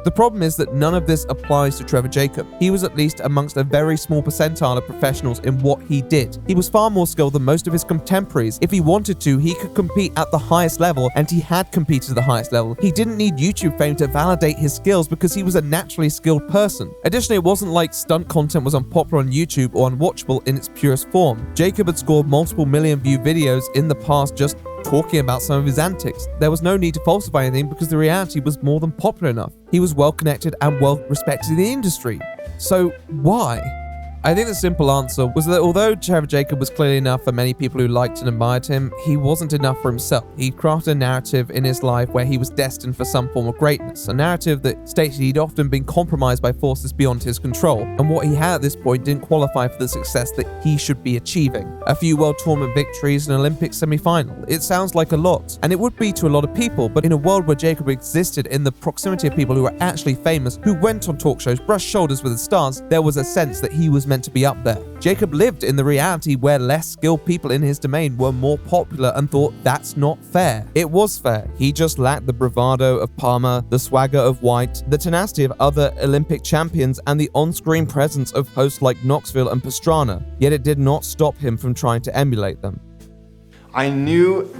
The problem is that none of this applies to Trevor Jacob. He was at least amongst a very small percentile of professionals in what he did. He was far more skilled than most of his contemporaries. If he wanted to, he could compete at the highest level, and he had competed at the highest level. He didn't need YouTube fame to validate his skills because he was a naturally skilled person. Additionally, it wasn't like stunt content was unpopular on YouTube or unwatchable in its purest form. Jacob had scored multiple million-view videos in the past just talking about some of his antics. There was no need to falsify anything because the reality was more than popular enough. He was well connected and well respected in the industry. So why? I think the simple answer was that although Trevor Jacob was clearly enough for many people who liked and admired him, he wasn't enough for himself. He'd crafted a narrative in his life where he was destined for some form of greatness, a narrative that stated he'd often been compromised by forces beyond his control, and what he had at this point didn't qualify for the success that he should be achieving. A few world tournament victories and an Olympic semi-final. It sounds like a lot, and it would be to a lot of people, but in a world where Jacob existed in the proximity of people who were actually famous, who went on talk shows, brushed shoulders with the stars, there was a sense that he was meant to be up there. Jacob lived in the reality where less skilled people in his domain were more popular and thought that's not fair. It was fair. He just lacked the bravado of Palmer, the swagger of White, the tenacity of other Olympic champions, and the on-screen presence of hosts like Knoxville and Pastrana. Yet it did not stop him from trying to emulate them. I knew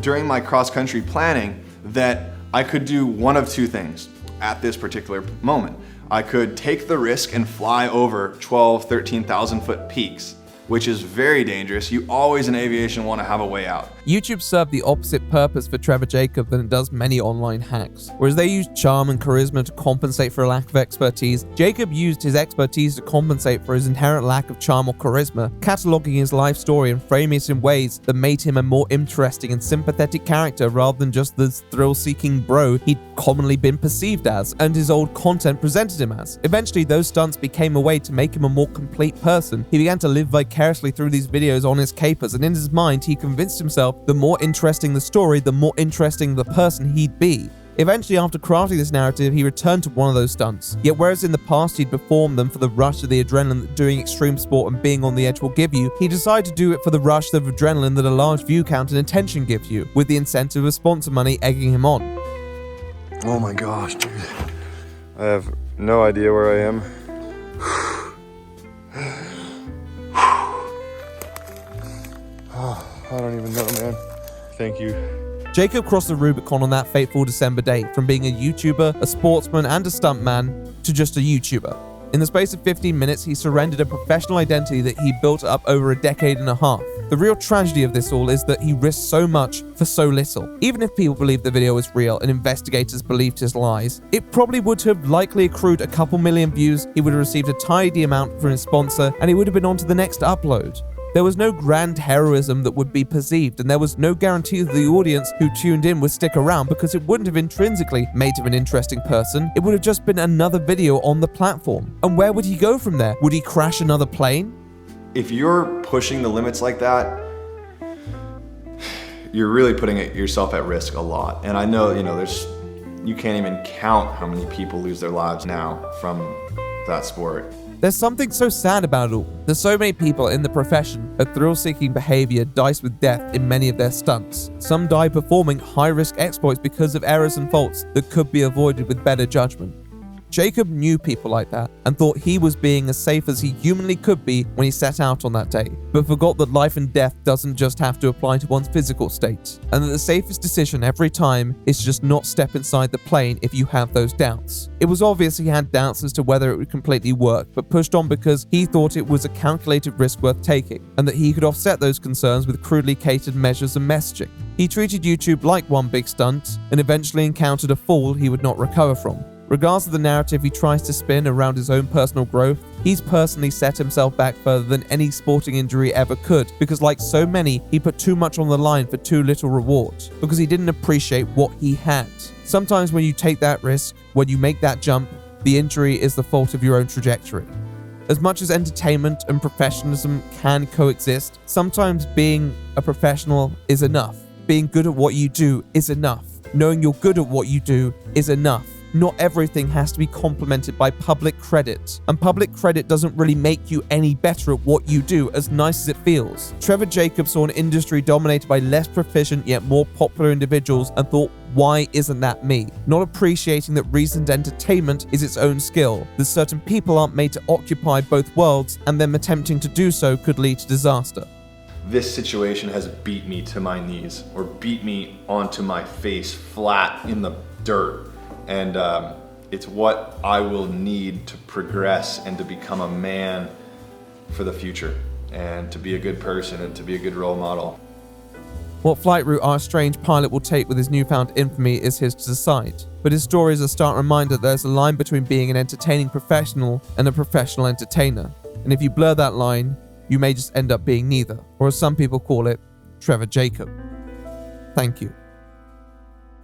during my cross-country planning that I could do one of two things at this particular moment. I could take the risk and fly over 13,000 foot peaks, which is very dangerous. You always in aviation want to have a way out. YouTube served the opposite purpose for Trevor Jacob than it does many online hacks. Whereas they used charm and charisma to compensate for a lack of expertise, Jacob used his expertise to compensate for his inherent lack of charm or charisma, cataloging his life story and framing it in ways that made him a more interesting and sympathetic character rather than just the thrill-seeking bro he'd commonly been perceived as, and his old content presented him as. Eventually, those stunts became a way to make him a more complete person. He began to live vicariously through these videos on his capers, and in his mind, he convinced himself the more interesting the story, the more interesting the person he'd be. Eventually, after crafting this narrative, he returned to one of those stunts. Yet whereas in the past he'd performed them for the rush of the adrenaline that doing extreme sport and being on the edge will give you, he decided to do it for the rush of adrenaline that a large view count and attention gives you, with the incentive of sponsor money egging him on. Oh my gosh, dude. I have no idea where I am. I don't even know, man. Thank you. Jacob crossed the Rubicon on that fateful December day, from being a YouTuber, a sportsman, and a stuntman to just a YouTuber. In the space of 15 minutes, he surrendered a professional identity that he built up over a decade and a half. The real tragedy of this all is that he risked so much for so little. Even if people believed the video was real and investigators believed his lies, it probably would have likely accrued a couple million views, he would have received a tidy amount from his sponsor, and he would have been on to the next upload. There was no grand heroism that would be perceived, and there was no guarantee that the audience who tuned in would stick around, because it wouldn't have intrinsically made him an interesting person. It would have just been another video on the platform. And where would he go from there? Would he crash another plane? If you're pushing the limits like that, you're really putting yourself at risk a lot. And I know, you can't even count how many people lose their lives now from that sport. There's something so sad about it all. There's so many people in the profession of thrill-seeking behavior dice with death in many of their stunts. Some die performing high-risk exploits because of errors and faults that could be avoided with better judgment. Jacob knew people like that and thought he was being as safe as he humanly could be when he set out on that day, but forgot that life and death doesn't just have to apply to one's physical state, and that the safest decision every time is to just not step inside the plane if you have those doubts. It was obvious he had doubts as to whether it would completely work, but pushed on because he thought it was a calculated risk worth taking, and that he could offset those concerns with crudely catered measures and messaging. He treated YouTube like one big stunt, and eventually encountered a fall he would not recover from. Regardless of the narrative he tries to spin around his own personal growth, he's personally set himself back further than any sporting injury ever could, because like so many, he put too much on the line for too little reward, because he didn't appreciate what he had. Sometimes when you take that risk, when you make that jump, the injury is the fault of your own trajectory. As much as entertainment and professionalism can coexist, sometimes being a professional is enough. Being good at what you do is enough. Knowing you're good at what you do is enough. Not everything has to be complemented by public credit, and public credit doesn't really make you any better at what you do, as nice as it feels. Trevor Jacob saw an industry dominated by less proficient yet more popular individuals and thought, why isn't that me? Not appreciating that reasoned entertainment is its own skill, that certain people aren't made to occupy both worlds, and them attempting to do so could lead to disaster. This situation has beat me to my knees, or beat me onto my face flat in the dirt. And it's what I will need to progress and to become a man for the future, and to be a good person and to be a good role model. What flight route our strange pilot will take with his newfound infamy is his to decide. But his story is a stark reminder that there's a line between being an entertaining professional and a professional entertainer. And if you blur that line, you may just end up being neither, or as some people call it, Trevor Jacob. Thank you.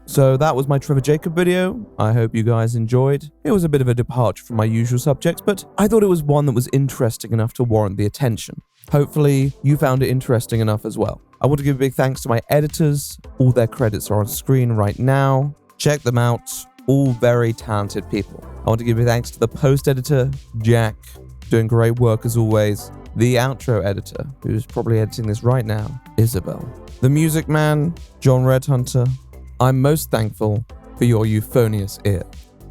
So that was my Trevor Jacob video. I hope you guys enjoyed. It was a bit of a departure from my usual subjects, but I thought it was one that was interesting enough to warrant the attention. Hopefully you found it interesting enough as well. I want to give a big thanks to my editors. All their credits are on screen right now. Check them out. All very talented people. I want to give a thanks to the post editor, Jack, doing great work as always. The outro editor, who's probably editing this right now, Isabel. The music man, John Redhunter. I'm most thankful for your euphonious ear.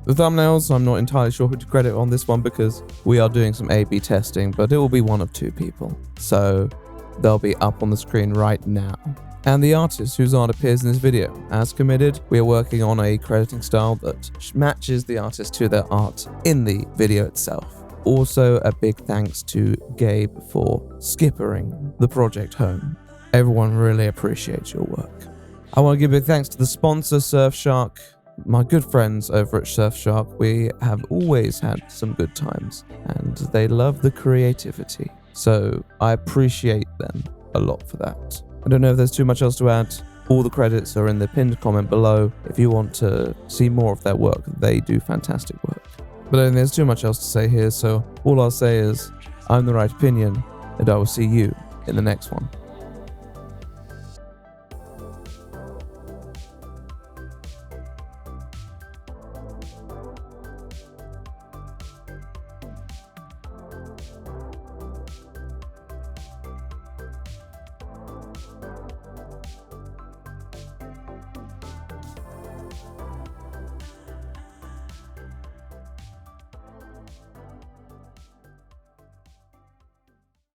The thumbnails, I'm not entirely sure who to credit on this one because we are doing some A/B testing, but it will be one of two people. So they'll be up on the screen right now. And the artist whose art appears in this video. As committed, we are working on a crediting style that matches the artist to their art in the video itself. Also, a big thanks to Gabe for skippering the project home. Everyone really appreciates your work. I want to give big thanks to the sponsor, Surfshark. My good friends over at Surfshark, we have always had some good times, and they love the creativity. So I appreciate them a lot for that. I don't know if there's too much else to add. All the credits are in the pinned comment below if you want to see more of their work. They do fantastic work. But I don't think there's too much else to say here, so all I'll say is, I'm the right opinion, and I will see you in the next one.